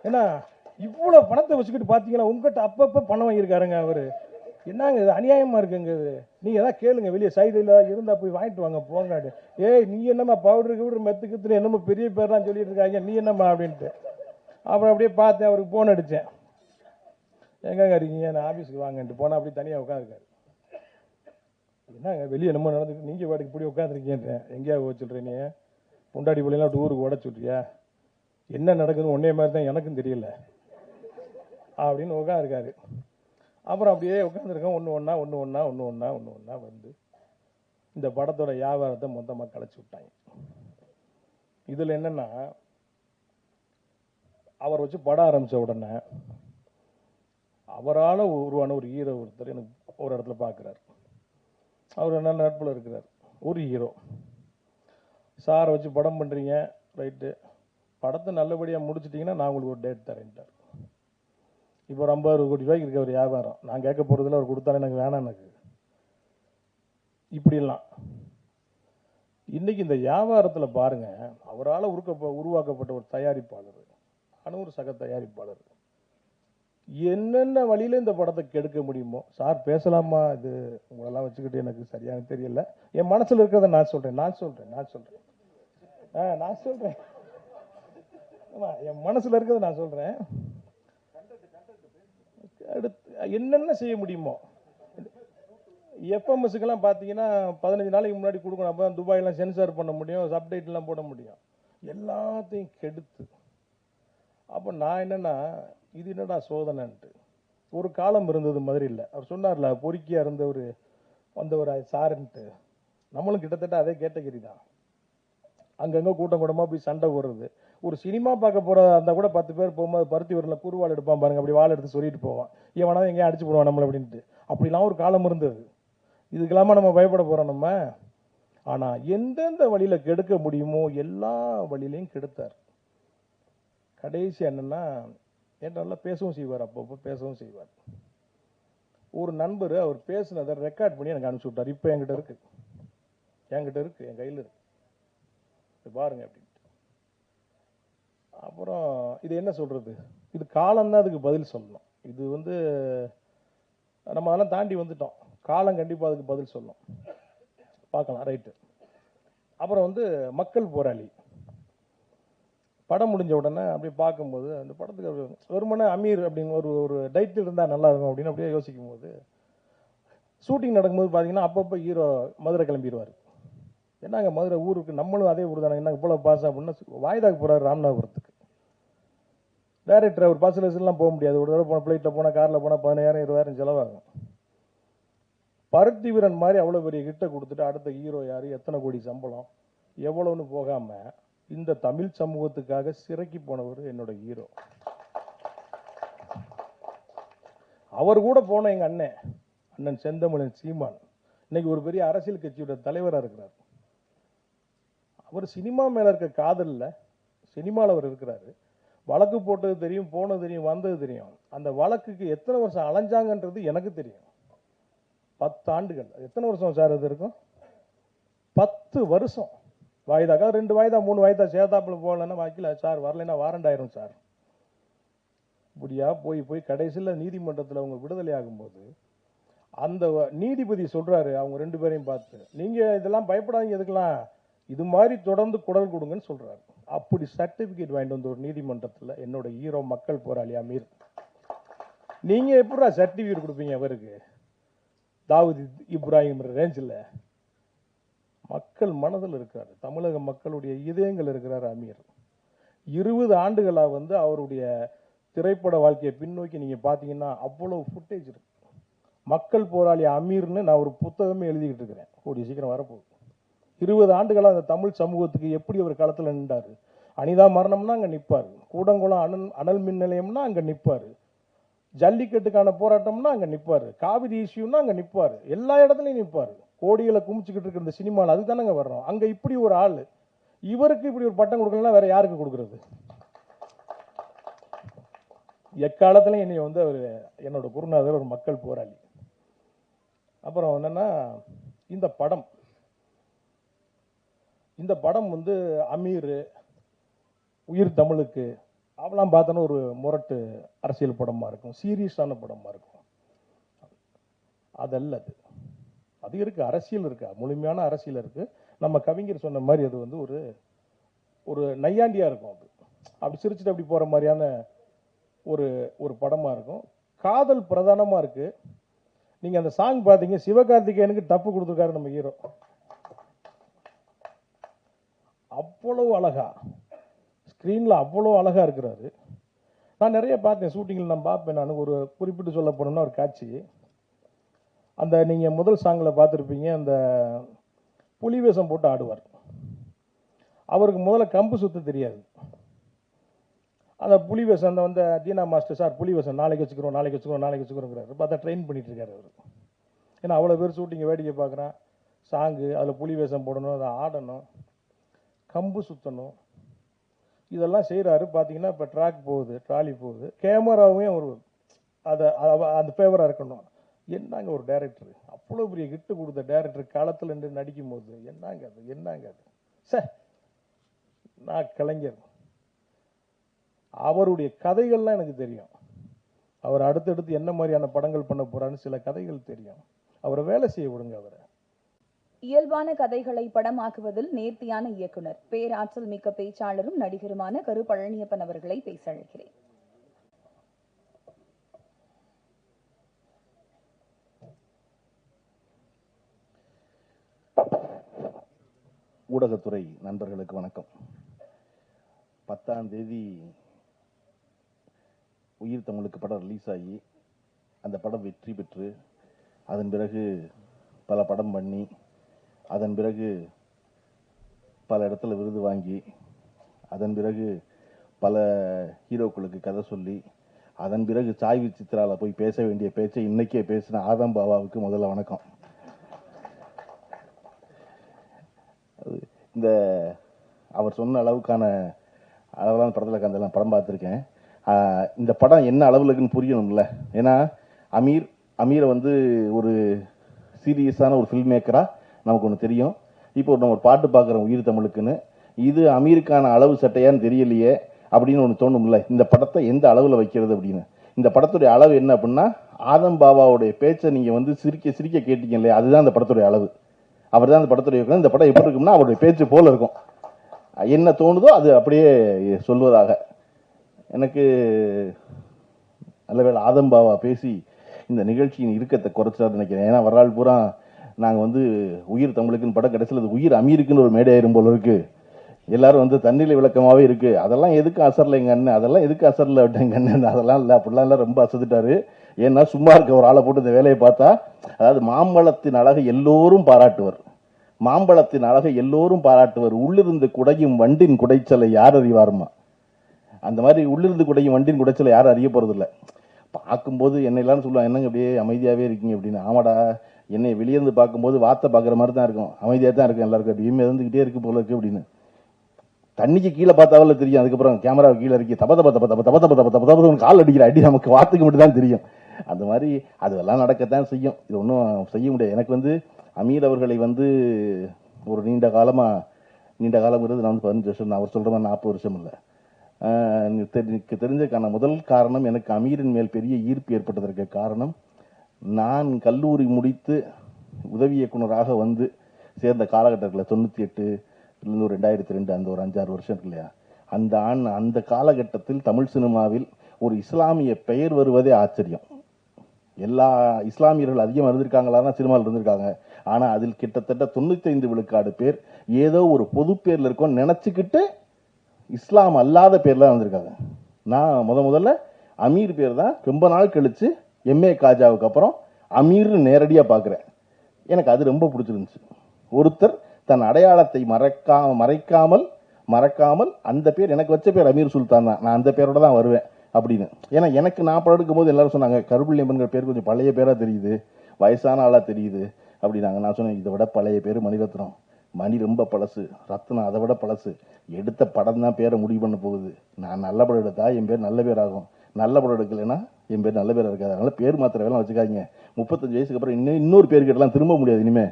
ஏன்னா இவ்வளோ பணத்தை வச்சுக்கிட்டு பார்த்தீங்கன்னா உங்கள்கிட்ட அப்பப்போ பணம் வாங்கியிருக்காருங்க அவர். என்னங்க இது அநியாயமாக இருக்குங்க இது. நீங்கள் எதாவது கேளுங்க, வெளியே சைடில் இருந்தால் போய் வாங்கிட்டு வாங்க போங்காடு. ஏய் நீ என்னம்மா பவுடரு மெத்துக்குத்துல என்னமோ பெரிய பேர்லாம் சொல்லிட்டு இருக்காங்க, நீ என்னம்மா அப்படின்ட்டு. அப்புறம் அப்படியே பார்த்தேன், அவருக்கு ஃபோன் அடித்தேன். எங்கங்க இருக்கீங்க, நான் ஆஃபீஸுக்கு வாங்கன்ட்டு போனால் அப்படி தனியாக உட்காந்துருக்காரு. என்னங்க வெளியே நம்ம நடந்துட்டு நீங்கள் வாடகைக்கு இப்படி உட்காந்துருக்கீன்றேன். எங்கேயா வச்சுட்றேன், நீ பொண்டாடி பிள்ளைலாம் டூருக்கு ஓட சொல்றியா? என்ன நடக்குதுன்னு ஒன்றே மாதிரி தான் எனக்கும் தெரியல அப்படின்னு உட்காந்துருக்காரு. அப்புறம் அப்படியே உட்காந்துருக்கோம். ஒன்று ஒன்றா வந்து இந்த படத்தோட வியாபாரத்தை மொத்தமாக கலைச்சி விட்டாங்க. இதில் என்னென்னா, அவர் வச்சு படம் ஆரம்பித்த உடனே அவரால் உருவான ஒரு ஹீரோ ஒருத்தர் எனக்கு ஒரு இடத்துல பார்க்குறாரு. அவர் என்ன நட்பில் இருக்கிறார். ஒரு ஹீரோ சாரை வச்சு படம் பண்ணுறீங்க, ரைட்டு, படத்தை நல்லபடியாக முடிச்சிட்டிங்கன்னா நான் உங்களுக்கு ஒரு டேட் தரேன்ட்டார். இப்போ ஒரு 50 கோடி ரூபாய்க்கு இருக்க ஒரு வியாபாரம். நான் கேட்க போகிறதுல அவர் கொடுத்தாலும் எனக்கு வேணாம். எனக்கு இப்படிலாம் இன்னைக்கு இந்த வியாபாரத்தில் பாருங்க, அவரால் உருவாக்கப்பட்ட ஒரு தயாரிப்பாளர், ஒரு சக தயாரிப்பாளர் என்னென்ன வழியில் இந்த படத்தை கெடுக்க முடியுமோ. சார் பேசலாமா? இது உங்களெல்லாம் வச்சுக்கிட்டு எனக்கு சரியான தெரியல. என் மனசில் இருக்கிறத நான் சொல்கிறேன். என் மனசில் இருக்கிறத நான் சொல்கிறேன். அடுத்து என்னென்ன செய்ய முடியுமோ. எஃப்எம்எஸ்க்கெல்லாம் பார்த்தீங்கன்னா 15 நாளைக்கு முன்னாடி கொடுக்கணும். அப்போ துபாயெல்லாம் சென்சார் பண்ண முடியும், சப்டைட்லாம் போட முடியும். எல்லாத்தையும் கெடுத்து அப்போ நான் என்னென்னா, இது என்னடா சோதனைன்ட்டு. ஒரு காலம் இருந்தது மதுரையில். அவர் சொன்னார்ல, பொறுக்கியாக இருந்த ஒரு சாருன்ட்டு. நம்மளும் கிட்டத்தட்ட அதே கேட்டகரி தான். அங்கங்கே கூட்டமாக போய் சண்டை போடுறது. ஒரு சினிமா பார்க்க போகிறதா இருந்தால் கூட 10 பேர் போகும்போது பருத்தி ஊரில் குறுவாள் எடுப்பான் பாருங்க, அப்படி வாள் எடுத்து சொல்லிட்டு போவான், ஏன் எங்கேயும் அடிச்சு போடுவான் நம்மளை அப்படின்ட்டு. அப்படிலாம் ஒரு காலம் இருந்தது. இதுக்கெல்லாமா நம்ம பயப்பட போகிறோம் நம்ம? ஆனால் எந்தெந்த வழியில் கெடுக்க முடியுமோ எல்லா வழியிலையும் கெடுத்தார். கடைசி என்னென்னா, என்கிட்ட நல்லா பேசவும் செய்வார், அப்பப்போ பேசவும் செய்வார். ஒரு நண்பர் அவர் பேசுனதை ரெக்கார்ட் பண்ணி எனக்கு அனுப்பிச்சி விட்டார். இப்போ என்கிட்ட இருக்கு, என் கையில் இருக்கு, பாருங்க அப்படின்ட்டு. அப்புறம் இது என்ன சொல்றது, இது காலம்தான் அதுக்கு பதில் சொல்லணும். இது நம்ம அதெல்லாம் தாண்டி வந்துட்டோம். காலம் கண்டிப்பாக அதுக்கு பதில் சொல்லணும். பார்க்கலாம், ரைட்டு. அப்புறம் மக்கள் போராளி படம் முடிஞ்ச உடனே அப்படி பார்க்கும்போது அந்த படத்துக்கு வெறுமனே அமீர் அப்படின்னு ஒரு டைட்டில் இருந்தால் நல்லா இருக்கும் அப்படின்னு அப்படியே யோசிக்கும் போது, ஷூட்டிங் நடக்கும்போது பார்த்தீங்கன்னா அப்பப்போ ஹீரோ மதுரை கிளம்பிடுவார். என்னங்க மதுரை ஊருக்கு, நம்மளும் அதே ஊர் தானே, என்ன இவ்வளோ பாஸ் அப்படின்னா வாய்தாக்கு போகிறார் ராமநாதபுரத்துக்கு. டைரக்டர் அவர் பாசலாம் போக முடியாது. ஒரு தடவை ஃப்ளைட்டில் போனால், காரில் போனால் 10,000 20,000 செலவாகும். பருத்தி வீரன் மாதிரி அவ்வளோ பெரிய கிட்ட கொடுத்துட்டு அடுத்த ஹீரோ யார், எத்தனை கோடி சம்பளம், எவ்வளோன்னு போகாமல் இந்த தமிழ் சமூகத்துக்காக சிறைக்கு போனவர் என்னோட ஹீரோ. அவர் கூட போன எங்கள் அண்ணன் செந்தமிழன் சீமான் இன்னைக்கு ஒரு பெரிய அரசியல் கட்சியோட தலைவராக இருக்கிறார். அவர் சினிமா மேலே இருக்க காதலில் சினிமாவில் அவர் இருக்கிறாரு. வழக்கு போட்டது தெரியும், போனது தெரியும், வந்தது தெரியும். அந்த வழக்குக்கு எத்தனை வருஷம் அலைஞ்சாங்கன்றது எனக்கு தெரியும். 10 ஆண்டுகள். எத்தனை வருஷம் சார் அது இருக்கும்? 10 வருஷம். வாய்தாக்கா 2 வாய்தா 3 வாய்தா சேர்த்தாப்புல போகலன்னா வாக்கில சார் வரலைன்னா வாரண்டாயிரும் சார். இப்படியா போய் போய் கடைசியில் நீதிமன்றத்தில் அவங்க விடுதலை ஆகும்போது அந்த நீதிபதி சொல்றாரு அவங்க 2 பேரையும் பார்த்து, நீங்க இதெல்லாம் பயப்படாதீங்க, எதுக்கெல்லாம் இது மாதிரி தொடர்ந்து குரல் கொடுங்கன்னு சொல்றாரு. அப்படி சர்டிபிகேட் வாங்கிட்டு வந்து ஒரு நீதிமன்றத்தில் என்னோட ஹீரோ மக்கள் போராளி அமீர், நீங்க எப்படா சர்டிபிகேட் கொடுப்பீங்க அவருக்கு? தாவூத் இப்ராஹிம் ரேஞ்சில் மக்கள் மனதில் இருக்கிறார், தமிழக மக்களுடைய இதயங்கள் இருக்கிறார் அமீர். 20 ஆண்டுகளாக வந்து அவருடைய திரைப்பட வாழ்க்கையை பின்னோக்கி நீங்க பாத்தீங்கன்னா அவ்வளவு ஃபுட்டேஜ் இருக்கு. மக்கள் போராளி அமீர்னு நான் ஒரு புத்தகமே எழுதிக்கிட்டு இருக்கிறேன், கூடிய சீக்கிரம் வரப்போகுது. 20 ஆண்டுகளாக அந்த தமிழ் சமூகத்துக்கு எப்படி அவர் களத்தில் நின்றாரு. அனிதா மரணம்னா அங்கே நிற்பார், கூடங்குளம் அனல் மின் நிலையம்னா அங்கே நிற்பார், ஜல்லிக்கட்டுக்கான போராட்டம்னா அங்கே நிற்பார், காவிரி இஷ்யூன்னா அங்கே நிற்பார், எல்லா இடத்துலையும் நிற்பார். கோடிகளை குமிச்சுக்கிட்டு இருக்கிற இந்த சினிமாவில் அதுதானங்க வர்றோம். அங்கே இப்படி ஒரு ஆள், இவருக்கு இப்படி ஒரு பட்டம் கொடுக்கலாம், வேற யாருக்கு கொடுக்கறது? எக்காலத்திலையும் என்னை வந்து அவர் என்னோட குருநாதர், ஒரு மக்கள் போராளி. அப்புறம் என்னன்னா இந்த படம் வந்து அமீர், உயிர் தமிழுக்கு அவெல்லாம் பார்த்தோன்னா ஒரு முரட்டு அரசியல் படமா இருக்கும், சீரியஸான படமா இருக்கும். அதல்ல, அது இருக்கு, அரசியல் இருக்கு, முழுமையான அரசியல் இருக்கு. நம்ம கவிஞர் சொன்ன மாதிரி அது வந்து ஒரு நையாண்டியா இருக்கும். அது அப்படி சிரிச்சுட்டு அப்படி போற மாதிரியான ஒரு படமா இருக்கும். காதல் பிரதானமா இருக்கு. நீங்க அந்த சாங் பாத்தீங்க, சிவகார்த்திகேயனுக்கு டப்பு கொடுத்துருக்காரு நம்ம ஹீரோ, அவ்வளவு அழகா ஸ்கிரீன்ல அவ்வளவு அழகா இருக்கிறாரு. நான் நிறைய பார்த்தேன் ஷூட்டிங்கில், நான் பார்ப்பேன். நான் ஒரு குறிப்பிட்டு சொல்ல போனோம்னா ஒரு காட்சி, அந்த நீங்க முதல் சாங்கில் பார்த்துருப்பீங்க, அந்த புலி வேஷம் போட்டு ஆடுவார். அவருக்கு முதல்ல கம்பு சுத்த தெரியாது. அந்த புலி வேஷம் அந்த வந்து தீனா மாஸ்டர், சார் புலி வேஷம் நாளைக்கு வச்சுக்கிறோங்கிறாரு. பார்த்தா ட்ரெயின் பண்ணிட்டு இருக்காரு அவர். ஏன்னா அவ்வளோ பேர் ஷூட்டிங்கை வேடிக்கை பார்க்குறான், சாங்கு அதில் புலி வேஷம் போடணும், அதை ஆடணும், கம்பு சுற்றணும், இதெல்லாம் செய்கிறாரு. பார்த்தீங்கன்னா இப்போ ட்ராக் போகுது, ட்ராலி போகுது, கேமராவும் ஒரு அந்த ஃபேவராக இருக்கணும். என்னங்க ஒரு டைரக்டர், அவ்வளோ பெரிய கிட்டு கொடுத்த டைரக்டர் காலத்தில் நின்று நடிக்கும் போது என்னங்க அது சார். நான் கலைஞர், அவருடைய கதைகள்லாம் எனக்கு தெரியும். அவர் அடுத்தடுத்து என்ன மாதிரியான படங்கள் பண்ண போறான்னு சில கதைகள் தெரியும். அவரை வேலை செய்ய விடுங்க. அவரை இயல்பான கதைகளை படமாக்குவதில் நேர்த்தியான இயக்குனர், பேராற்றல் மிக்க பேச்சாளரும் நடிகருமான கரு பழனியப்பன் அவர்களை பேச அழைக்கிறேன். ஊடகத்துறை நண்பர்களுக்கு வணக்கம். 10ஆம் தேதி உயிர் தமிழுக்கு படம் ரிலீஸ் ஆகி அந்த படம் வெற்றி பெற்று அதன் பிறகு பல படம் பண்ணி அதன் பிறகு பல இடத்துல விருது வாங்கி அதன் பிறகு பல ஹீரோக்களுக்கு கதை சொல்லி அதன் பிறகு சாய்வு சித்ரால போய் பேச வேண்டிய பேச்சை இன்னைக்கே பேசின ஆதம் பாபாவுக்கு முதல்ல வணக்கம். இந்த அவர் சொன்ன அளவுக்கான அளவிலான படத்தில் கந்தெல்லாம் படம் பார்த்துருக்கேன். இந்த படம் என்ன அளவில் இருக்குன்னு புரியணும்ல. ஏன்னா அமீரை வந்து ஒரு சீரியஸான ஒரு ஃபில்ம் மேக்கரா நமக்கு ஒன்று தெரியும். இப்போ நம்ம ஒரு பாட்டு பார்க்குறோம் உயிர் தமிழுக்குன்னு, இது அமீருக்கான அளவு சட்டையான்னு தெரியலையே அப்படின்னு ஒன்று தோணும்ல. இந்த படத்தை எந்த அளவில் வைக்கிறது அப்படின்னு. இந்த படத்துடைய அளவு என்ன அப்படின்னா, ஆதம் பாபாவுடைய பேச்சை நீங்கள் வந்து சிரிக்க சிரிக்க கேட்டீங்க இல்லையா, அதுதான் இந்த படத்துடைய அளவு. அவர் தான் அந்த படத்துடைய இயக்குனர். இந்த படம் எப்படி இருக்கும்னா அவருடைய பேச்சு போல இருக்கும். என்ன தோணுதோ அது அப்படியே சொல்வதாக. எனக்கு நல்லவேளை ஆதம் பாபா பேசி இந்த நிகழ்ச்சியின் இறுக்கத்தை குறைச்சாரு நினைக்கிறேன். ஏன்னா வரலாறு பூரா நாங்கள் வந்து உயிர் தமிழுக்குன்னு படம் கடைசியில் அது உயிர் அமீருக்குன்னு ஒரு மேடையாயிரும் போல இருக்கு. எல்லாரும் வந்து தண்ணிலை விளக்கமாகவே இருக்கு. அதெல்லாம் எதுக்கு அசரில் எங்க அண்ணன், அதெல்லாம் எதுக்கு அசரில் விட்டேங்க அண்ணன், அதெல்லாம் இல்லை, அப்படிலாம் இல்லை, ரொம்ப அசத்துட்டாரு. ஏன்னா சும்மா இருக்க ஒரு ஆளை போட்டு இந்த வேலையை பார்த்தா, அதாவது மாம்பழத்தின் அழகை எல்லோரும் பாராட்டுவர், மாம்பழத்தின் அழகை எல்லோரும் பாராட்டுவர், உள்ளிருந்து குடையும் வண்டின் குடைச்சலை யார் அறிவாருமா. அந்த மாதிரி உள்ளிருந்து குடையும் வண்டின் குடைச்சலை யாரும் அறிய போறது இல்லை. பார்க்கும்போது என்னை எல்லாரும் சொல்லுவாங்க, என்னங்க அப்படியே அமைதியாகவே இருக்கீங்க அப்படின்னு. ஆமாடா, என்னை வெளியேருந்து பார்க்கும்போது வார்த்தை பார்க்குற மாதிரி தான் இருக்கும், அமைதியாக தான் இருக்கும் எல்லாருக்கும், அப்படியே இருந்துகிட்டே இருக்கு போல இருக்கு அப்படின்னு. தண்ணிக்கு கீழே பார்த்தாவல தெரியும். அதுக்கப்புறம் கேமரா கீழே இறக்கி தப்ப தப்ப தப்ப தப்ப தப்ப தப்ப தப்ப தப்ப கால் அடிக்கிற அடி நமக்கு வார்த்தைக்கு மட்டும் தான் தெரியும். அந்த மாதிரி அதெல்லாம் நடக்கத்தான் செய்யும். இது ஒன்றும் செய்ய முடியாது. எனக்கு வந்து அமீர் அவர்களை வந்து ஒரு நீண்ட காலமாக நீண்ட காலங்கிறது நான் வந்து 15 வருஷம், நான் அவர் சொல்கிற மாதிரி 40 வருஷம் இல்லை. எனக்கு தெரிஞ்சதுக்கான முதல் காரணம், எனக்கு அமீரின் மேல் பெரிய ஈர்ப்பு ஏற்பட்டதற்கு காரணம், நான் கல்லூரி முடித்து உதவி இயக்குனராக வந்து சேர்ந்த காலகட்டத்தில் 98 ஒரு 2002 அந்த ஒரு 5-6 வருஷம் இருக்கு இல்லையா, அந்த காலகட்டத்தில் தமிழ் சினிமாவில் ஒரு இஸ்லாமிய பெயர் வருவதே ஆச்சரியம். எல்லா இஸ்லாமியர்கள் அதிகமாக இருந்திருக்காங்களா சினிமாவில் இருந்திருக்காங்க. ஆனால் அதில் கிட்டத்தட்ட 95 விழுக்காடு பேர் ஏதோ ஒரு பொது பேர்ல இருக்கும் நினைச்சுக்கிட்டு இஸ்லாம் அல்லாத பேர்ல வந்திருக்காங்க. நான் முதல்ல அமீர் பேர் தான் ரொம்ப நாள் கழிச்சு எம்ஏ காஜாவுக்கு அப்புறம் அமீர்னு நேரடியா பார்க்கிறேன். எனக்கு அது ரொம்ப பிடிச்சிருந்துச்சு. ஒருத்தர் தன் அடையாளத்தை மறைக்காமல் அந்த பேர், எனக்கு வச்ச பேர் அமீர் சுல்தான் தான், நான் அந்த பேரோட தான் வருவேன் அப்படின்னு. ஏன்னா எனக்கு நான் படம் எடுக்கும் போது எல்லாரும் சொன்னாங்க கருப்புள்ளியம்மன்கிற பேர் கொஞ்சம் பழைய பேரா தெரியுது, வயசான ஆளா தெரியுது அப்படின்னாங்க. நான் சொன்னேன் இதை விட பழைய பேர் மணிரத்னம், மணி ரொம்ப பழசு, ரத்னம் அதை விட பழசு, எடுத்த படம் தான் பேரை முடிவு பண்ண போகுது. நான் நல்ல படம் எடுத்தா என் பேர் நல்ல பேர் ஆகும், நல்ல படம் எடுக்கலைன்னா என் பேர் நல்ல பேர் இருக்காது. அதனால பேர் மாத்திர வேலை வச்சுக்காதீங்க, 35 வயசுக்கு அப்புறம் இன்னொரு பேர் கேட்டலாம் திரும்ப முடியாது இனிமே,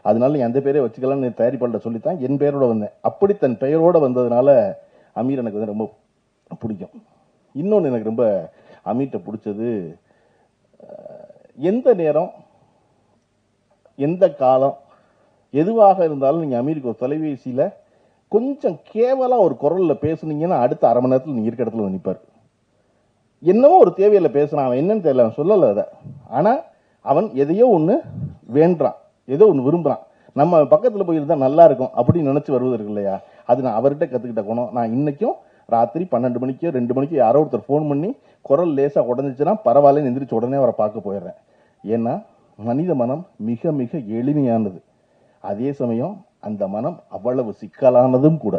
அதனால எந்த பேரே வச்சுக்கலாம்னு தயாரிப்பாளர்கிட்ட சொல்லித்தான் என் பேரோட வந்தேன். அப்படி தன் பெயரோட வந்ததுனால அமீர் எனக்கு வந்து ரொம்ப பிடிக்கும். இன்னொன்று எனக்கு ரொம்ப அமீர்கிட்ட பிடிச்சது, எந்த நேரம் எந்த காலம் எதுவாக இருந்தாலும் நீங்க அமீருக்கு ஒரு தொலைபேசியில கொஞ்சம் கேவலா ஒரு குரல்ல பேசுனீங்கன்னா அடுத்த அரை மணி நேரத்தில் நீங்க இருக்க இடத்துல வந்து நிற்பார். என்னவோ ஒரு தேவையில்ல பேசுறான், அவன் என்னன்னு தெரியல, அவன் சொல்லல அதை, ஆனா அவன் எதையோ ஒண்ணு வேண்டான், ஏதோ ஒண்ணு விரும்புறான், நம்ம பக்கத்துல போயிருந்தா நல்லா இருக்கும் அப்படின்னு நினைச்சு வருவது இருக்கு இல்லையா, அது நான் அவர்கிட்ட கத்துக்கிட்ட குணம். நான் இன்னைக்கும் ராத்திரி 12 மணிக்கோ 2 மணிக்கோ யாரோ ஒருத்தர் ஃபோன் பண்ணி குரல் லேசா உடஞ்சிச்சுன்னா பரவாயில்லன்னு எந்திரிச்சு உடனே அவரை பார்க்க போயிடுறேன். ஏன்னா மனித மனம் மிக மிக எளிமையானது, அதே சமயம் அந்த மனம் அவ்வளவு சிக்கலானதும் கூட.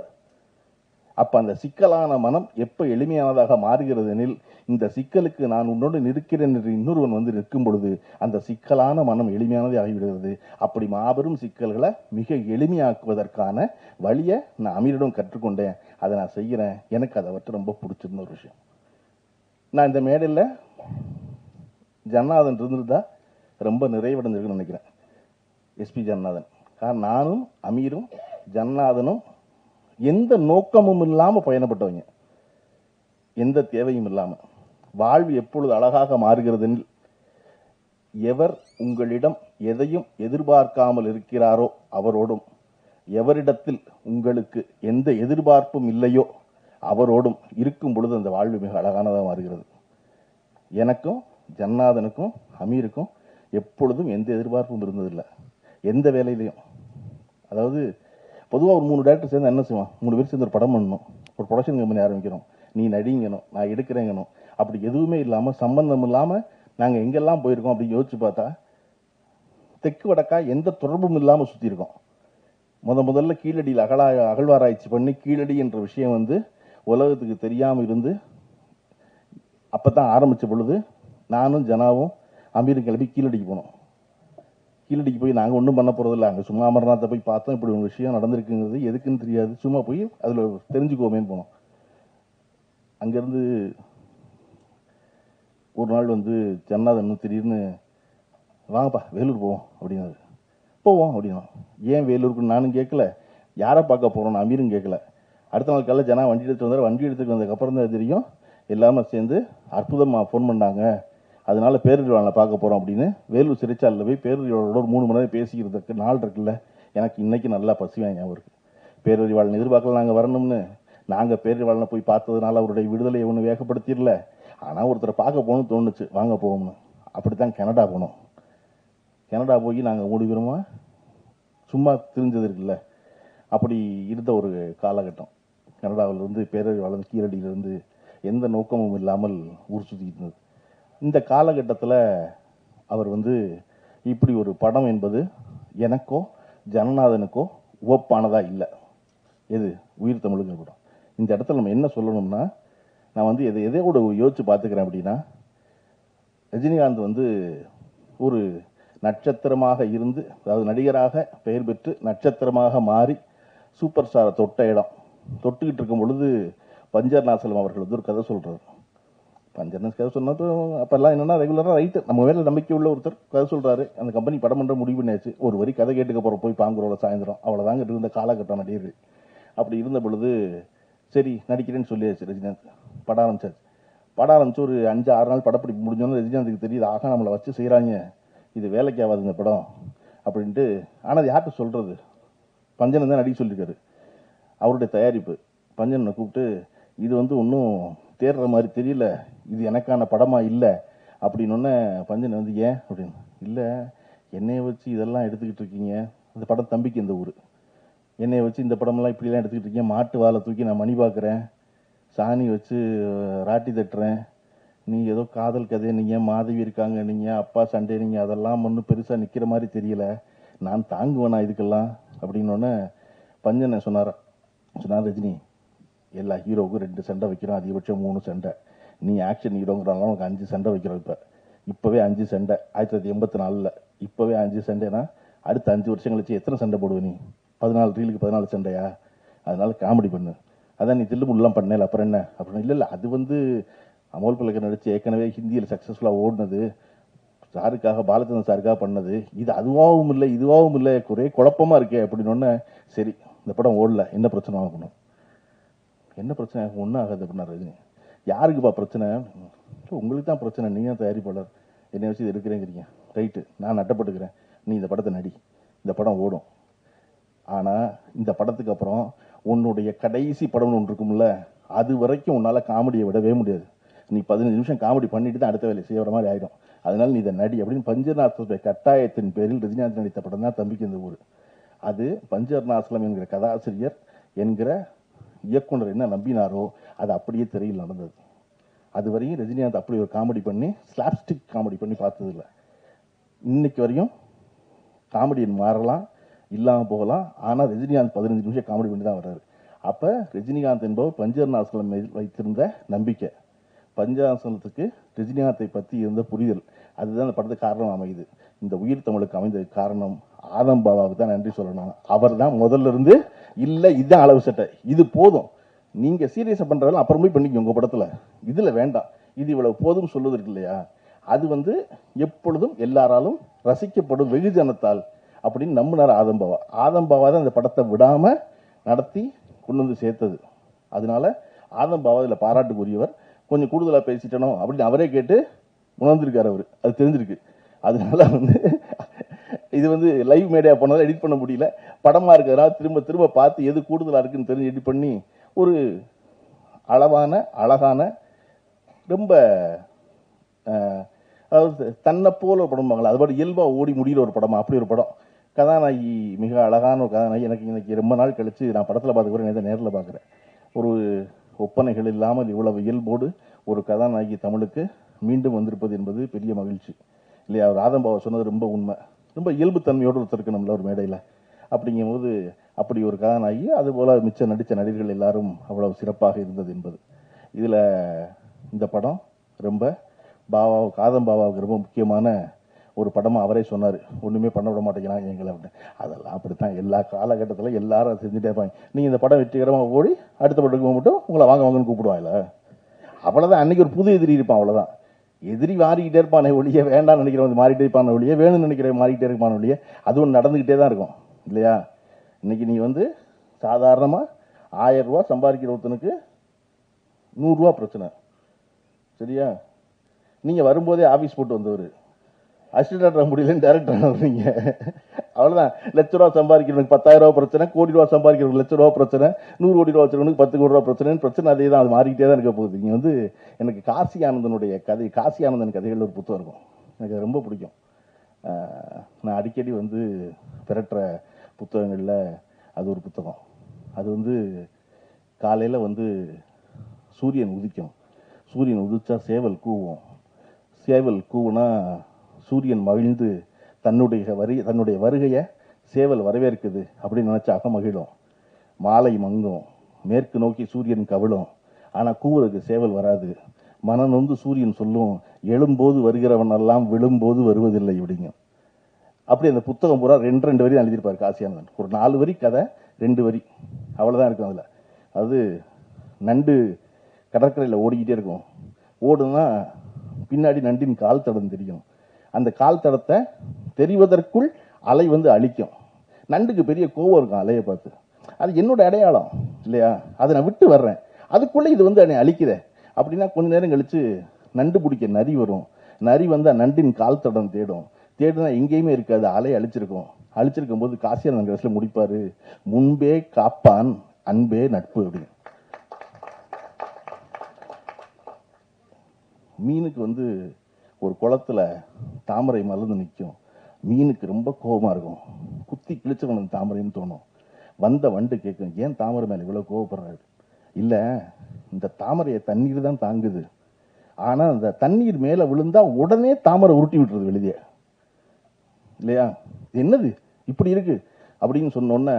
அப்ப அந்த சிக்கலான மனம் எப்ப எளிமையானதாக மாறுகிறது எனில், இந்த சிக்கலுக்கு நான் உன்னோடு நிற்கிறேன் என்று இன்னொருவன் வந்து நிற்கும் பொழுது அந்த சிக்கலான மனம் எளிமையானதே ஆகிவிடுகிறது. அப்படி மாபெரும் சிக்கல்களை மிக எளிமையாக்குவதற்கான வழியை நான் அமீரிடம் கற்றுக்கொண்டேன், அதை நான் செய்கிறேன். எனக்கு அதை பற்றி ரொம்ப பிடிச்சிருந்த ஒரு விஷயம். நான் இந்த மேடையில் ஜன்னாதன் இருந்திருந்தா ரொம்ப நிறைவடைஞ்சிருக்குன்னு நினைக்கிறேன். எஸ்பி ஜன்னாதன், காரணம் நானும் அமீரும் ஜன்னாதனும் எந்த நோக்கமும் இல்லாம பயணப்பட்டவங்க, எந்த தேவையும் இல்லாம. வாழ்வு எப்பொழுது அழகாக மாறுகிறது, எவர் உங்களிடம் எதையும் எதிர்பார்க்காமல் இருக்கிறாரோ அவரோடும், எவரிடத்தில் உங்களுக்கு எந்த எதிர்பார்ப்பும் இல்லையோ அவரோடும் இருக்கும் பொழுது அந்த வாழ்வு மிக அழகானதாக மாறுகிறது. எனக்கும் ஜன்னாதனுக்கும் அமீருக்கும் எப்பொழுதும் எந்த எதிர்பார்ப்பும் இருந்ததில்லை, எந்த வேலையிலையும். அதாவது பொதுவாக ஒரு 3 டேரக்டர் சேர்ந்து என்ன செய்வான், 3 பேர் சேர்ந்து ஒரு படம் பண்ணணும், ஒரு ப்ரொடக்ஷன் கம்பெனி ஆரம்பிக்கிறோம், நீ நடிங்கணும் நான் எடுக்கிறேங்கணும், அப்படி எதுவுமே இல்லாமல் சம்பந்தம் இல்லாமல் நாங்கள் எங்கெல்லாம் போயிருக்கோம் அப்படி யோசிச்சு பார்த்தா தெற்கு வடக்கா எந்த தொடர்பும் இல்லாமல் சுற்றி இருக்கோம். முதல்ல கீழடியில் அகழ்வாராய்ச்சி பண்ணி கீழடி என்ற விஷயம் வந்து உலகத்துக்கு தெரியாமல் இருந்து அப்போ தான் ஆரம்பித்த பொழுது நானும் ஜனாவும் அமீரும் கிளம்பி கீழடிக்கு போனோம். கீழடிக்கு போய் நாங்கள் ஒன்றும் பண்ண போகிறதில்ல, அங்கே சும்மா அமர்நாத்தை போய் பார்த்தோம், இப்படி ஒரு விஷயம் நடந்திருக்குங்கிறது எதுக்குன்னு தெரியாது, சும்மா போய் அதில் தெரிஞ்சுக்கோமேன்னு போனோம். அங்கேருந்து ஒரு நாள் வந்து ஜன்னாதன் திடீர்னு வாங்கப்பா வேலூர் போவோம் அப்படின்னாரு. போவோம் அப்படின்னா, ஏன் வேலூருக்கு நானும் கேட்கல, யாரை பார்க்க போகிறோன்னு அமீரும் கேட்கல. அடுத்த நாள் காலையில் ஜனா வண்டி எடுத்துட்டு வந்தார். வண்டி எடுத்துட்டு வந்ததுக்கப்புறம் தான் தெரியும் எல்லாமே சேர்ந்து அற்புதமாக ஃபோன் பண்ணாங்க, அதனால பேரறிவாளனை பார்க்க போகிறோம் அப்படின்னு வேலூர் சிறைச்சாலையில் போய் பேரறிவாளனோட ஒரு 3 மணி நேரம் பேசிக்கிறதுக்கு நாள் இருக்குல்ல. எனக்கு இன்னைக்கு நல்லா பசுவாங்க ஞாபகம் இருக்கு. பேரறிவாளன் எதிர்பார்க்கல நாங்கள் வரணும்னு, நாங்கள் பேரறிவாளனை போய் பார்த்ததுனால அவருடைய விடுதலையை ஒன்றும் வேகப்படுத்திடல, ஆனால் ஒருத்தரை பார்க்க போகணும்னு தோணுச்சு, வாங்க போவோம்னு. அப்படித்தான் கனடா போனோம். கனடா போய் நாங்கள் 3 பேருமா சும்மா தெரிஞ்சது இருக்குல்ல, அப்படி இருந்த ஒரு காலகட்டம். கனடாவிலிருந்து பேரறிவாளன் கீழடியிலிருந்து எந்த நோக்கமும் இல்லாமல் ஊர் சுற்றிக்கிட்டு இருந்தது. இந்த காலகட்டத்தில் அவர் வந்து இப்படி ஒரு படம் என்பது எனக்கோ ஜனநாதனுக்கோ உவப்பானதா இல்லை. எது உயிர் தமிழுங்கிற படம். இந்த இடத்துல நம்ம என்ன சொல்லணும்னா, நான் வந்து எதையோட யோசிச்சு பார்த்துக்கிறேன் அப்படின்னா, ரஜினிகாந்த் வந்து ஒரு நட்சத்திரமாக இருந்து, அதாவது நடிகராக பெயர் பெற்று நட்சத்திரமாக மாறி சூப்பர் ஸ்டாரை தொட்ட இடம். தொட்டுக்கிட்டு இருக்கும் பொழுது பஞ்சர் நாசலம் அவர்கள் வந்து ஒரு கதை சொல்றாரு. பஞ்சர்னஸ் கதை சொன்னது அப்பெல்லாம் என்னன்னா ரெகுலராக ரைட்டு, நம்ம வேலை நம்பிக்கை உள்ள ஒருத்தர் கதை சொல்றாரு, அந்த கம்பெனி படம் பண்ணுற முடிவு பண்ணியாச்சு, ஒரு வரி கதை கேட்டுக்க போகிற போய் பாங்குறோட சாயந்தரம், அவ்வளோதாங்க இருந்த காலகட்டம் நடிகர்கள். அப்படி இருந்த பொழுது சரி நடிக்கிறேன்னு சொல்லியாச்சு ரஜினிகாந்த். படம் ஆரம்பிச்சாச்சு. படம் ஆரம்பிச்சு ஒரு 5-6 நாள் படப்பிடிப்பு முடிஞ்சோன்னு ரஜினிகாந்துக்கு தெரியுது, ஆகா நம்மளை வச்சு செய்கிறாங்க, இது வேலைக்கு ஆகாது இந்த படம் அப்படின்ட்டு. ஆனால் அது யார்கிட்ட சொல்கிறது? பஞ்சன் தான் நடிக்க சொல்லியிருக்காரு, அவருடைய தயாரிப்பு. பஞ்சனை கூப்பிட்டு இது ஒன்றும் தேடுற மாதிரி தெரியல, இது எனக்கான படமா இல்லை அப்படின்னு. பஞ்சன் ஏன் அப்படின்னு, இல்லை என்னைய வச்சு இதெல்லாம் எடுத்துக்கிட்டு இருக்கீங்க, இந்த படம் தம்பிக்கு இந்த ஊர், என்னைய வச்சு இந்த படமெல்லாம் இப்படிலாம் எடுத்துக்கிட்டு இருக்கீங்க, மாட்டு வாழை தூக்கி நான் மணி பார்க்குறேன், சாணி வச்சு ராட்டி தட்டுறேன், நீங்கள் ஏதோ காதல் கதை, நீங்கள் மாதவி இருக்காங்க, நீங்கள் அப்பா சண்டே, நீங்கள் அதெல்லாம் ஒன்றும் பெருசாக நிற்கிற மாதிரி தெரியல, நான் தாங்குவேனா இதுக்கெல்லாம் அப்படின்னோடனே பஞ்சனை சொன்னார், ரஜினி எல்லா ஹீரோவுக்கும் 2 சண்டை வைக்கிறோம், அதிகபட்சம் 3 சண்டை, நீ ஆக்ஷன் ஹீரோங்கிறனால உனக்கு 5 சண்டை வைக்கிறோம். இப்போவே 5 சண்டை 1984, இப்போவே 5 சண்டைனா அடுத்த 5 வருஷம் கழிச்சு எத்தனை சண்டை போடுவ நீ? 14 ரீலுக்கு 14 சண்டையா? அதனால காமெடி பண்ணு, அதான் நீ தில்லுமுல்லாம் பண்ணல அப்புறம் என்ன அப்படின்னு. இல்லை அது அமோல் பல்லக்கர் நடிச்சு ஏற்கனவே ஹிந்தியில் சக்ஸஸ்ஃபுல்லாக ஓடினது, சாருக்காக, பாலச்சந்திரன் சாருக்காக பண்ணது, இது அதுவாகவும் இல்லை இதுவாகவும் இல்லை, ஒரே குழப்பமா இருக்கே அப்படின்னு. சரி இந்த படம் ஓடல, என்ன பிரச்சனை ஆகணும்? என்ன பிரச்சனை? ஒன்றும் ஆகாது அப்படின்னா ரஜினி. யாருக்குப்பா பிரச்சனை? உங்களுக்கு தான் பிரச்சனை, நீ தான் தயாரிப்பாளர், என்னை வச்சு இது எடுக்கிறேங்கிறீங்க, ரைட்டு நான் நட்டப்பட்டுக்கிறேன், நீ இந்த படத்தை நடி, இந்த படம் ஓடும். ஆனால் இந்த படத்துக்கு அப்புறம் உன்னுடைய கடைசி படம்னு ஒன்று இருக்கும்ல, அது வரைக்கும் உன்னால் காமெடியை விடவே முடியாது, நீ 15 நிமிஷம் காமெடி பண்ணிட்டு தான் அடுத்த வேலை செய்யற மாதிரி ஆயிடும், அதனால நீ இதை நடி அப்படின்னு பஞ்சநாசனுடைய கட்டாயத்தின் பேரில் ரஜினிகாந்த் நடித்த படம் தான் தம்பிக்கு இந்த ஊர். அது பஞ்சர்நாசலம் என்கிற கதாசிரியர் என்கிற இயக்குனர் என்ன நம்பினாரோ அது அப்படியே திரையில் நடந்தது. அதுவரையும் ரஜினிகாந்த் அப்படி ஒரு காமெடி பண்ணி, ஸ்லாப்ஸ்டிக் காமெடி பண்ணி பார்த்ததில்லை. இன்னைக்கு வரையும் காமெடியன் மாறலாம், இல்லாமல் போகலாம், ஆனால் ரஜினிகாந்த் 15 நிமிஷம் காமெடி பண்ணி தான் வர்றாரு. அப்போ ரஜினிகாந்த் என்பவர் பஞ்சர்நாசலம் வைத்திருந்த நம்பிக்கை, பஞ்சாசனத்துக்கு ரஜினிகாந்தை பற்றி இருந்த புரிதல், அதுதான் இந்த படத்துக்கு காரணம் அமையுது. இந்த உயிர் தமிழுக்கு அமைந்த காரணம் ஆதம் பாபாவுக்கு தான் நன்றி சொல்லணும். அவர் தான் முதல்ல இருந்து இல்லை இதுதான் அளவு சட்டை, இது போதும், நீங்க சீரியஸா பண்றதெல்லாம் அப்புறம் போய் பண்ணிக்க உங்க படத்துல, இதுல வேண்டாம், இது இவ்வளவு போதும் சொல்லுவது இருக்கு இல்லையா, அது எப்பொழுதும் எல்லாராலும் ரசிக்கப்படும் வெகுஜனத்தால் அப்படின்னு நம்பினார் ஆதம்பாவா. ஆதம்பாவா தான் இந்த படத்தை விடாம நடத்தி கொண்டு வந்து சேர்த்தது. அதனால ஆதம்பாவா இதுல பாராட்டுக்குரியவர். கொஞ்சம் கூடுதலா பேசிட்டனோ அப்படின்னு அவரே கேட்டு உணர்ந்திருக்காரு அவரு, அது தெரிஞ்சிருக்கு. அதனால இது லைவ் மீடியா போனதால் எடிட் பண்ண முடியல, படமா இருக்கிறதுனால திரும்ப திரும்ப பார்த்து எது கூடுதலா இருக்குன்னு தெரிஞ்சு எடிட் பண்ணி ஒரு அளவான அழகான ரொம்ப அதாவது தன்னை போல ஒரு படம், அதுபாடு இயல்பா ஓடி முடிகிற ஒரு படமா, அப்படி ஒரு படம். கதாநாயகி மிக அழகான ஒரு கதாநாயகி. எனக்கு இன்னைக்கு ரொம்ப நாள் கழிச்சு நான் படத்தில் பார்த்துக்கிறேன், நேரில் பார்க்குறேன். ஒரு ஒப்பனைகள் இல்லாமல் இவ்வளவு இயல்போடு ஒரு கதாநாயகி தமிழுக்கு மீண்டும் வந்திருப்பது என்பது பெரிய மகிழ்ச்சி இல்லையா. அவர் ஆதம்பாவை சொன்னது ரொம்ப உண்மை, ரொம்ப இயல்புத்தன்மையோடு ஒருத்தருக்கு நம்மள ஒரு மேடையில். அப்படிங்கும்போது அப்படி ஒரு கதாநாயகி, அதுபோல் மிச்ச நடித்த நடிகர்கள் எல்லாரும் அவ்வளவு சிறப்பாக இருந்தது என்பது. இதில் இந்த படம் ரொம்ப பாபாவுக்கு, ஆதம்பாவாவுக்கு ரொம்ப முக்கியமான ஒரு படமாக அவரே சொன்னார். ஒன்றுமே பண்ண விட மாட்டேங்கிறாங்க எங்களை அப்படின்னு. அதெல்லாம் அப்படித்தான் எல்லா காலகட்டத்தில் எல்லாரும் செஞ்சுட்டே இருப்பாங்க. நீங்கள் இந்த படம் வெற்றிகரமாக ஓடி அடுத்த படத்துக்கு மட்டும் உங்களை வாங்க வாங்கன்னு கூப்பிடுவாங்கல்ல, அவ்வளோதான். அன்னைக்கு ஒரு புது எதிரி இருப்பான், அவ்வளோதான். எதிரி மாறிக்கிட்டே இருப்பானே ஒழிய, வேண்டாம்னு நினைக்கிறவங்க மாறிட்டே இருப்பான ஒழிய, வேணும்னு நினைக்கிறவங்க மாறிக்கிட்டே இருப்பான ஒழிய, அது ஒன்று நடந்துக்கிட்டே தான் இருக்கும் இல்லையா. இன்னைக்கு நீ சாதாரணமாக 1000 ரூபா சம்பாதிக்கிற ஒருத்தனுக்கு 100 ரூபா பிரச்சனை சரியா. நீங்கள் வரும்போதே ஆஃபீஸ் போட்டு வந்தவர், அசிஸ்டன்ட் முடியலன்னு டைரக்டர் வர்றீங்க, அவ்வளோதான். லட்ச ரூபா சம்பாதிக்கிறவனுக்கு 10,000 ரூபா பிரச்சனை, கோடி ரூபா சம்பாதிக்கிறவனுக்கு லட்ச ரூபா பிரச்சனை, 100 கோடி ரூபா வச்சுருவனுக்கு 10 கோடி ரூபா பிரச்சனை. அதே தான், அது மாறிக்கிட்டே தான் இருக்க போகுது. இங்கே எனக்கு காசி ஆனந்தனுடைய கதை, காசி ஆனந்தன் கதைகள் ஒரு புத்தகம் இருக்கும், எனக்கு அது ரொம்ப பிடிக்கும். நான் அடிக்கடி பிறற்ற புத்தகங்களில் அது ஒரு புத்தகம். அது காலையில் சூரியன் உதிக்கும், சூரியன் உதிச்சா சேவல் கூவும், சேவல் கூவுனா சூரியன் மகிழ்ந்து தன்னுடைய வருகையை சேவல் வரவேற்குது அப்படின்னு நினைச்சாக்க மகிழும். மாலை மங்கும், மேற்கு நோக்கி சூரியன் கவிழும், ஆனால் கூவுறதுக்கு சேவல் வராது. மனநொந்து சூரியன் சொல்லும், எழும்போது வருகிறவன் எல்லாம் விழும்போது வருவதில்லை அப்படிங்க. அப்படி அந்த புத்தகம் பூரா 2 வரி எழுதியிருப்பார் காசியானந்தன். ஒரு 4 வரி கதை, 2 வரி அவ்வளோதான் இருக்கும் அதில். அது நண்டு கடற்கரையில் ஓடிக்கிட்டே இருக்கும், ஓடுனா பின்னாடி நண்டின் கால் தடம் தெரியும், அந்த கால் தடத்தை தெரிவதற்குள் அலை அழிக்கும். நண்டுக்கு பெரிய கோவம் இருக்கும் அலையை பார்த்து, அது என்னோட அடையாளம் இல்லையா, அதை நான் விட்டு வர்றேன், அதுக்குள்ளே இது வந்து என்னை அழிக்குதே அப்படின்னா கொஞ்ச நேரம் கழிச்சு நண்டு பிடிக்க நரி வரும், நரி வந்தால் நண்டின் கால் தடம் தேடும், தேடுனா எங்கேயுமே இருக்காது, அலையை அழிச்சிருக்கும் போது காசியானந்த கடைசியில் முடிப்பாரு, முன்பே காப்பான் அன்பே நட்பு அப்படின்னு. மீனுக்கு வந்து ஒரு குளத்துல தாமரை மலர்ந்து நிற்கும், மீனுக்கு ரொம்ப கோபமா இருக்கும், குத்தி கிழிச்சவன் தாமரைன்னு தோணும். வந்த வண்டு கேட்கும், ஏன் தாமரை மேல இவ்வளவு கோவப்படுறாரு? இல்ல, இந்த தாமரையை தண்ணீர் தான் தாங்குது, ஆனா அந்த தண்ணீர் மேல விழுந்தா உடனே தாமரை உருட்டி விட்டுறது வெளியே இல்லையா, என்னது இப்படி இருக்கு அப்படின்னு சொன்னோன்ன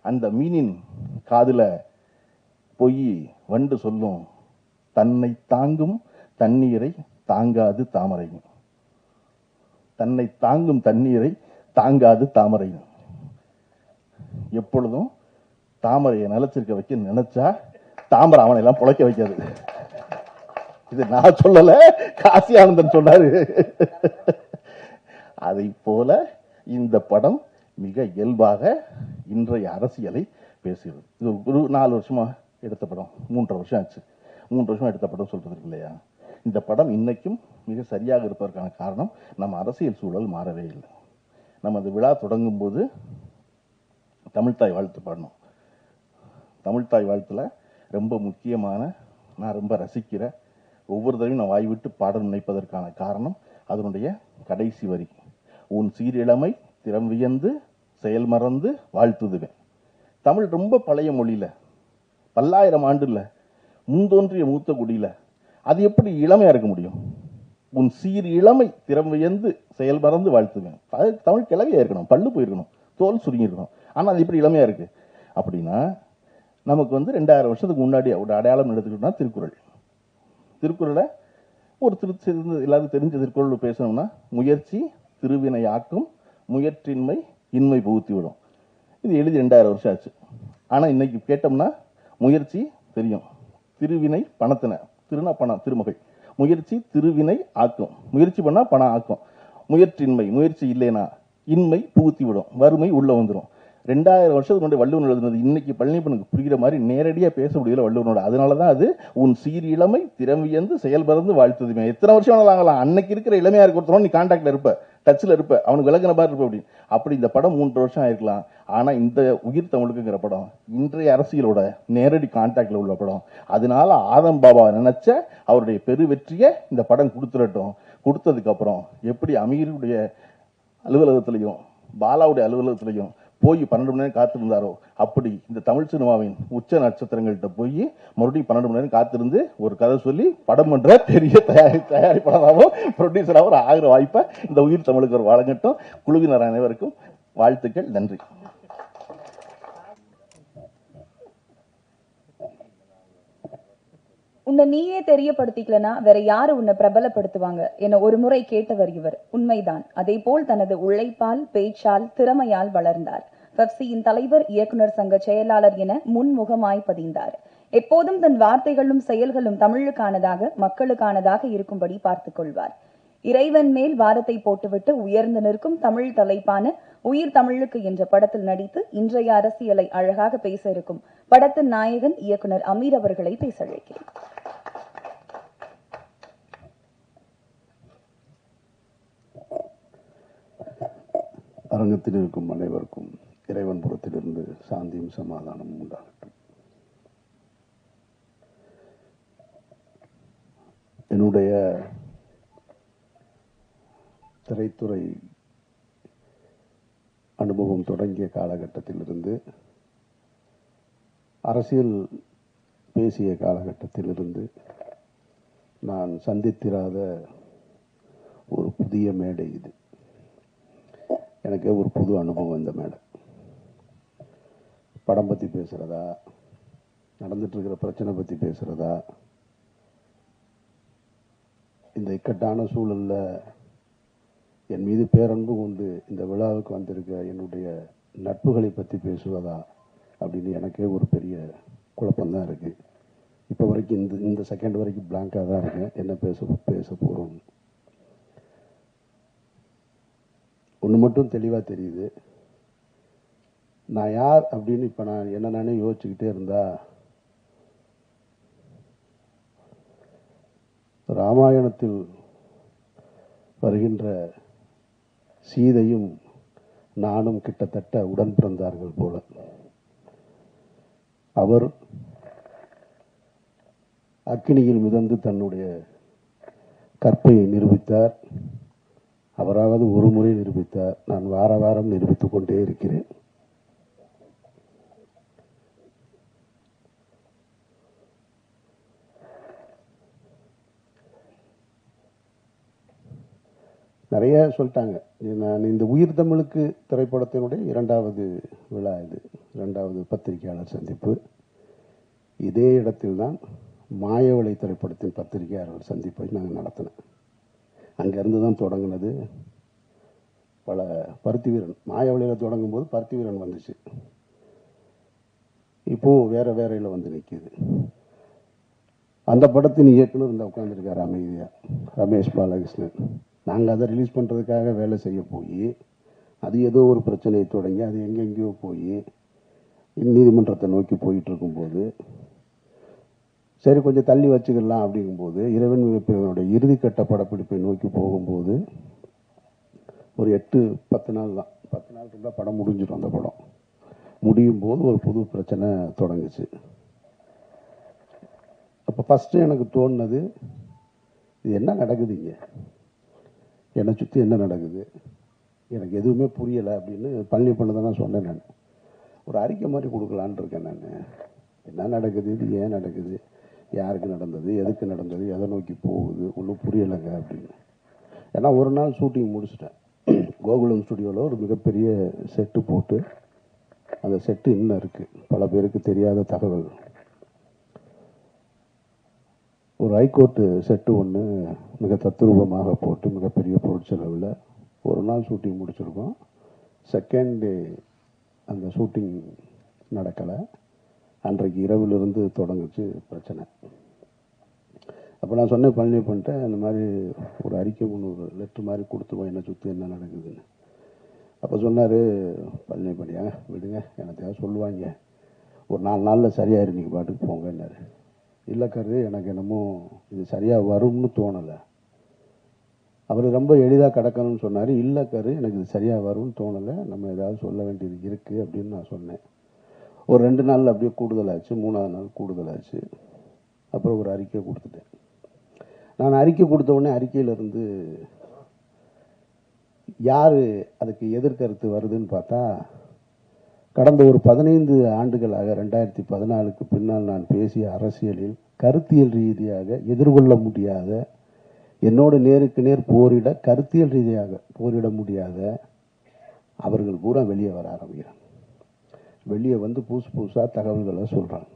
அந்த மீனின் காதுல போய் வண்டு சொல்லும், தன்னை தாங்கும் தண்ணீரை தாங்காது தாமரை, தன்னை தாங்கும் தண்ணீரை தாங்காது தாமரை. எப்பொழுதும் தாமரையை நிலைச்சிருக்க வைக்க நினைச்சா தாமரை அவனை எல்லாம் புழைக்க வைக்காது. இது நான் சொல்லல, காசி ஆனந்தன் சொன்னாரு. அதை போல இந்த படம் மிக இயல்பாக இன்றைய அரசியலை பேசுகிறது. இது ஒரு 4 வருஷமா எடுத்த படம், 3.5 வருஷம் ஆச்சு. 3 வருஷமா எடுத்த படம் சொல்றதுக்கு இல்லையா, இந்த படம் இன்னைக்கும் மிக சரியாக இருப்பதற்கான காரணம் நம்ம அரசியல் சூழல் மாறவே இல்லை. நம்ம அந்த விழா தொடங்கும் போது தமிழ்தாய் வாழ்த்து பாடணும். தமிழ்தாய் வாழ்த்துல ரொம்ப முக்கியமான, நான் ரொம்ப ரசிக்கிற, ஒவ்வொரு தடவையும் நான் வாய் விட்டு பாட நினைப்பதற்கான காரணம் அதனுடைய கடைசி வரி, உன் சீரிழமை திறம் வியந்து செயல் மறந்து வாழ்த்துதுவேன். தமிழ் ரொம்ப பழைய மொழியில, பல்லாயிரம் ஆண்டுல முன்தோன்றிய மூத்த குடியில அது எப்படி இளமையா இருக்க முடியும்? உன் சீர் இளமை திறம் வியந்து செயல் மறந்து வாழ்த்துவேன். தமிழ் கிளவியா இருக்கணும், பல்லு போயிருக்கணும், தோல் சுருங்கி இருக்கணும், ஆனா அது எப்படி இளமையா இருக்கு அப்படின்னா, நமக்கு வந்து 2000 வருஷத்துக்கு முன்னாடி ஒரு அடையாளம் எடுத்துக்கிட்டோம்னா திருக்குறள். திருக்குறளை ஒரு எல்லாரும் தெரிஞ்ச திருக்குறள் பேசணும்னா, முயற்சி திருவினை ஆக்கும், முயற்சின்மை இன்மை புகுத்தி விடும். இது எழுதி 2000 வருஷம் ஆச்சு. ஆனா இன்னைக்கு கேட்டோம்னா முயற்சி தெரியும், திருவினை பணத்தின, திருனா பணம், திருமகள், முயற்சி திருவினை ஆக்கும், முயற்சி பண்ணா பணம் ஆக்கும், முயற்சியின்மை, முயற்சி இல்லைனா இன்மை புகுத்தி விடும், வறுமை உள்ள வந்துடும். 2000 வருஷத்துக்கு முன்னாடி வள்ளுவன் எழுதுனது இன்னைக்கு பழனிப்பனுக்கு புரிகிற மாதிரி நேரடியா பேச முடியல வள்ளுவனோட. அதனாலதான் அது உன் சீர் இளமை திறமையந்து செயல்பறந்து வாழ்த்துதுமே. எத்தனை வருஷம் ஆகலாம், அன்னைக்கு இருக்கிற இளமையா இருக்கிறோம், நீ கான்டாக்ட்ல இருப்ப, டச்ல இருப்ப, அவனுக்கு விளக்குன மாதிரி இருப்ப அப்படின்னு. அப்படி இந்த படம் 3 வருஷம் ஆயிருக்கலாம். ஆனா இந்த உயிர் தமிழுக்குங்கிற படம் இன்றைய அரசியலோட நேரடி கான்டாக்ட்ல உள்ள படம். அதனால ஆதம் பாபா நினைச்ச அவருடைய பெரு வெற்றியை இந்த படம் கொடுத்துடட்டும். கொடுத்ததுக்கு அப்புறம் எப்படி அமீருடைய அலுவலகத்திலையும் பாலாவுடைய அலுவலகத்திலையும் போய் 12 மணி நேரம் காத்திருந்தாரோ, அப்படி இந்த தமிழ் சினிமாவின் உச்ச நட்சத்திரங்கள்கிட்ட போய் மறுபடியும் 12 மணி நேரம் காத்திருந்து ஒரு கதை சொல்லி படம் பண்ற பெரிய தயாரிப்பாளராகவும் ப்ரொடியூசராகவும் ஆகிற வாய்ப்பை இந்த உயிர் தமிழுக்கு ஒரு வழங்கட்டும். குழுவினர் அனைவருக்கும் வாழ்த்துக்கள், நன்றி. உன்னை நீயே தெரியப்படுத்திக்கலனா வேற யாரு உன்னை பிரபலப்படுத்துவாங்க என ஒரு முறை கேட்டவர் இவர். உண்மைதான். அதே போல் தனது உழைப்பால், பேச்சால், திறமையால் வளர்ந்தார். பெப்சியின் தலைவர், இயக்குனர் சங்க செயலாளர் என முன்முகமாய் பதிந்தார். எப்போதும் தன் வார்த்தைகளும் செயல்களும் தமிழுக்கானதாக, மக்களுக்கானதாக இருக்கும்படி பார்த்துக் கொள்வார். இறைவன் மேல் வாரத்தை போட்டுவிட்டு உயர்ந்து நிற்கும் தமிழ் தலைப்பான உயிர் தமிழுக்கு என்ற படத்தில் நடித்து இன்றைய அரசியலை அழகாக பேச இருக்கும் படத்தின் நாயகன் இயக்குனர் அமீர் அவர்களை பேச அழைக்கிறேன். அரங்கத்தில் இருக்கும் அனைவருக்கும் இறைவன் புறத்திலிருந்து சாந்தியும் சமாதானமும் உண்டாகட்டும். என்னுடைய திரைத்துறை அனுபவம் தொடங்கிய காலகட்டத்திலிருந்து, அரசியல் பேசிய காலகட்டத்திலிருந்து நான் சந்தித்திராத ஒரு புதிய மேடை இது. எனக்கு ஒரு புது அனுபவம் இந்த மேடை. படம் பற்றி பேசுகிறதா, நடந்துட்டு இருக்கிற பிரச்சனை பற்றி பேசுகிறதா, இந்த இக்கட்டான சூழலில் என் மீது பேரன்பு கொண்டு இந்த விழாவுக்கு வந்திருக்க என்னுடைய நட்புகளை பற்றி பேசுவதா அப்படின்னு எனக்கே ஒரு பெரிய குழப்பம்தான் இருக்குது. இப்போ வரைக்கும் இந்த செகண்ட் வரைக்கும் பிளாங்காக தான் இருக்கேன், என்ன பேச போகிறோம். ஒன்று மட்டும் தெளிவாக தெரியுது, நான் யார் அப்படின்னு இப்போ நான் என்ன நானே யோசிச்சுக்கிட்டே இருந்தா, ராமாயணத்தில் வருகின்ற சீதையும் நானும் கிட்டத்தட்ட உடன் பிறந்தார்கள் போல. அவர் அக்கினியில் மிதந்து தன்னுடைய கற்பையை நிரூபித்தார். அவராவது ஒரு முறை நிரூபித்தார். நான் வார வாரம் நிரூபித்துக் கொண்டே இருக்கிறேன். நிறைய சொல்லிட்டாங்க. நான் இந்த உயிர் தமிழுக்கு திரைப்படத்தினுடைய 2வது விழா இது, 2வது பத்திரிகையாளர் சந்திப்பு. இதே இடத்தில் தான் மாயவளை திரைப்படத்தின் பத்திரிகையாளர் சந்திப்பை நாங்கள் நடத்தினோம். அங்கேருந்து தான் தொடங்கினது. பல பருத்தி வீரன் மாயவளையில் தொடங்கும் போது பருத்தி வீரன் வந்துச்சு. இப்போது வேற வேறையில் வந்து நிற்கிது. அந்த படத்தின் இயக்குனர் இந்த உட்காந்துருக்கார் அமைதியா, ரமேஷ் பாலகிருஷ்ணன். நாங்கள் அதை ரிலீஸ் பண்ணுறதுக்காக வேலை செய்ய போய் அது ஏதோ ஒரு பிரச்சனையை தொடங்கி அது எங்கெங்கேயோ போய் நீதிமன்றத்தை நோக்கி போயிட்டு இருக்கும்போது, சரி கொஞ்சம் தள்ளி வச்சுக்கலாம் அப்படிங்கும்போது, இறைவன் மிகப்பெரியவனுடைய இறுதிக்கட்ட படப்பிடிப்பை நோக்கி போகும்போது ஒரு 8-10 நாள் தான், 10 நாள் இருந்தால் படம் முடிஞ்சிடும். அந்த படம் முடியும் போது ஒரு புது பிரச்சனை தொடங்குச்சு. அப்போ ஃபஸ்ட்டு எனக்கு தோணுனது, இது என்ன நடக்குதுங்க, என்னை சுற்றி என்ன நடக்குது, எனக்கு எதுவுமே புரியலை அப்படின்னு பழனி பண்ண தான் சொன்னேன். நான் ஒரு அறிக்கை மாதிரி கொடுக்கலான் இருக்கேன். நான் என்ன நடக்குது, இது ஏன் நடக்குது, யாருக்கு நடந்தது, எதுக்கு நடந்தது, எதை நோக்கி போகுது, ஒன்றும் புரியலைங்க அப்படின்னு. ஏன்னா ஒரு நாள் ஷூட்டிங் முடிச்சிட்டேன். கோகுலம் ஸ்டுடியோவில் ஒரு மிகப்பெரிய செட்டு போட்டு, அந்த செட்டு இன்னும் இருக்குது, பல பேருக்கு தெரியாத தகவல். ஒரு ஹைகோர்ட்டு செட்டு ஒன்று மிக தத்ரூபமாக போட்டு மிகப்பெரிய பொருட்செலவில் ஒரு நாள் ஷூட்டிங் முடிச்சிருக்கோம். செகண்ட் டே அந்த ஷூட்டிங் நடக்கலை. அன்றைக்கு இரவிலிருந்து தொடங்குச்சு பிரச்சனை. அப்போ நான் சொன்னேன், பழனி பண்ணிட்டேன், இந்த மாதிரி ஒரு அறிக்கை ஒன்று, ஒரு லெட்ரு மாதிரி கொடுத்துருவோம் என்னை சுற்றி என்ன நடக்குதுன்னு. அப்போ சொன்னார் பழனி பண்ணியா, விடுங்க எனத்தையாவது சொல்லுவாங்க, ஒரு 4 நாளில் சரியாயிரு, நீங்கள் பாட்டுக்கு போங்கன்னாரு. இல்லைக்காரு, எனக்கு என்னமோ இது சரியாக வரும்னு தோணலை. அவர் ரொம்ப எளிதாக கிடக்கணும்னு சொன்னார். இல்லைக்காரு, எனக்கு இது சரியாக வரும்னு தோணலை, நம்ம ஏதாவது சொல்ல வேண்டியது இருக்குது அப்படின்னு நான் சொன்னேன். ஒரு 2 நாளில் அப்படியே கூடுதலாச்சு, 3ஆவது நாள் கூடுதலாச்சு. அப்புறம் ஒரு அறிக்கை கொடுத்துட்டேன். நான் அறிக்கை கொடுத்த உடனே அறிக்கையிலிருந்து யார் அதுக்கு எதிர்கருத்து வருதுன்னு பார்த்தா, கடந்த ஒரு 15 ஆண்டுகளாக 2014க்கு பின்னால் நான் பேசிய அரசியலில் கருத்தியல் ரீதியாக எதிர்கொள்ள முடியாத, என்னோடு நேருக்கு நேர் போரிட கருத்தியல் ரீதியாக போரிட முடியாத அவர்கள் பூரா வெளியே வர ஆரம்பிக்கிறாங்க. வெளியே வந்து புதுசாக தகவல்களை சொல்கிறாங்க.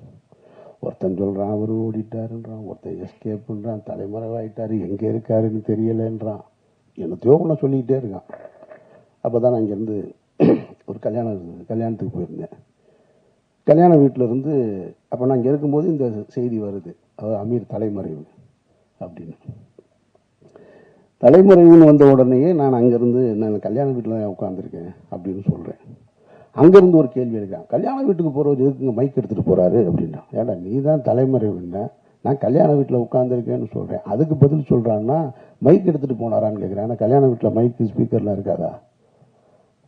ஒருத்தன் சொல்கிறான் அவர் ஓடிட்டாருன்றான், ஒருத்தன் எஸ்கேப்புன்றான், தலைமறைவாயிட்டார், எங்கே இருக்காருன்னு தெரியலைன்றான், என்னத்தையோ ஒன்று சொல்லிக்கிட்டே இருக்கான். அப்போ தான் நான் இங்கேருந்து ஒரு கல்யாணத்துக்கு போயிருந்தேன். கல்யாண வீட்டில் இருந்து அப்போ நான் இங்கே இருக்கும்போது இந்த செய்தி வருது, அதாவது அமீர் தலைமறைவு அப்படின்னு. தலைமறைவுன்னு வந்த உடனேயே நான் அங்கேருந்து, நான் கல்யாண வீட்டில் தான் உட்காந்துருக்கேன் அப்படின்னு சொல்கிறேன். அங்கேருந்து ஒரு கேள்வி இருக்கான், கல்யாண வீட்டுக்கு போகிறவர் எதுக்குங்க மைக் எடுத்துகிட்டு போகிறாரு அப்படின்னா. ஏன்னா நீ தான் தலைமறைவுன்னா, நான் கல்யாண வீட்டில் உட்காந்துருக்கேன்னு சொல்கிறேன். அதுக்கு பதில் சொல்கிறான்னா மைக் எடுத்துகிட்டு போனாரான்னு கேட்குறேன். ஆனால் கல்யாண வீட்டில் மைக்கு ஸ்பீக்கர்லாம் இருக்காதா.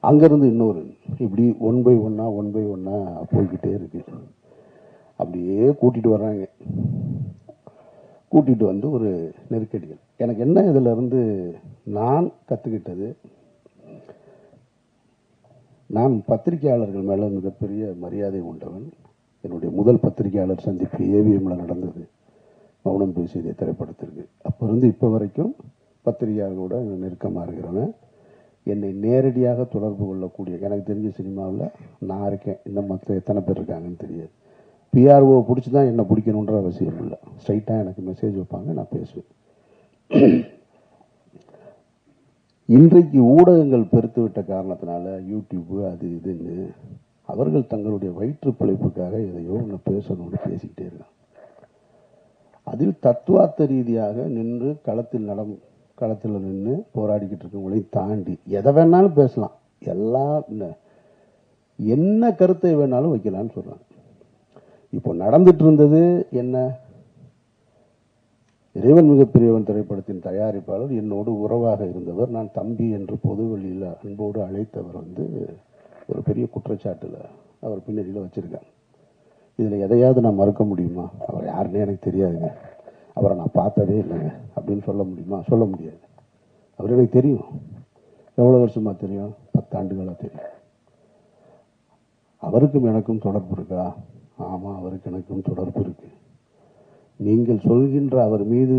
அங்கேருந்து இன்னொரு, இப்படி 1 by 1 போய்கிட்டே இருக்கு. அப்படியே கூட்டிகிட்டு வர்றாங்க. கூட்டிகிட்டு வந்து ஒரு நெருக்கடிகள். எனக்கு என்ன இதில் இருந்து நான் கற்றுக்கிட்டது, நான் பத்திரிகையாளர்கள் மேலே மிகப்பெரிய மரியாதை உண்டவன். என்னுடைய முதல் பத்திரிகையாளர் சந்திப்பு ஏவிஎம்ல நடந்தது, மௌனம் பேசியதே திரைப்படத்திற்கு. அப்போ இருந்து இப்போ வரைக்கும் பத்திரிகையாளர்களோட நெருக்கமாக இருக்கிறவன். என்னை நேரடியாக தொடர்பு கொள்ளக்கூடிய, எனக்கு தெரிஞ்ச சினிமாவில் நான் இருக்கேன், இன்னும் மற்ற எத்தனை பேர் இருக்காங்கன்னு தெரியாது. பிஆர்ஓ பிடிச்சி தான் என்னை பிடிக்கணுன்ற அவசியம் இல்லை. ஸ்ட்ரைட்டாக எனக்கு மெசேஜ் வைப்பாங்க, நான் பேசுவேன். இன்றைக்கு ஊடகங்கள் பெருத்து விட்ட காரணத்தினால யூடியூப்பு அது இதுன்னு அவர்கள் தங்களுடைய வயிற்று பிழைப்புக்காக எதையோ ஒன்று பேசணும்னு பேசிக்கிட்டே இருக்காங்க. அதில் தத்துவார்த்த ரீதியாக நின்று களத்தில் நின்று போராடிக்கிட்டு இருக்கவங்களையும் தாண்டி எதை வேணாலும் பேசலாம். எல்லாம் என்ன கருத்தை வேணாலும் வைக்கலான்னு சொல்றாங்க. இப்போ நடந்துட்டு இருந்தது என்ன? இறைவன் மிகப்பெரியவன் திரைப்படத்தின் தயாரிப்பாளர் என்னோடு உறவாக இருந்தவர், நான் தம்பி என்று பொதுவெளியில் அன்போடு அழைத்தவர் ஒரு பெரிய குற்றச்சாட்டுல அவர் பின்னணியில் வச்சிருக்காங்க. இதில் எதையாவது நான் மறுக்க முடியுமா? அவர் யாருன்னே எனக்கு தெரியாதுங்க, அவரை நான் பார்த்ததே இல்லைங்க அப்படின்னு சொல்ல முடியுமா? சொல்ல முடியாது. அவர் எனக்கு தெரியும். எவ்வளோ வருஷமா தெரியும்? 10 ஆண்டுகளாக தெரியும். அவருக்கும் எனக்கும் தொடர்பு இருக்கா? ஆமாம், அவருக்கு எனக்கும் தொடர்பு இருக்கு. நீங்கள் சொல்கின்ற அவர் மீது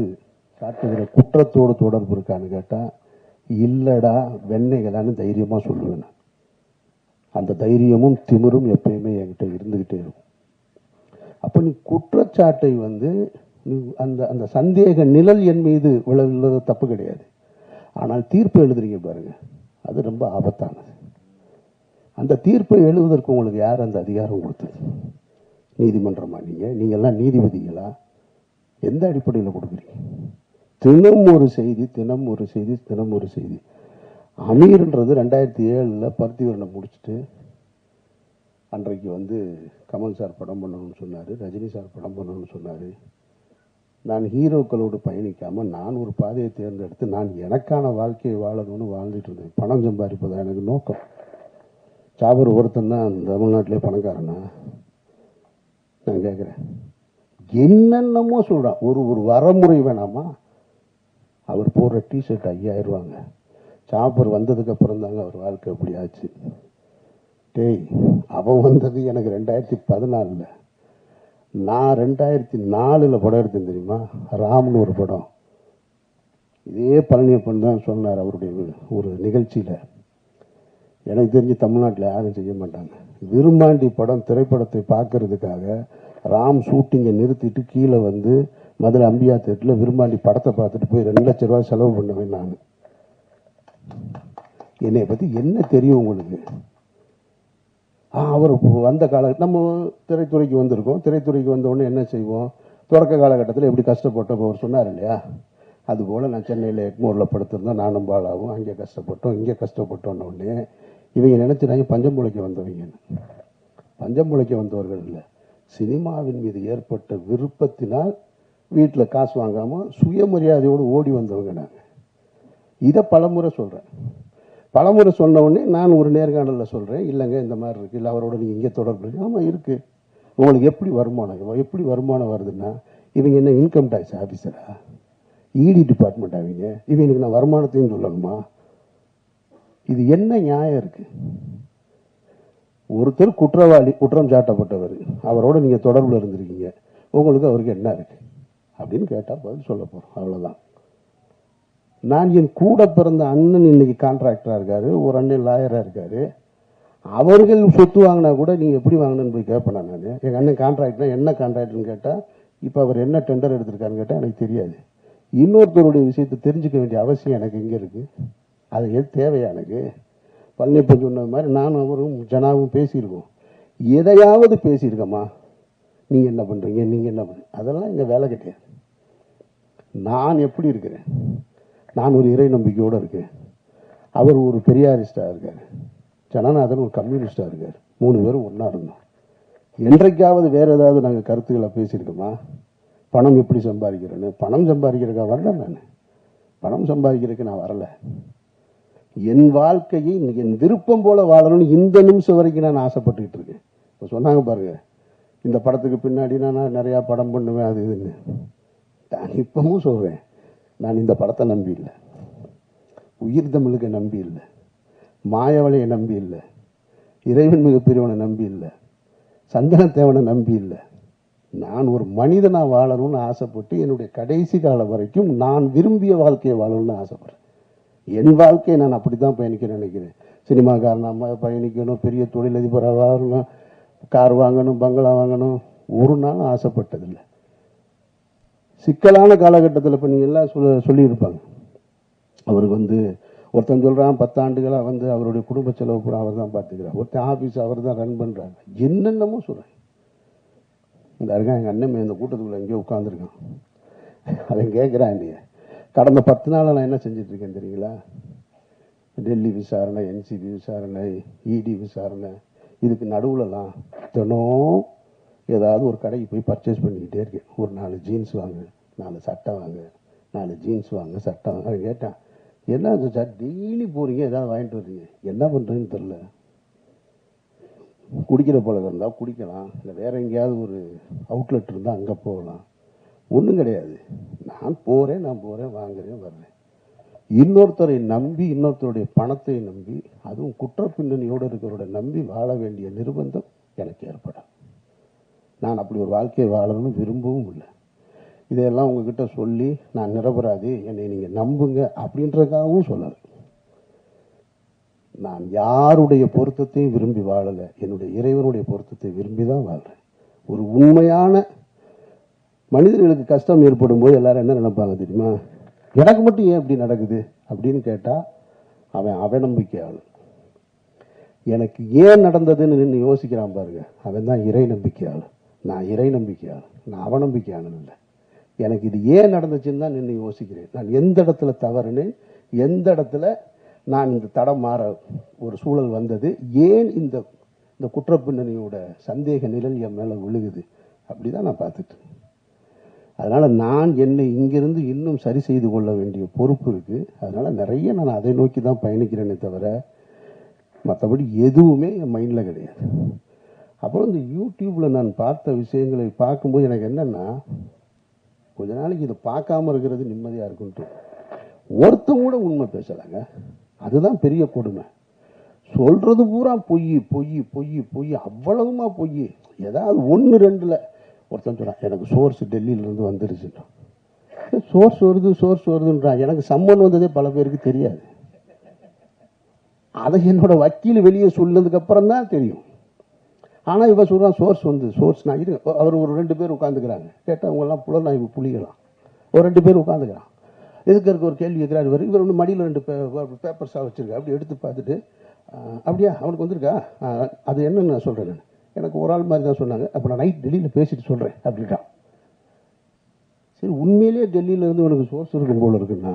காட்டுகிற குற்றத்தோடு தொடர்பு இருக்கான்னு கேட்டால் இல்லடா வெண்ணைகளான்னு தைரியமாக சொல்லுவேன். அந்த தைரியமும் திமிரும் எப்பயுமே என்கிட்ட இருந்துக்கிட்டே இருக்கும். அப்போ நீ குற்றச்சாட்டை நீ அந்த சந்தேக நிழல் என் மீது விழவில்லை, தப்பு கிடையாது. ஆனால் தீர்ப்பு எழுதுறீங்க பாருங்க, அது ரொம்ப ஆபத்தானது. அந்த தீர்ப்பை எழுதுவதற்கு உங்களுக்கு யார் அந்த அதிகாரம் கொடுத்தது? நீதிமன்றமா? நீங்கள்லாம் நீதிபதிகளா? எந்த அடிப்படையில் கொடுக்குறீங்க? தினம் ஒரு செய்தி, தினம் ஒரு செய்தி, தினம் ஒரு செய்தி. அமீர்ன்றது 2007 பருத்திவரனை முடிச்சுட்டு அன்றைக்கு கமல் சார் படம் பண்ணணும்னு சொன்னார், ரஜினி சார் படம் பண்ணணும்னு சொன்னார். நான் ஹீரோக்களோடு பயணிக்காமல் நான் ஒரு பாதையை தேர்ந்தெடுத்து நான் எனக்கான வாழ்க்கையை வாழணும்னு வாழ்ந்துட்டு இருந்தேன். பணம் சம்பாதிப்பதா எனக்கு நோக்கம். சாபர் ஒருத்தன் தான் தமிழ்நாட்டிலே பணக்காரனா? நான் கேட்குறேன். என்னென்னமோ சொல்கிறான். ஒரு வரமுறை வேணாமா? அவர் போடுற டிஷர்ட் 5000 ரூபாங்க. சாப்பர் வந்ததுக்கு அப்புறம் தாங்க அவர் வாழ்க்கை எப்படி ஆச்சு. டேய், அவன் வந்தது எனக்கு 2014. நான் 2004 படம் எடுத்தேன் தெரியுமா? ராம்னு ஒரு படம். இதே பழனியப்பன் தான் சொன்னார் அவருடைய ஒரு நிகழ்ச்சியில். எனக்கு தெரிஞ்சு தமிழ்நாட்டில் யாரும் செய்ய மாட்டாங்க. விரும்மாண்டி படம் திரைப்படத்தை பார்க்கறதுக்காக ராம் ஷூட்டிங்கை நிறுத்திட்டு கீழே மதுரை அம்பியா தேட்டரில் விரும்மாண்டி படத்தை பார்த்துட்டு போய் 2 லட்ச ரூபா செலவு பண்ணுவேன் நான். என்னை பற்றி என்ன தெரியும் உங்களுக்கு? அவர் வந்த நம்ம திரைத்துறைக்கு வந்திருக்கோம். திரைத்துறைக்கு வந்த உடனே என்ன செய்வோம்? தொடக்க காலகட்டத்தில் எப்படி கஷ்டப்பட்டோம் அவர் சொன்னார் இல்லையா? அதுபோல் நான் சென்னையில் எக்மோரில் படுத்திருந்தோம், நானும் பாலாவும். அங்கே கஷ்டப்பட்டோம், இங்கே கஷ்டப்பட்டோன்னு உடனே இவங்க நினைச்சிடாங்க பஞ்சம் முளைக்க வந்தவங்கன்னு. பஞ்சம் முளைக்க வந்தவர்கள் இல்லை, சினிமாவின் மீது ஏற்பட்ட விருப்பத்தினால் வீட்டில் காசு வாங்காமல் சுயமரியாதையோடு ஓடி வந்தவங்க நாங்கள். இதை பலமுறை சொல்கிறேன். பலமுறை சொன்ன உடனே நான் ஒரு நேர்காணலில் சொல்கிறேன், இல்லைங்க இந்த மாதிரி இருக்குது, இல்லை அவரோட நீங்கள் இங்கே தொடர்பு இருக்கு. ஆமாம் இருக்குது. உங்களுக்கு எப்படி வருமானம் வருதுன்னா, இவங்க என்ன இன்கம் டேக்ஸ் ஆஃபீஸரா? இடி டிபார்ட்மெண்ட் ஆவீங்க? இவங்களுக்கு நான் வருமானத்தையும் சொல்லணுமா? இது என்ன நியாயம் இருக்கு? ஒருத்தர் குற்றவாளி, குற்றம் சாட்டப்பட்டவர், அவரோட நீங்க தொடர்புல இருந்திருக்கீங்க, உங்களுக்கு அவருக்கு என்ன இருக்கு அப்படின்னு கேட்டா பதில் சொல்ல போறோம். அவ்வளவுதான். நான் என் கூட பிறந்த அண்ணன் இன்னைக்கு கான்ட்ராக்டரா இருக்காரு, ஒரு அண்ணன் லாயரா இருக்காரு. அவர்கள் சொத்து வாங்கினா கூட நீங்க எப்படி வாங்கினு போய் கேட்பேன் நான். எங்க அண்ணன் கான்ட்ராக்டர் என்ன கான்ட்ராக்ட்னு கேட்டா, இப்ப அவர் என்ன டெண்டர் எடுத்திருக்காருன்னு கேட்டா எனக்கு தெரியாது. இன்னொருத்தருடைய விஷயத்தை தெரிஞ்சுக்க வேண்டிய அவசியம் எனக்கு எங்க இருக்கு? அது எது தேவையா எனக்கு? பழனியப்பன் சொன்ன மாதிரி நானும் அவரும் ஜனாவும் பேசியிருக்கோம். எதையாவது பேசியிருக்கோமா? நீங்க என்ன பண்றீங்க, நீங்க என்ன பண்றீங்க, அதெல்லாம் எங்க வேலை கிடையாது. நான் எப்படி இருக்கிறேன்? நான் ஒரு இறை நம்பிக்கையோடு இருக்கேன். அவர் ஒரு பெரியாரிஸ்டா இருக்காரு, ஜனநாதன் ஒரு கம்யூனிஸ்டா இருக்காரு. 3 பேரும் ஒன்னா இருந்தோம். என்றைக்காவது வேற ஏதாவது நாங்கள் கருத்துக்களை பேசியிருக்கோமா? பணம் எப்படி சம்பாதிக்கிறேன்னு? பணம் சம்பாதிக்கிறதுக்காக வரல. நான் பணம் சம்பாதிக்கிறதுக்கு நான் வரல. என் வாழ்க்கையை என் விருப்பம் போல வாழணும்னு இந்த நிமிஷம் வரைக்கும் நான் ஆசைப்பட்டுக்கிட்டு இருக்கேன். இப்போ சொன்னாங்க பாருங்க, இந்த படத்துக்கு பின்னாடி நான் நிறையா படம் பண்ணுவேன் அது இதுன்னு. நான் இப்பவும் சொல்றேன், நான் இந்த படத்தை நம்பி இல்லை, உயிர் தமிழுக்கு நம்பி இல்லை, மாயவளையை நம்பி இல்லை, இறைவன் மிகப்பெரியவனை நம்பி இல்லை, சந்தனத்தேவனை நம்பி இல்லை. நான் ஒரு மனிதனா வாழணும்னு ஆசைப்பட்டு என்னுடைய கடைசி காலம் வரைக்கும் நான் விரும்பிய வாழ்க்கையை வாழணும்னு ஆசைப்படுறேன். என் வாழ்க்கையை நான் அப்படித்தான் பயணிக்கிறேன் நினைக்கிறேன். சினிமாக்காரனாக பயணிக்கணும், பெரிய தொழிலதிபராக வாங்கணும், கார் வாங்கணும், பங்களா வாங்கணும், ஒரு நாள் ஆசைப்பட்டதில்லை. சிக்கலான காலகட்டத்தில் இப்போ நீங்கள் எல்லாம் சொல்லியிருப்பாங்க, அவருக்கு ஒருத்தன் சொல்கிறான் 10 ஆண்டுகளாக அவருடைய குடும்ப செலவு பூரா அவர் தான் பார்த்துக்கிறார், ஒருத்தன் ஆஃபீஸ் அவர் தான் ரன் பண்ணுறாங்க, என்னென்னமோ சொல்கிறேன். இந்த இருக்கான் எங்கள் அண்ணன் இந்த கூட்டத்துக்குள்ள எங்கேயோ உட்காந்துருக்கான். அவன் கேட்குறான் இல்லையா, கடந்த 10 நாளாக நான் என்ன செஞ்சிட்ருக்கேன் தெரியுங்களா? டெல்லி விசாரணை, என்சிபி விசாரணை, இடி விசாரணை, இதுக்கு நடுவுலலாம் தினம் ஏதாவது ஒரு கடைக்கு போய் பர்ச்சேஸ் பண்ணிக்கிட்டே இருக்கேன். ஒரு 4 ஜீன்ஸ் வாங்க, 4 சட்டை வாங்க, 4 ஜீன்ஸ் வாங்க, சட்டை வாங்க. அவன் கேட்டான், என்ன சார் டெய்லி போகிறீங்க, ஏதாவது வாங்கிட்டு வர்றீங்க, என்ன பண்ணுறதுன்னு தெரில. குடிக்கிற பழக்கம் இருந்தால் குடிக்கலாம், இல்லை வேறு எங்கேயாவது ஒரு அவுட்லெட் இருந்தால் அங்கே போகலாம். ஒன்றும் கிடையாது. நான் போகிறேன் வாங்குறேன் வர்றேன். இன்னொருத்தரை நம்பி, இன்னொருத்தருடைய பணத்தை நம்பி, அதுவும் குற்ற பின்னணியோடு இருக்கிறவரை நம்பி வாழ வேண்டிய நிர்பந்தம் எனக்கு ஏற்படும். நான் அப்படி ஒரு வாழ்க்கையை வாழணும்னு விரும்பவும் இல்லை. இதையெல்லாம் உங்ககிட்ட சொல்லி நான் நிரபராதி, என்னை நீங்கள் நம்புங்க அப்படின்றதுக்காகவும் சொல்லலை. நான் யாருடைய பொருத்தத்தையும் விரும்பி வாழலை, என்னுடைய இறைவனுடைய பொருத்தத்தை விரும்பி தான் வாழ்கிறேன். ஒரு உண்மையான மனிதர்களுக்கு கஷ்டம் ஏற்படும் போது எல்லாரும் என்ன நினைப்பாங்க தெரியுமா, எனக்கு மட்டும் ஏன் இப்படி நடக்குது அப்படின்னு கேட்டால் அவன் அவநம்பிக்கையாளன். எனக்கு ஏன் நடந்ததுன்னு நின்று யோசிக்கிறான் பாருங்க, அவன் தான் இறை நம்பிக்கையாளன். நான் இறை நம்பிக்கையாளன், நான் அவநம்பிக்கையாளன் இல்லை. எனக்கு இது ஏன் நடந்துச்சுன்னு தான் நின்று யோசிக்கிறேன். நான் எந்த இடத்துல தவறுன்னு, எந்த இடத்துல நான் இந்த தடம் மாற ஒரு சூழல் வந்தது, ஏன் இந்த இந்த குற்றப்பின்னணியோட சந்தேக நிழல் என் மேலே விழுகுது, அப்படி தான் நான் பார்த்துட்டு. அதனால் நான் என்னை இங்கிருந்து இன்னும் சரி செய்து கொள்ள வேண்டிய பொறுப்பு இருக்குது. அதனால் நிறைய நான் அதை நோக்கி தான் பயணிக்கிறேனே தவிர மற்றபடி எதுவுமே என் மைண்டில் கிடையாது. அப்புறம் இந்த யூடியூப்பில் நான் பார்த்த விஷயங்களை பார்க்கும்போது எனக்கு என்னென்னா, கொஞ்ச நாளைக்கு இதை பார்க்காம இருக்கிறது நிம்மதியாக இருக்குன்ட்டு. ஒருத்தங்க கூட உண்மை பேசலாங்க, அதுதான் பெரிய கொடுமை. சொல்கிறது பூரா பொய் பொய் பொய் பொய், அவ்வளவுமா பொய். ஏதாவது 1-2 ஒருத்தன் சொன்னான், எனக்கு சோர்ஸ் டெல்லியிலேருந்து வந்துருச்சுட்டான். சோர்ஸ் வருதுன்றான். எனக்கு சம்மன் வந்ததே பல பேருக்கு தெரியாது. அதை என்னோட வக்கீல் வெளியே சொன்னதுக்கு அப்புறம் தான் தெரியும். ஆனால் இவன் சொல்கிறான் சோர்ஸ் நான் இரு. அவர் ஒரு 2 பேர் உட்காந்துக்கிறாங்க. கேட்டால் அவங்கெல்லாம் புலனாய்வு புலிகளாம். ஒரு 2 பேர் உட்காந்துக்கிறான். எதுக்கு இருக்க ஒரு கேள்வி கேட்குறாரு. இவர் ஒன்று மடியில் 2 பேப்பர்ஸாக வச்சுருக்கா. அப்படி எடுத்து பார்த்துட்டு, அப்படியா அவனுக்கு வந்திருக்கா, அது என்னன்னு நான் சொல்கிறேன். நான் எனக்கு ஒரு ஆள் மாதிரி தான் சொன்னாங்க. அப்போ நான் நைட் டெல்லியில் பேசிட்டு சொல்கிறேன் அப்படின்ட்டான். சரி, உண்மையிலேயே டெல்லியிலேருந்து உனக்கு சோர்ஸ் இருக்கும் போல இருக்குன்னா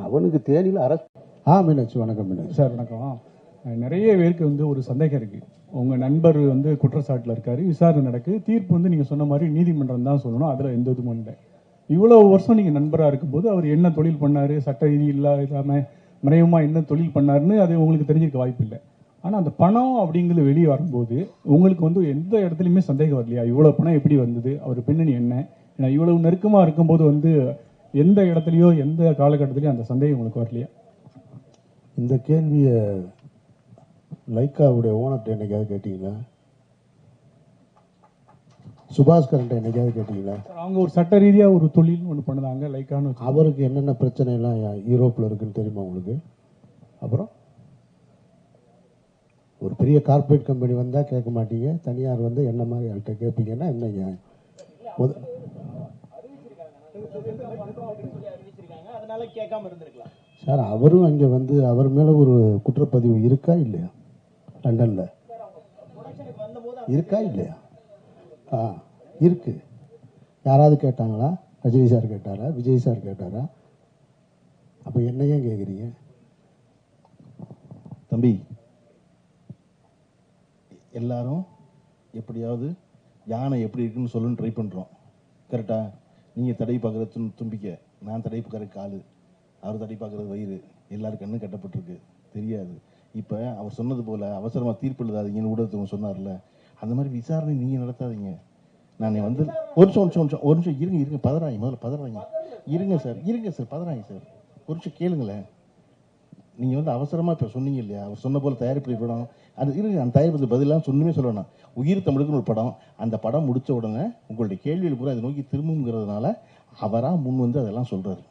அவனுக்கு தேனியில் அரசு. மீனாட்சி வணக்கம். மீனாட்சி சார் வணக்கம். நிறைய பேருக்கு வந்து ஒரு சந்தேகம் இருக்கு. உங்க நண்பர் வந்து குற்றச்சாட்டில் இருக்காரு, விசாரணை நடக்கு, தீர்ப்பு வந்து நீங்க சொன்ன மாதிரி நீதிமன்றம் தான் சொல்லணும், அதுல எந்த இதுவும் இல்லை. இவ்வளவு வருஷம் நீங்க நண்பரா இருக்கும்போது அவர் என்ன தொழில் பண்ணாரு, சட்ட ரீதி இல்லாம மறைமுகமா என்ன தொழில் பண்ணாருன்னு அது உங்களுக்கு தெரிஞ்சிருக்க வாய்ப்பு இல்லை. ஆனா அந்த பணம் அப்படிங்கிறது வெளியே வரும்போது உங்களுக்கு வந்து எந்த இடத்துலையுமே சந்தேகம் வரலையா, இவ்வளவு பணம் எப்படி வந்தது, அவர் பின்னணி என்ன? ஏன்னா இவ்வளவு நெருக்கமா இருக்கும்போது வந்து எந்த இடத்துலயோ எந்த காலகட்டத்திலயும் அந்த சந்தேகம் உங்களுக்கு வரலையா? இந்த கேள்வியை லைக்காவுடைய ஓனர்கிட்ட என்னைக்காவது கேட்டீங்களா? சுபாஸ்கரன்ட்ட என்னைக்காவது கேட்டீங்களா? அவங்க ஒரு சட்ட ரீதியா ஒரு தொழில் ஒன்று பண்ணுறாங்க லைக்கான்னு. அவருக்கு என்னென்ன பிரச்சனை எல்லாம் யூரோப்பில் இருக்குன்னு தெரியுமா உங்களுக்கு? அப்புறம் ஒரு பெரிய கார்பரேட் கம்பெனி வந்தால் கேட்க மாட்டீங்க, தனியார் வந்து என்ன மாதிரி ஆள்கிட்ட கேட்பீங்கன்னா என்னங்க? சார், அவரும் அங்கே வந்து அவர் மேலே ஒரு குற்றப்பதிவு இருக்கா இல்லையா? லண்டனில் இருக்கா இல்லையா? இருக்கு. யாராவது கேட்டாங்களா? ரஜினி சார் கேட்டாரா? விஜய் சார் கேட்டாரா? அப்போ என்ன ஏன் கேட்குறீங்க? தம்பி, எல்லாரும் எப்படியாவது யானை எப்படி இருக்குன்னு சொல்லுன்னு ட்ரை பண்ணுறோம். கரெக்டாக? நீங்கள் தடை பார்க்குறது தும்பிக்க, நான் தடை பார்க்குற காலு, அவர் தடை பார்க்குறது வயிறு, எல்லாரும் கண்ணும் கட்டப்பட்டிருக்கு, தெரியாது. இப்போ அவர் சொன்னது போல் அவசரமாக தீர்ப்பு எழுதாதீங்கன்னு ஊடகத்துவங்க சொன்னார்ல, அந்த மாதிரி விசாரணை நீங்கள் நடத்தாதீங்க. நான் வந்து ஒரு நிமிஷம் இருங்க, பதறாங்க, முதல்ல பதறாங்க. இருங்க சார் பதறாங்க சார், ஒரு நிமிஷம் கேளுங்களேன். நீங்கள் வந்து அவசரமாக இப்போ சொன்னீங்க இல்லையா, அவர் சொன்ன போல் தயாரிப்பு படம் அது இருங்க, அந்த தயாரிப்பு பதிலாக சொன்னுமே சொல்லணும். உயிர் தமிழுக்குன்னு ஒரு படம், அந்த படம் முடித்த உடனே உங்களுடைய கேள்விகள் பூரா அதை நோக்கி திரும்புங்கிறதுனால அவராக முன் வந்து அதெல்லாம் சொல்கிறாரு.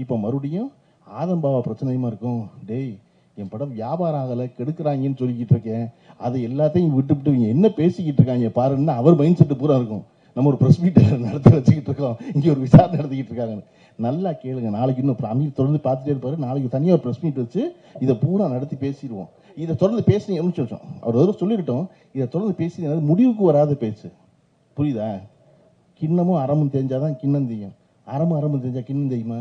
இப்போ மறுபடியும் ஆதம்பாவா பிரச்சனையுமா இருக்கும். டேய், என் படம் வியாபாரம் ஆகலை, கெடுக்கிறாங்கன்னு சொல்லிக்கிட்டு இருக்கேன், அதை எல்லாத்தையும் விட்டுவிட்டு இவங்க என்ன பேசிக்கிட்டு இருக்காங்க பாருன்னா அவர் மைண்ட் செட்டு பூரா இருக்கும். நம்ம ஒரு ப்ரெஸ் மீட் நடத்தி வச்சுக்கிட்டு இருக்கோம், இங்கே ஒரு விசாரணை நடத்திக்கிட்டு இருக்காங்க. நல்லா கேளுங்க, நாளைக்கு இன்னும் அமீர் தொடர்ந்து பார்த்துட்டே இருப்பாரு. நாளைக்கு தனியாக ஒரு ப்ரெஸ் மீட் வச்சு இதை பூரா நடத்தி பேசிடுவோம். இதை தொடர்ந்து பேசினீங்க சொல்லிட்டோம், அவர் ஒரு சொல்லிவிட்டோம், இதை தொடர்ந்து பேசி முடிவுக்கு வராத பேச்சு, புரியுதா? கிண்ணமும் அறமும் தெரிஞ்சாதான் கிண்ணம் தெரியும், அறமும் தெரிஞ்சா கிண்ணம் தெரியுமா?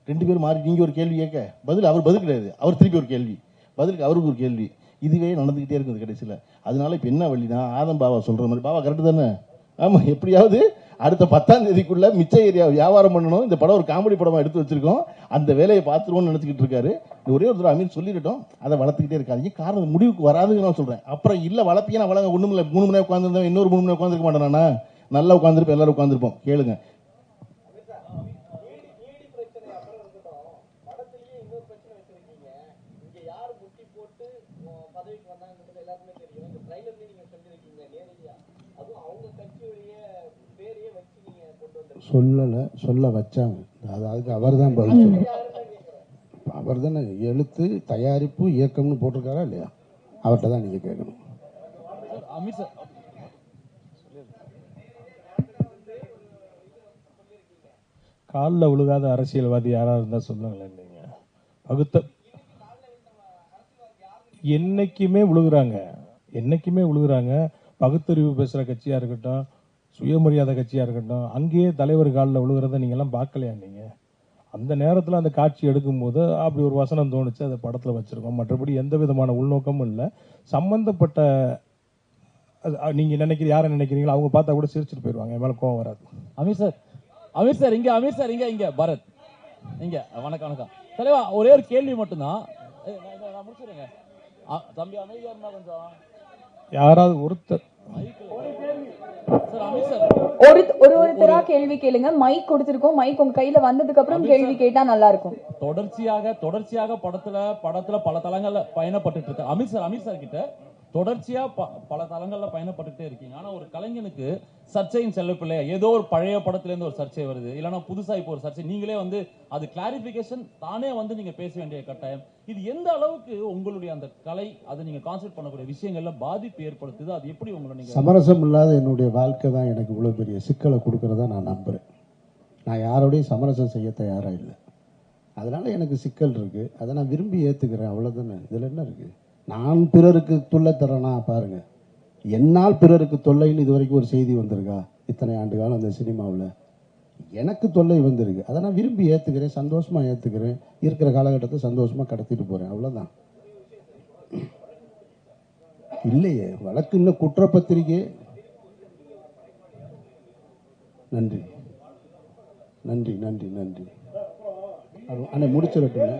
2 பேரும் மாறி நீங்கள் ஒரு கேள்வி கேட்க பதில் அவர் பதில் கிடையாது, அவர் திருப்பி ஒரு கேள்வி, பதிலுக்கு அவருக்கு ஒரு கேள்வி. இதுவே நடந்துக்கிட்டே இருக்குது கடைசியில். அதனால இப்போ என்ன வழினா, ஆதம் பாபா சொல்கிற மாதிரி, பாபா கரெக்டு தானே? ஆமாம், எப்படியாவது அடுத்த 10ஆம் தேதிக்குள்ளே மிச்ச ஏரியா வியாபாரம் பண்ணணும். இந்த படம் ஒரு காமெடி படமாக எடுத்து வச்சிருக்கோம், அந்த வேலையை பார்த்துருவோம்னு நினச்சிக்கிட்டு இருக்காரு. ஒரே ஒரு தடவை அமீர் சொல்லிட்டோம், அதை வளர்த்துக்கிட்டே இருக்காதிங்க. காரணம் முடிவுக்கு வராதுன்னு நான் சொல்கிறேன். அப்புறம் இல்லை வளர்ப்பீங்க, நான் வளங்க ஒன்றும் இல்லை. 3 மணி நேரம் உட்காந்துருந்தேன், இன்னொரு 3 மணி நேரம் உட்காந்துருக்க மாட்டேனா? நல்லா உட்காந்துருப்போம், எல்லாரும் உட்காந்துருப்போம். கேளுங்க. சொல்ல வச்சாங்க. அதுக்கு அவர் தான் பதில் சொல்லணும். அவர் தானே எழுத்து, தயாரிப்பு, இயக்கம்னு போட்டிருக்காரா இல்லையா? அவர்கிட்ட தான் நீங்கள் கேட்கணும். அமீர் சார், காலில் விழுகாத அரசியல்வாதி யாராக இருந்தால் சொல்லுங்களேன். நீங்கள் பகுத்த என்னைக்குமே விழுகுறாங்க. பகுத்தறிவு பேசுகிற கட்சியாக இருக்கட்டும், சுயமரியாதை கட்சியாக இருக்கட்டும், அங்கேயே தலைவர் காலில் விழுகிறத நீங்கள்லாம் பார்க்கலையா? நீங்கள் அந்த நேரத்தில் அந்த காட்சி எடுக்கும்போது அப்படி ஒரு வசனம் தோணுச்சு, அதை படத்தில் வச்சுருக்கோம். மற்றபடி எந்த விதமான உள்நோக்கமும் இல்லை. சம்பந்தப்பட்ட நீங்கள் யாரை நினைக்கிறீங்களோ அவங்க பார்த்தா கூட சிரிச்சுட்டு போயிடுவாங்க, என் மேலே கோவம் வராது. அமீர் சார் இங்க பரத் இங்க. வணக்கம் தலைவா, ஒரே ஒரு கேள்வி மட்டும்தான், நான் முடிச்சிருங்க. தம்பி அமைதியா இருந்தா கொஞ்சம். யாராவது ஒருத்தர் ஒருத்தரா கேள்வி கேளுங்க. மைக் கொடுத்திருக்கோம், மைக் உங்க கையில வந்ததுக்கு அப்புறம் கேள்வி கேட்டா நல்லா இருக்கும். தொடர்ச்சியாக படத்துல பல தளங்கள்ல பயணப்பட்டு இருக்க அமீர் சார் கிட்ட தொடர்ச்சியா பல தளங்கள்ல பயணப்பட்டுட்டே இருக்கீங்க. ஆனா ஒரு கலைஞனுக்கு சர்ச்சையின் செல்லப்பில்லை, ஏதோ ஒரு பழைய படத்துல இருந்து ஒரு சர்ச்சை வருது, இல்லைன்னா புதுசா இப்போ ஒரு சர்ச்சை, நீங்களே அது கிளாரிபிகேஷன் தானே நீங்க பேச வேண்டிய கட்டாயம். இது எந்த அளவுக்கு உங்களுடைய அந்த கலை, அதை நீங்க கான்சென்ட்ரேட் பண்ணக்கூடிய விஷயங்கள்ல பாதிப்பு ஏற்படுத்துது? அது எப்படி உங்களை நீங்க சமரசம் இல்லாத என்னுடைய வாழ்க்கை தான் எனக்கு இவ்வளவு பெரிய சிக்கலை கொடுக்கறதா நான் நம்புறேன். நான் யாரோடையும் சமரசம் செய்ய தயாரா இல்லை. அதனால எனக்கு சிக்கல் இருக்கு, அதை நான் விரும்பி ஏத்துக்கிறேன், அவ்வளவுதானே. இதுல என்ன இருக்கு? நான் பிறருக்கு தொல்லை தரேனா பாருங்க. என்னால் பிறருக்கு தொல்லைன்னு இது வரைக்கும் ஒரு செய்தி வந்திருக்கா? இத்தனை ஆண்டு காலம் அந்த சினிமாவில் எனக்கு தொல்லை வந்திருக்கு, அதை நான் விரும்பி ஏற்றுக்கிறேன், சந்தோஷமா ஏற்றுக்கிறேன், இருக்கிற காலகட்டத்தை சந்தோஷமா கடத்திட்டு போறேன், அவ்வளோதான். இல்லையே வழக்கு இன்னும் குற்றப்பத்திரிகை. நன்றி நன்றி நன்றி நன்றி. அண்ணே முடிச்சிடட்டுண்ணே.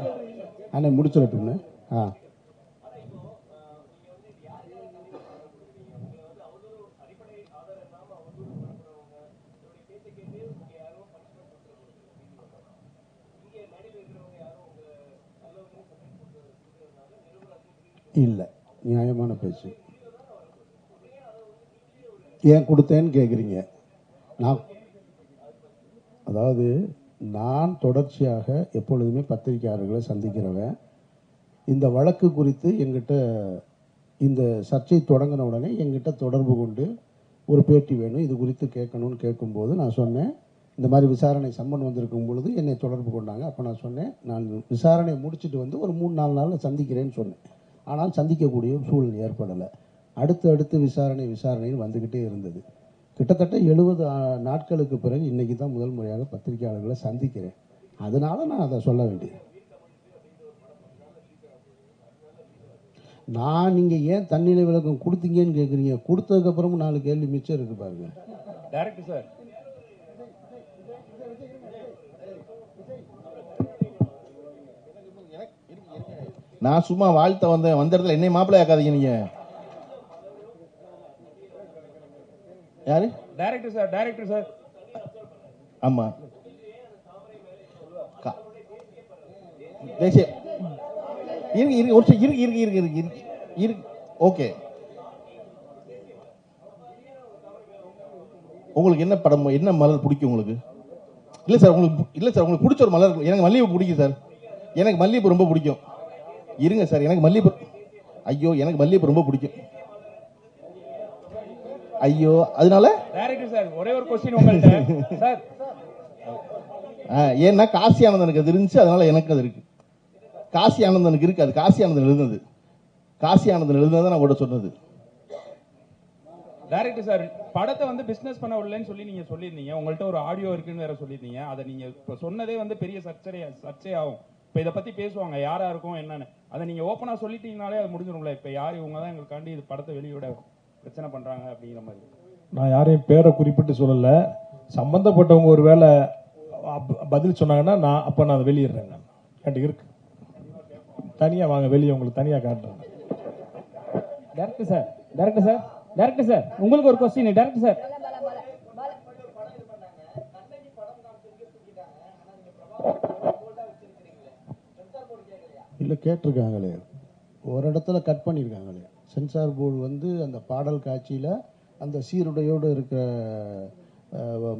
இல்லை, நியாயமான பேச்சு. ஏன் கொடுத்தேன்னு கேட்குறீங்க. நான் தொடர்ச்சியாக எப்பொழுதுமே பத்திரிகையாளர்களை சந்திக்கிறவன். இந்த வழக்கு குறித்து எங்கிட்ட இந்த சர்ச்சை தொடங்கின உடனே எங்கிட்ட தொடர்பு கொண்டு ஒரு பேட்டி வேணும், இது குறித்து கேட்கணும்னு கேட்கும்போது நான் சொன்னேன், இந்த மாதிரி விசாரணை சம்மன் வந்திருக்கும் பொழுது என்னை தொடர்பு கொண்டாங்க. அப்போ நான் சொன்னேன், நான் விசாரணையை முடிச்சுட்டு ஒரு 3-4 நாளில் சந்திக்கிறேன்னு சொன்னேன். ஆனால் சந்திக்கக்கூடிய ஒரு சூழல் ஏற்படலை. அடுத்து விசாரணைன்னு வந்துக்கிட்டே இருந்தது. கிட்டத்தட்ட 70 நாட்களுக்கு பிறகு இன்னைக்கு தான் முதல் முறையாக பத்திரிகையாளர்களை சந்திக்கிறேன். அதனால நான் அதை சொல்ல வேண்டியது. நீங்கள் ஏன் தன்னிலை விளக்கம் கொடுத்தீங்கன்னு கேட்குறீங்க. கொடுத்ததுக்கு அப்புறமும் 4 கேள்வி மிச்சம் இருக்கு பாருங்க. டைரக்டர் சார், நான் சும்மா வாழ்த்த வந்த இடத்துல என்னை மாப்பிள்ளை ஆக்காதீங்க. நீங்க யாரு? Director sir. ஆமா, தேசிய இருக்கு. ஓகே, உங்களுக்கு என்ன படம், என்ன மலர் பிடிக்கும் உங்களுக்கு? இல்லை சார், உங்களுக்கு பிடிச்ச ஒரு மலர். எனக்கு மல்லிகைப்பூ பிடிக்கும் சார். எனக்கு மல்லிகைப்பூ ரொம்ப பிடிக்கும். இருங்க சார், எனக்கு மல்லிகைப்பூ ரொம்ப பிடிக்கும். அதனால டைரக்டர் சார், ஒரே ஒரு क्वेश्चन உங்கள்ட்ட சார். ஏன்னா காசி ஆனந்தனுக்கு அது இருந்துச்சு, அதனால எனக்கு அது இருக்கு. காசி ஆனந்தனுக்கு இருக்கு, அது காசி ஆனந்தன் எழுதுனது. நான் கூட சொன்னது. டைரக்டர் சார், படத்தை பிசினஸ் பண்ண விடலன்னு சொல்லி நீங்க சொல்லியிருந்தீங்க. உங்கள்ட்ட ஒரு ஆடியோ இருக்குன்னு வேற சொல்லியிருந்தீங்க. அதை நீங்க இப்ப சொன்னதே பெரிய சர்ச்சையாகும். இப்போ இதை பற்றி பேசுவாங்க யாராக இருக்கும் என்னன்னு, அதை நீங்கள் ஓப்பனாக சொல்லிட்டீங்கனாலே அது முடிஞ்சிடும்ல. இப்போ யார் இவங்க தான் எங்களுக்காண்டி இது படத்தை வெளியிட பிரச்சனை பண்ணுறாங்க அப்படிங்கிற மாதிரி. நான் யாரையும் பேரை குறிப்பிட்டு சொல்லலை, சம்பந்தப்பட்டவங்க ஒரு வேளை பதில் சொன்னாங்கன்னா நான் அப்போ நான் அதை வெளியிடுறேன். நான் என்கிட்ட இருக்கு, தனியாக வாங்க வெளியே உங்களுக்கு தனியாக காட்டுறேன். Director sir, director sir, director sir, உங்களுக்கு ஒரு கொஸ்டின். டேரக்டர் சார், இல்லை கேட்டிருக்காங்களே, ஒரு இடத்துல கட் பண்ணியிருக்காங்களே. சென்சார் போர்டு வந்து அந்த பாடல் காட்சியில் அந்த சீருடையோடு இருக்கிற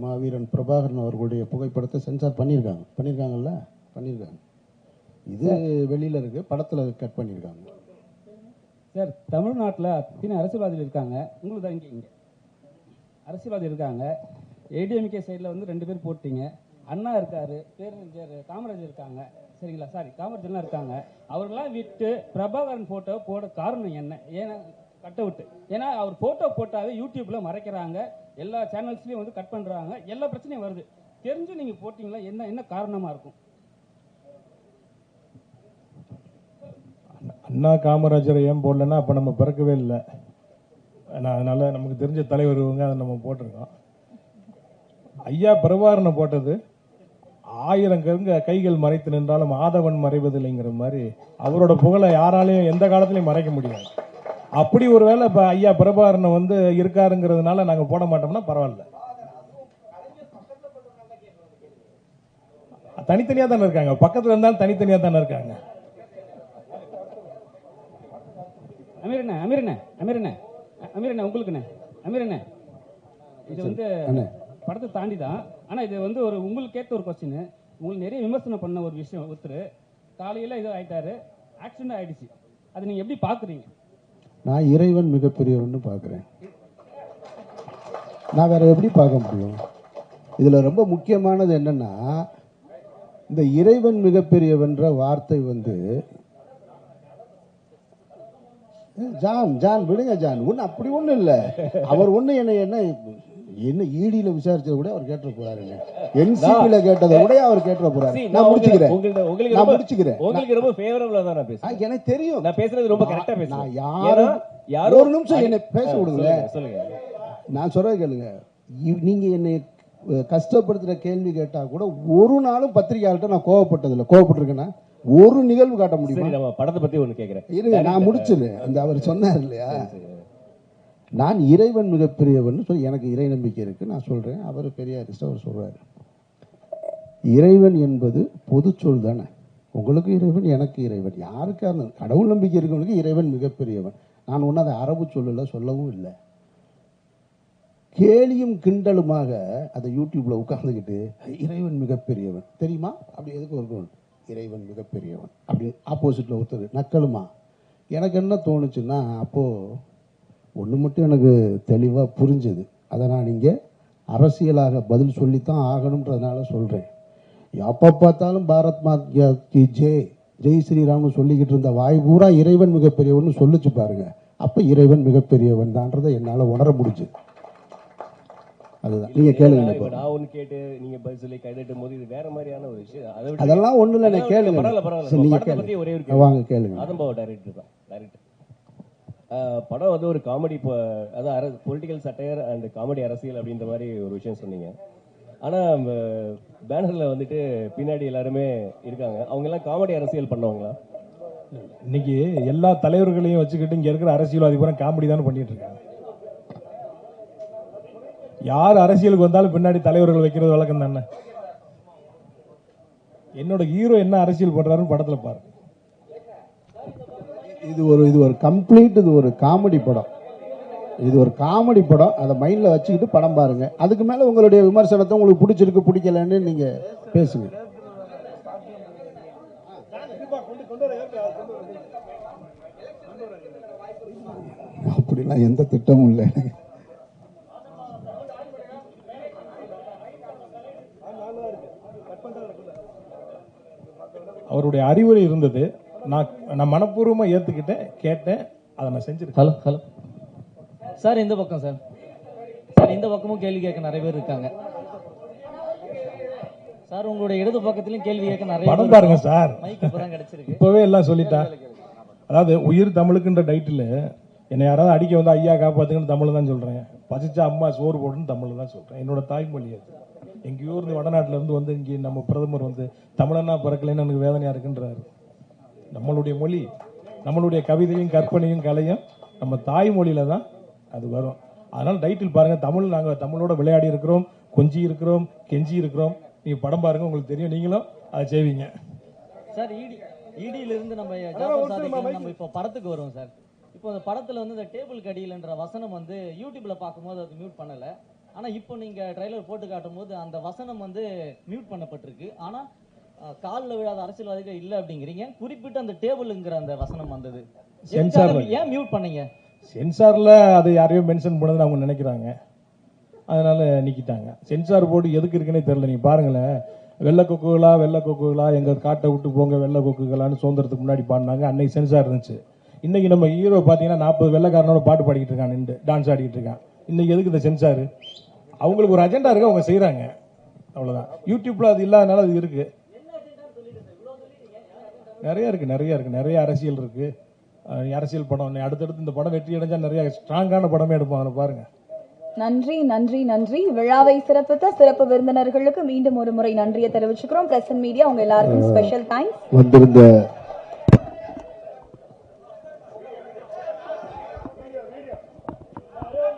மாவீரன் பிரபாகரன் அவர்களுடைய புகைப்படத்தை சென்சார் பண்ணியிருக்காங்கல்ல. இது வெளியில் இருக்கு, படத்தில் கட் பண்ணியிருக்காங்க. சார் தமிழ்நாட்டில் அத்தனை அரசியல்வாதிகள் இருக்காங்க, உங்களுக்கு தான் இங்கே அரசியல்வாதி இருக்காங்க. ஏடிஎம்கே சைடில் வந்து 2 பேர் போட்டீங்க. அண்ணா இருக்காரு, பேரறிஞர் காமராஜர் இருக்காங்க, சரிங்களா? சாரி, காமராஜர்லாம் இருக்காங்க. அவர்களாம் விட்டு பிரபாகரன் போட்டோ போட காரணம் என்ன? ஏன்னா கட் அவுட், ஏன்னா அவர் போட்டோ போட்டாவே யூடியூப்ல மறைக்கிறாங்க, எல்லா சேனல்ஸ்லயும் வந்து கட் பண்றாங்க, எல்லா பிரச்சனையும் வருது. தெரிஞ்சு நீங்க போட்டீங்களா? என்ன காரணமா இருக்கும்? அண்ணா காமராஜரை ஏன் போடலன்னா அப்போ நம்ம பிறக்கவே இல்லை. அதனால நமக்கு தெரிஞ்ச தலைவர் இவங்க, அதை நம்ம போட்டிருக்கோம். ஐயா பிரபாகரனை போட்டது 1000 கைகள் மறைத்து நின்றாலும் ஆதவன் மறைவதில்லைங்கிற மாதிரி அவரோட புகழை யாராலையும் எந்த காலத்திலையும் மறைக்க முடியாது. அப்படி ஒரு வேளை இப்போ ஐயா பிரபாகரனை வந்து இருக்காருங்கிறதுனால நாங்கள் போட மாட்டோம்னா பரவாயில்ல. தனித்தனியாக தானே இருக்காங்க, பக்கத்தில் இருந்தாலும் தனித்தனியாக தானே இருக்காங்க. அமீரண்ணே உங்களுக்குண்ணே, அமீரண்ணே இது வந்து படத்தை தாண்டி தான், ஆனால் இது வந்து ஒரு உங்களுக்கு கேட்ட ஒரு கொஸ்டின். உங்களுக்கு நிறைய விமர்சனம் பண்ண ஒரு விஷயம், ஒருத்தர் காலையில் இது ஆயிட்டாரு, ஆக்சிடென்ட் ஆயிடுச்சு, அதை நீங்கள் எப்படி பார்க்குறீங்க? நான் இறைவன் மிகப்பெரியவன்னு பார்க்குறேன். நான் வேற எப்படி பார்க்க முடியும்? இதில் ரொம்ப முக்கியமானது என்னன்னா, இந்த இறைவன் மிகப்பெரியவன்ற வார்த்தை வந்து ஜான் விடுங்க ஜான், ஒன்றும் அப்படி ஒன்றும் இல்லை. அவர் ஒன்றும் என்ன ஈடியில விசாரிச்சத கூட அவர் கேட்ட போறாருங்க, என்சிபில கேட்டதை கூட அவர் கேட்ட போறாரு. நான் முடிச்சுக்கிறேன். உங்களுக்கு ரொம்ப ஃபேவரபிளா தான் நான் பேசுறேன். எனக்கு தெரியும், நான் பேசுறது ரொம்ப கரெக்டா பேசுறேன். யாரோ ஒரு நிமிஷம் என்ன பேச விடுங்களேன். நான் சொல்றது கேளுங்க. நீங்க என்னை கஷ்டப்படுத்துற கேள்வி கேட்டா கூட ஒரு நாளும் பத்திரிகையாளர்கிட்ட நான் கோவப்பட்டதில்லை. கோவப்பட்டிருக்கேன்னா ஒரு நிகழ்வு காட்ட முடியும். நம்ம படத்தை பத்தி ஒண்ணு கேட்கிறேன், இருங்க நான் முடிச்சிடுறேன். அந்த அவர் சொன்னார் இல்லையா, நான் இறைவன் மிகப்பெரியவன் சொல்லி எனக்கு இறை நம்பிக்கை இருக்கு, நான் சொல்றேன். அவர் பெரியாரிஸ்ட், அவர் சொல்றாரு இறைவன் என்பது பொது சொல் தானே. உங்களுக்கு இறைவன், எனக்கு இறைவன், யாருக்கான கடவுள் நம்பிக்கை இருக்கவனுக்கு இறைவன் மிகப்பெரியவன். நான் ஒன்றும் அதை அரபு சொல்லல, சொல்லவும் இல்லை. கேலியும் கிண்டலுமாக அதை யூடியூப்ல உட்கார்ந்துக்கிட்டு இறைவன் மிகப்பெரியவன் தெரியுமா அப்படி எதுக்கு இருக்கணும், இறைவன் மிகப்பெரியவன் அப்படின்னு ஆப்போசிட்ல ஒருத்தர் நக்கலுமா. எனக்கு என்ன தோணுச்சுன்னா, அப்போ ஒன்று மட்டும் எனக்கு தெளிவாக புரிஞ்சுது. அதை நான் இங்கே அரசியலாக பதில் சொல்லித்தான் ஆகணுன்றதுனால சொல்கிறேன். எப்போ பார்த்தாலும் பாரத் மாதா கி ஜெய், ஜெய் ஸ்ரீராம்னு சொல்லிக்கிட்டு இருந்த வாய் பூரா இறைவன் மிகப்பெரியவன் சொல்லிச்சு பாருங்க. அப்போ இறைவன் மிகப்பெரியவன் தான்றதை என்னால் உணர முடிஞ்சு. அதுதான் நீங்க கேளுங்க. நான் ஒன்று கேட்டு நீங்க பதில் சொல்லி கைதட்டும் போது இது வேற மாதிரியான ஒரு விஷயம். அதெல்லாம் ஒன்றும் இல்லை, நான் கேளுங்க. பரவாயில்ல, ஒரே ஒரு வாங்க கேளுங்க. ஆதம்பாவ டைரக்டர் தான். படம் வந்து ஒரு காமெடி, அதாவது பொலிட்டிக்கல் சட்டையர் அண்ட் காமெடி அரசியல் அப்படின்ற மாதிரி ஒரு விஷயம் சொன்னீங்க. ஆனா பேனர்ல வந்துட்டு பின்னாடி எல்லாருமே இருக்காங்க, அவங்க எல்லாம் காமெடி அரசியல் பண்ணுவாங்களா? இன்னைக்கு எல்லா தலைவர்களையும் வச்சுக்கிட்டு இங்க இருக்கிற அரசியல்வாதி பூரா காமெடி தானே பண்ணிட்டு இருக்காங்க. யார் அரசியலுக்கு வந்தாலும் பின்னாடி தலைவர்கள் வைக்கிறது வழக்கம் தானே. என்னோட ஹீரோ என்ன அரசியல் பண்றாருன்னு படத்துல பாருங்க. இது ஒரு கம்ப்ளீட், இது ஒரு காமெடி படம். இது ஒரு காமெடி படம். அதை மைண்ட்ல வச்சுக்கிட்டு படம் பாருங்க. அதுக்கு மேல உங்களுடைய விமர்சனத்தை உங்களுக்கு பிடிச்சிருக்கு பிடிக்கலன்னு நீங்க பேசுங்க. அப்படிலாம் எந்த திட்டமும் இல்லை. அவருடைய அறிவுரை இருந்தது, நான் மனப்பூர்வமா ஏத்துக்கிட்டேன், கேட்டேன், அதை நான் செஞ்சிருக்கேன். ஹலோ சார், இந்த பக்கம் சார், இந்த பக்கமும் கேள்வி கேட்க நிறைய பேர் இருக்காங்க சார் உங்களுடைய இடது பக்கத்திலும் கேள்வி கேட்க நிறைய படம் பாருங்க சார். மைக் இப்பதான் கிடைச்சிருக்கு. இப்பவே எல்லாம் சொல்லிட்டேன். அதாவது உயிர் தமிழுக்குன்ற டைட்டில் என்னை யாராவது அடிக்க வந்து ஐயா காப்பாத்துங்கன்னு தமிழ் தான் சொல்றேன். பசிச்சா அம்மா சோறு போடுன்னு தமிழ் தான் சொல்றேன். என்னோட தாய்மொழி அது. எங்கேயோ இருந்து வடநாட்டுல இருந்து வந்து இங்கே நம்ம பிரதமர் வந்து தமிழனா பிறக்கலைன்னு எனக்கு வேதனையா இருக்குன்றாரு. நம்மளுடைய மொழி, நம்மளுடைய கவிதையும் கற்பனையும் கலையும் நம்ம தாய்மொழியில தான் அது வரும். அதனால டைட்டில் பாருங்க, தமிழ், நாங்கள் தமிழோட விளையாடி இருக்கிறோம், கொஞ்சி இருக்கிறோம், கெஞ்சி இருக்கிறோம். நீங்க படம் பாருங்க, உங்களுக்கு தெரியும், நீங்களும் அதை செய்வீங்க. சார் இடியில இருந்து நம்ம ஜாஃபர் சாதிக்கு நம்ம இப்போ படத்துக்கு வருவோம் சார். இப்போ அந்த படத்துல வந்து இந்த டேபிள் கடியில்ன்ற வசனம் வந்து யூடியூப்ல பார்க்கும்போது அது மியூட் பண்ணல. ஆனா இப்போ நீங்க ட்ரைலர் போட்டு காட்டும் போது அந்த வசனம் வந்து மியூட் பண்ணப்பட்டிருக்கு. ஆனா காலில் விழாத அரசியல்வாதிகள் இல்லை அப்படிங்கிறீங்க. குறிப்பிட்ட அந்த டேபிள்ங்கிற அந்த வசனம் வந்தது, ஏன் மியூட் பண்ணீங்க? சென்சார்ல அது யாரையும் மென்ஷன் பண்ணதுன்னு அவங்க நினைக்கிறாங்க, அதனால நீக்கிட்டாங்க. சென்சார் போர்டு எதுக்கு இருக்குன்னே தெரியல. நீங்க பாருங்களேன், வெள்ளை கொக்குகளா எங்க காட்டை விட்டு போங்க வெள்ளை கொக்குகளான்னு சுதந்திரத்துக்கு முன்னாடி பாடினாங்க. அன்னைக்கு சென்சார் இருந்துச்சு. இன்னைக்கு நம்ம ஹீரோ பாத்தீங்கன்னா 40 வெள்ளைக்காரனோட பாட்டு பாடிக்கிட்டு இருக்கான், நின்று டான்ஸ் ஆடிக்கிட்டு இருக்கான். இன்னைக்கு எதுக்கு இந்த சென்சார்? அவங்களுக்கு ஒரு அஜெண்டா இருக்கு, அவங்க செய்யறாங்க, அவ்வளவுதான். யூடியூப்ல அது இல்லாதனால அது இருக்கு. நிறைய அரசியல் இருக்கு. அரசியல் படம் அடுத்தடுத்து இந்த படம் வெற்றி அடைஞ்சா நிறைய ஸ்ட்ராங்கான படமே எடுப்போம். அதை பாருங்க. நன்றி நன்றி நன்றி. விழாவை சிறப்பித்த சிறப்பு விருந்தினர்களுக்கு மீண்டும் ஒரு முறை நன்றியை தெரிவிச்சுக்கிறோம். பிரசன்ட் மீடியா உங்க எல்லாருக்கும் ஸ்பெஷல் தேங்க்ஸ். வந்திருந்த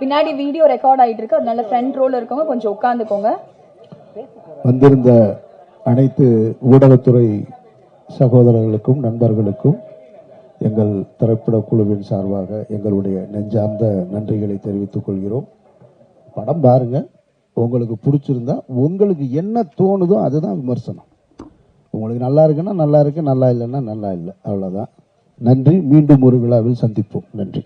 பின்னாடி வீடியோ ரெக்கார்ட் ஆயிட்டு இருக்கு, அதனால ஃப்ரண்ட் ரோல இருக்கவங்க கொஞ்சம் உட்கார்ந்துக்கோங்க. வந்திருந்த அனைத்து ஊடகத்துறை சகோதரர்களுக்கும் நண்பர்களுக்கும் எங்கள் திரைப்பட குழுவின் சார்பாக எங்களுடைய நெஞ்சார்ந்த நன்றிகளை தெரிவித்துக் கொள்கிறோம். படம் பாருங்க, உங்களுக்கு பிடிச்சிருந்தா உங்களுக்கு என்ன தோணுதோ அதுதான் விமர்சனம். உங்களுக்கு நல்லா இருக்குன்னா நல்லா இருக்கு, நல்லா இல்லைன்னா நல்லா இல்லை, அவ்வளவுதான். நன்றி. மீண்டும் ஒரு விழாவில் சந்திப்போம். நன்றி.